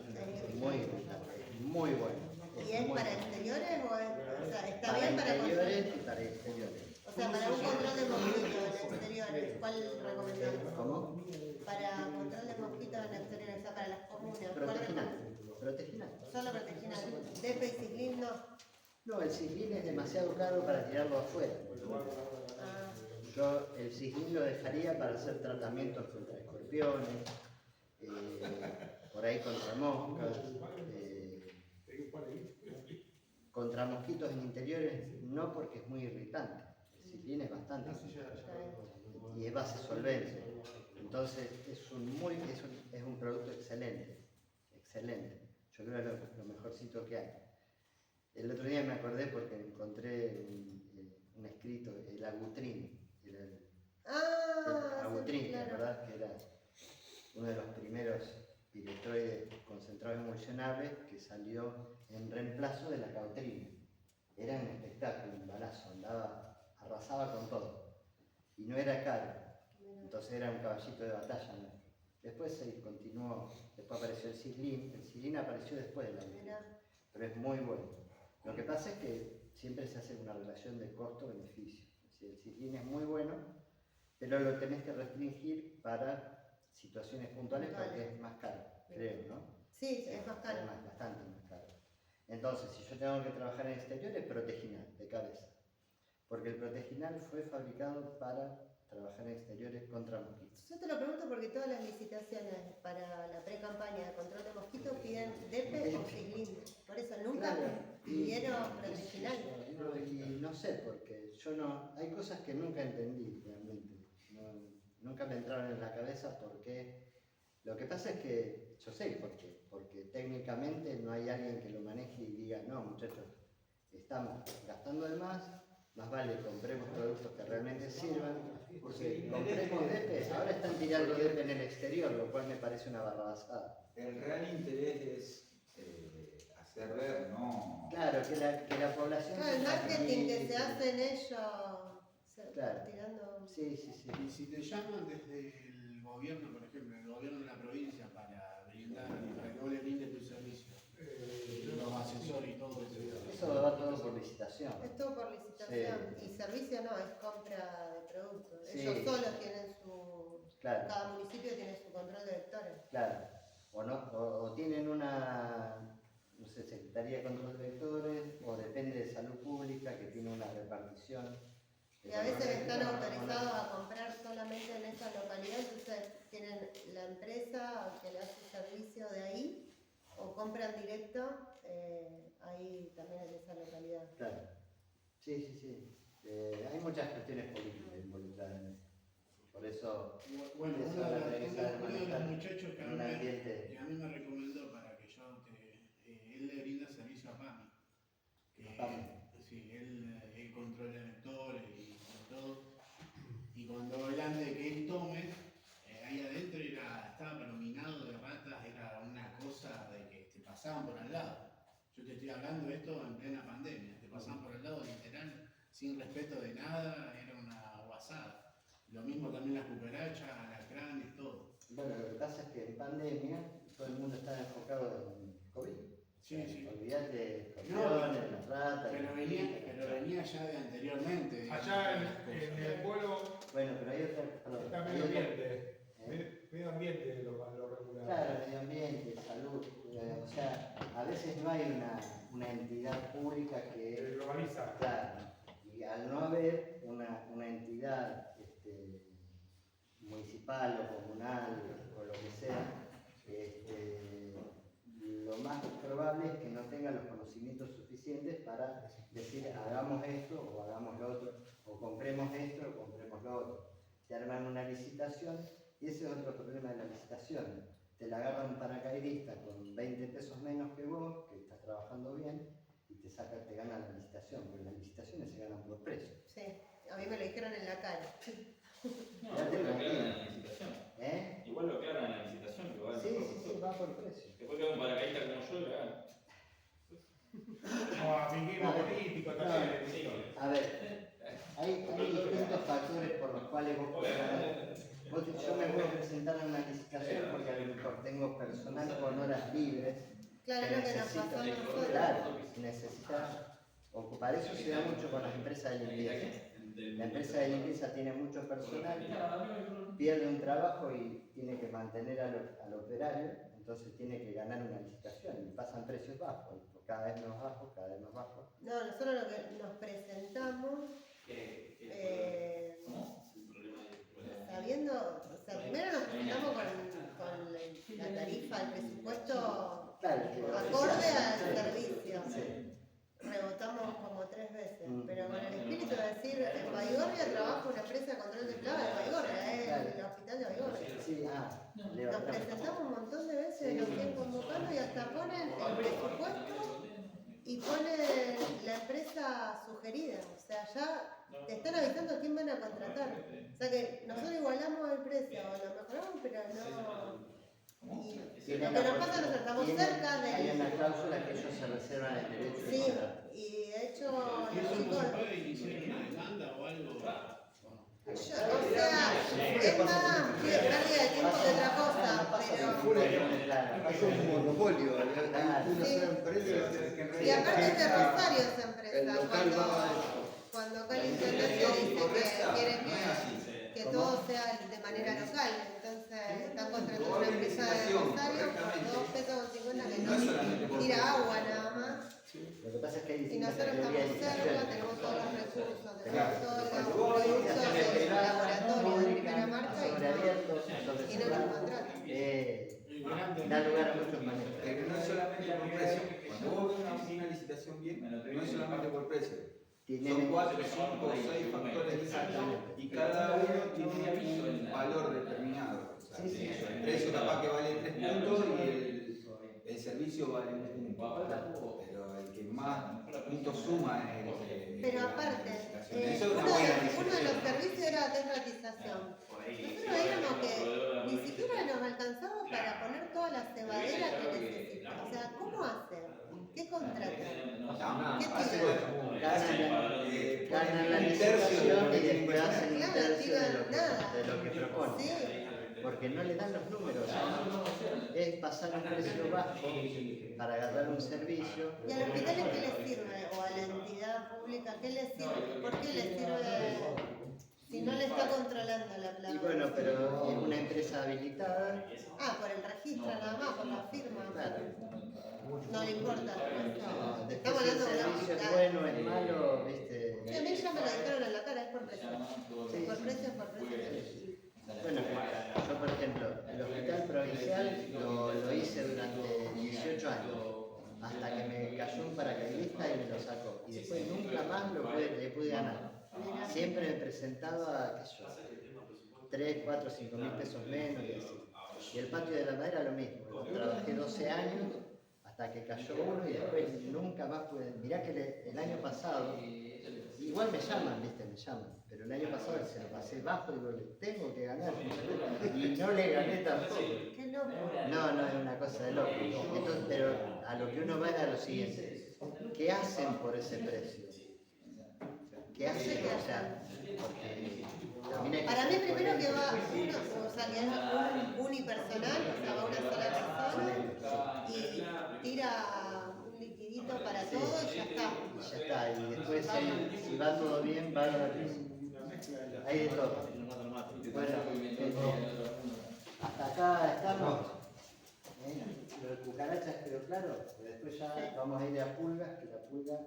S1: muy irritante, muy bueno.
S5: ¿Y es para exteriores o sea, está
S1: Para
S5: bien para
S1: interiores y para exteriores.
S5: O sea, para un control de mosquitos en exteriores, ¿cuál recomendamos?
S1: ¿Cómo?
S5: Para control de mosquitos en exteriores, o sea, para las comunas, ¿cuál
S1: Proteginal.
S5: recomendamos?
S1: Proteginal.
S5: Solo proteginal. DEP y Siglin no.
S1: No, el Siglin es demasiado caro para tirarlo afuera.
S5: Ah,
S1: Yo el Siglin lo dejaría para hacer tratamientos contra escorpiones, por ahí contra moscas, contra mosquitos en interiores, no porque es muy irritante. El Siglin es bastante irritante y es base solvente. Entonces es un producto excelente, excelente. Yo creo que es lo mejorcito que hay. El otro día me acordé porque encontré un escrito, el Agutrin. El Agutrin,
S5: sí, claro.
S1: ¿verdad? Que era uno de los primeros piretroides concentrados emulsionables que salió en reemplazo de la cautrina. Era un espectáculo, un balazo, arrasaba con todo. Y no era caro, entonces era un caballito de batalla nuestro. Después se continuó, después apareció el Siglin apareció después de la Agutrin, pero es muy bueno. Lo que pasa es que siempre se hace una relación de costo-beneficio. El Siglin es muy bueno, pero lo tenés que restringir para situaciones puntuales porque es más caro, creo, ¿no?
S5: Sí, es más caro.
S1: Es bastante más caro. Entonces, si yo tengo que trabajar en exteriores, proteginal, de cabeza. Porque el proteginal fue fabricado para trabajar en exteriores contra mosquitos.
S5: Yo te lo pregunto porque todas las licitaciones para la pre-campaña de control de mosquitos piden DEP o Siglin. Por eso nunca pidieron proteginal.
S1: Y no sé, porque hay cosas que nunca entendí realmente. Nunca me entraron en la cabeza porque lo que pasa es que yo sé por qué, porque técnicamente no hay alguien que lo maneje y diga, no muchachos, estamos gastando de más vale compremos productos que realmente sirvan, porque compremos DEP, ahora están tirando DEP en el exterior, lo cual me parece una barrabasada.
S3: El real interés es hacer ver, ¿no?
S1: Claro, que la población...
S5: Claro, el marketing que se hace en ellos,
S1: claro.
S5: tirando...
S1: Sí.
S6: Y si te llaman desde el gobierno, por ejemplo, el gobierno de la provincia para que vos le brindes tu servicio, los asesores y todo eso.
S1: Eso va todo por licitación.
S5: Es todo por licitación. Sí. Y servicio no, es compra de productos.
S1: Sí.
S5: Ellos solos tienen su...
S1: Claro.
S5: Cada municipio tiene su control de vectores.
S1: Claro. O tienen una, no sé, Secretaría de Control de Vectores, o depende de Salud Pública, que tiene una repartición.
S5: Y a veces están autorizados a comprar solamente en esa localidad, entonces tienen la empresa que le hace servicio de ahí, o compran directo ahí también en esa localidad.
S1: Claro. Sí. Hay muchas cuestiones políticas involucradas en esto. Por eso,
S6: bueno,
S1: eso
S6: uno
S1: la
S6: de los muchachos que
S1: ambiente.
S6: a mí me recomendó para que yo él le brinda servicio a PAMI. Sí, él controla vectores y todo. Y cuando hablan de que él tome, ahí adentro estaba predominado de ratas, era una cosa de que te pasaban por al lado. Yo te estoy hablando de esto en plena pandemia, te pasaban por al lado literal, sin respeto de nada, era una guasada. Lo mismo también las cucarachas, alacranes, todo.
S1: Bueno, lo que pasa es que en pandemia todo el mundo estaba enfocado en COVID.
S6: Sí.
S1: Olvídate de escorpiones, las ratas.
S6: Pero venía ya de anteriormente.
S4: Allá en el pueblo
S1: Bueno, pero hay otra. Perdón,
S4: está
S1: hay
S4: medio
S1: otra-
S4: ambiente. Medio ambiente lo regular.
S1: Claro, medio ambiente, salud. O sea, a veces no hay una entidad pública
S4: Se
S1: que.
S4: globaliza.
S1: Claro, y al no haber una entidad municipal o comunal o lo que sea, lo más probable es que no tengan los conocimientos suficientes para decir hagamos hagamos esto o hagamos lo otro, o compremos esto o compremos lo otro. Te arman una licitación y ese es otro problema de la licitación. Te la agarra un paracaidista con 20 pesos menos que vos, que estás trabajando bien, y te gana la licitación, porque las licitaciones se ganan por precio.
S5: Sí, a mí me lo dijeron en la cara.
S8: No, igual lo aclaran en la licitación.
S1: ¿Eh?
S8: Igual lo aclaran en la licitación, que vale.
S1: Sí, va por precio.
S8: Después que un paracaidista como yo, le gana.
S4: O amiguismo político también.
S8: Sí,
S1: A ver, hay distintos factores por los cuales vos podés ganar. Yo me voy a presentar en una licitación porque a lo mejor tengo personal con horas libres.
S5: Claro, es lo que nos pasó a nosotros.
S1: Claro, necesita ocupar. Eso se da mucho con las empresas de limpieza. La empresa de limpieza tiene mucho personal, pierde un trabajo y tiene que mantener al operario, entonces tiene que ganar una licitación y pasan precios bajos, cada vez más bajos, cada vez más bajos.
S5: No, nosotros lo que nos presentamos, sabiendo, o sea, primero nos presentamos con la tarifa, el presupuesto acorde al servicio.
S1: Sí.
S5: Rebotamos como 3 veces, pero con el espíritu de decir, en Baigorria trabaja una empresa de control de plagas de Baigorria, es el hospital de Baigorria.
S1: Sí,
S5: Nos presentamos un montón de veces, nos siguen convocando y hasta ponen el presupuesto y ponen la empresa sugerida, o sea, ya te están avisando a quién van a contratar. O sea que nosotros igualamos el precio, lo mejoramos, pero no... Y lo que nos pasa, nosotros estamos cerca de...
S1: Hay una cláusula que ellos se reservan el derecho de
S5: Sí,
S1: cobrar.
S5: y de hecho
S6: ¿Y
S5: los
S6: eso no
S5: chicos...
S6: se puede iniciar una demanda o algo?
S5: O sea, es más pérdida de tiempo que otra cosa, pero...
S2: Es un monopolio, hay una sola empresa.
S5: Y aparte es de Rosario esa
S2: El
S5: empresa,
S2: local va a eso.
S5: cuando acá el intendente dice que quiere que todo sea de manera local, entonces están contratando una empresa de Rosario por 2 pesos con 50 que no tira agua nada más.
S1: Lo que pasa es que hay
S5: Y
S1: distintas
S5: nosotros
S1: categorías
S5: estamos
S1: de
S5: cerca,
S1: licitaciones.
S5: tenemos todos los recursos,
S1: Claro.
S5: tenemos todos los productos del laboratorio de primera marca
S1: sobre abiertos, sobre
S5: y no los contratan.
S1: da lugar a muchos manejos.
S3: Pero no es solamente por precio. Cuando vos ves una licitación bien, no es solamente por precio. Son 4, 5 o 6 factores y cada uno tiene un valor determinado. O sea, el precio capaz que vale 3 puntos y el servicio vale 1 punto. Pero el que más puntos suma es el
S5: Pero aparte,
S3: Eso es una
S5: uno
S3: buena
S5: de
S3: licitación.
S5: los servicios era desratización. Nosotros veíamos que ni siquiera nos alcanzaba para poner toda la cebadera que necesita. O sea, ¿cómo hacen? ¿Qué contratan? ¿Qué tienen?
S1: Ganan la licitación y después hacen un
S5: Claro,
S1: tercio
S5: nada.
S1: de lo que proponen.
S5: Sí.
S1: Porque no le dan los números. Es pasar un precio bajo para agarrar un servicio.
S5: ¿Y al hospital qué les sirve? ¿O a la entidad pública qué les sirve? ¿Por qué les sirve si no le está controlando la plaga?
S1: Y bueno, pero es una empresa habilitada.
S5: Ah, por el registro nada más, por la firma. No le importa.
S1: No,
S5: Estamos
S1: después si el
S5: hablando de un
S1: servicio es
S5: hospital.
S1: bueno, es malo, viste.
S5: Sí, a mí ya me lo dijeron en la cara, es por precio. Por precio, por precio.
S1: Bueno, yo por ejemplo, el hospital provincial lo hice durante 18 años, hasta que me cayó un paracaidista y me lo sacó. Y después nunca más le pude ganar. Siempre me presentaba, qué sé yo, 3, 4, 5 mil pesos menos y así. Y el patio de la madera lo mismo, trabajé 12 años hasta que cayó uno y después nunca más pude. Mirá que el año pasado, igual me llaman, viste, me llaman, pero el año pasado se lo pasé bajo y digo, le tengo que ganar. Y no le gané tampoco.
S5: Qué loco.
S1: No, es una cosa de loco. Entonces, pero a lo que uno va es a lo siguiente, ¿qué hacen por ese precio? ¿Qué hacen? O sea, porque también hay que
S5: Para mí
S1: ser
S5: primero que va
S1: coherente.
S5: uno, o sea, que es un unipersonal, o sea, va una sola persona y tira un liquidito para todo y ya está.
S1: Y ya está, y después si va todo bien, va hay de todo. Bueno, hasta acá estamos. Lo de cucarachas quedó claro, pero después ya vamos a ir a pulgas, que la pulga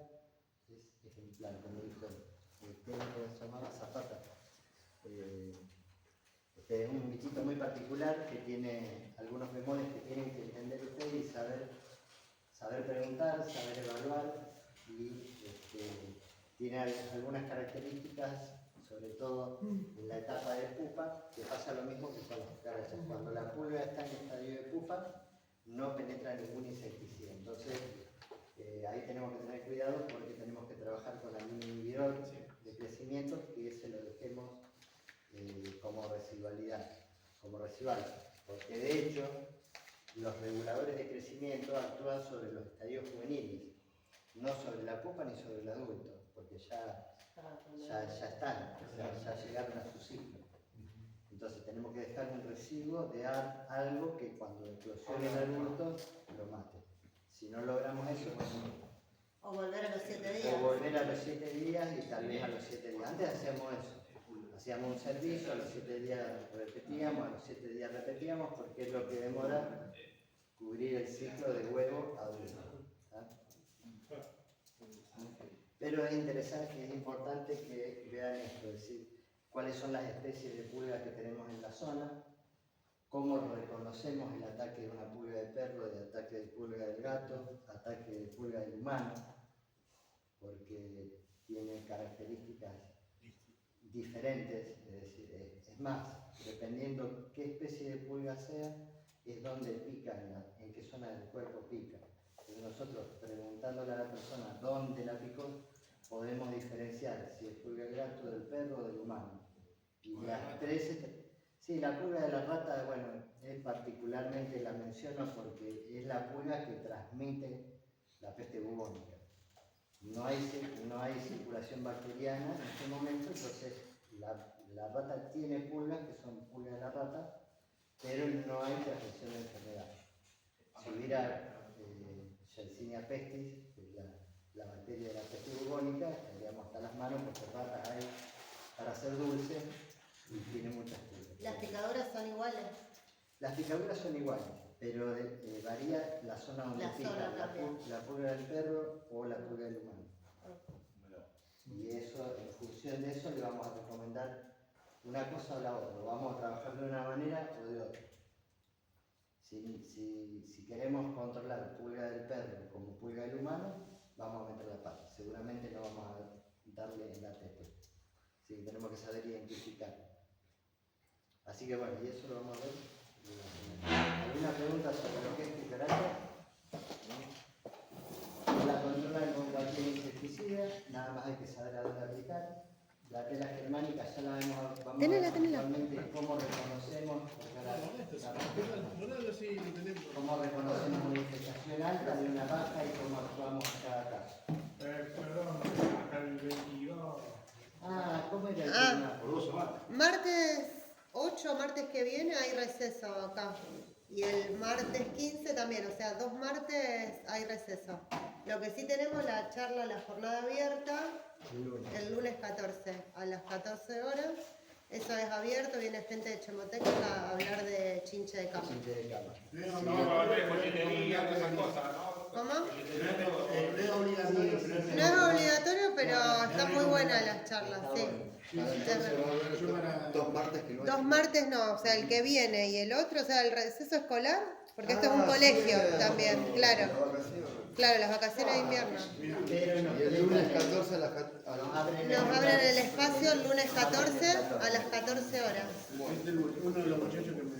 S1: es ejemplar, como dijo el técnico que se llamaba Zapata. Este es un bichito muy particular que tiene algunos bemoles que tienen que entender ustedes y saber preguntar, saber evaluar y tiene algunas características, sobre todo en la etapa de pupa, que pasa lo mismo que con las cucarachas. Cuando la pulga está en estadio de pupa, no penetra ningún insecticida. Entonces, ahí tenemos que tener cuidado porque tenemos que trabajar con algún inhibidor de crecimiento que se lo dejemos como residualidad, como residual. Porque de hecho, los reguladores de crecimiento actúan sobre los estadios juveniles, no sobre la pupa ni sobre el adulto, porque ya están, ya llegaron a su ciclo. Entonces tenemos que dejar un residuo de algo que cuando eclosione el adulto lo mate. Si no logramos eso,
S5: O volver a los 7 días.
S1: o volver a los 7 días y tal vez a los 7 días. Antes hacíamos eso. Hacíamos un servicio, a los 7 días repetíamos, a los 7 días repetíamos, porque es lo que demora cubrir el ciclo de huevo adulto. Pero es interesante, es importante que vean esto, es decir, cuáles son las especies de pulgas que tenemos en la zona, cómo reconocemos el ataque de una pulga de perro, el ataque de pulga del gato, ataque de pulga del humano, porque tiene características diferentes, es decir, es más, dependiendo qué especie de pulga sea, es donde pica, en qué zona del cuerpo pica. Entonces nosotros, preguntándole a la persona dónde la picó, podemos diferenciar si es pulga del gato, del perro o del humano. Y las tres, sí, la pulga de la rata, bueno, es particularmente la menciono porque es la pulga que transmite la peste bubónica. No hay circulación bacteriana en este momento, entonces la rata tiene pulgas que son pulgas de la rata, pero no hay transmisión de enfermedad. Si hubiera Yersinia pestis, que es la bacteria de la peste bubónica, estaríamos hasta las manos porque ratas hay para hacer dulce y tiene muchas pulgas.
S5: ¿Las picaduras son iguales?
S1: Las picaduras son iguales, pero varía la zona donde pica, la pulga del perro o la pulga del humano. Y eso, en función de eso, le vamos a recomendar una cosa o la otra. Lo vamos a trabajar de una manera o de otra. Si queremos controlar pulga del perro como pulga del humano, vamos a meter la pata. Seguramente no vamos a darle en la teta. Así que tenemos que saber identificar. Así que bueno, y eso lo vamos a ver. ¿Alguna pregunta sobre lo que es cucaracha? La controlan con cualquier insecticida, nada más hay que saber a dónde aplicar. La tela germánica ya la vamos a ver actualmente cómo reconocemos cómo reconocemos una infestación alta de una baja y cómo actuamos en cada caso.
S4: Perdón, acá el 22.
S1: ¿Cómo era el tema?
S4: Por 2 semanas.
S5: Martes 8, martes que viene, hay receso acá. Y el martes 15 también, o sea, 2 martes hay receso. Lo que sí tenemos la charla, la jornada abierta, el lunes 14, a las 14 horas. Eso es abierto, viene gente de Chemoteca a hablar de chinche de cama. ¿Cómo?
S6: No es obligatorio.
S5: No es obligatorio, pero está muy buena las charlas, sí.
S2: Entonces va a haber 2 martes que no hay.
S5: 2 martes no, o sea, el que viene y el otro, o sea, el receso escolar, porque esto es un colegio también, claro. Claro, las vacaciones de invierno.
S2: Y el lunes 14 a las 14.
S5: Nos abren el espacio el lunes 14 a las 14 horas.
S6: Uno de los muchachos que me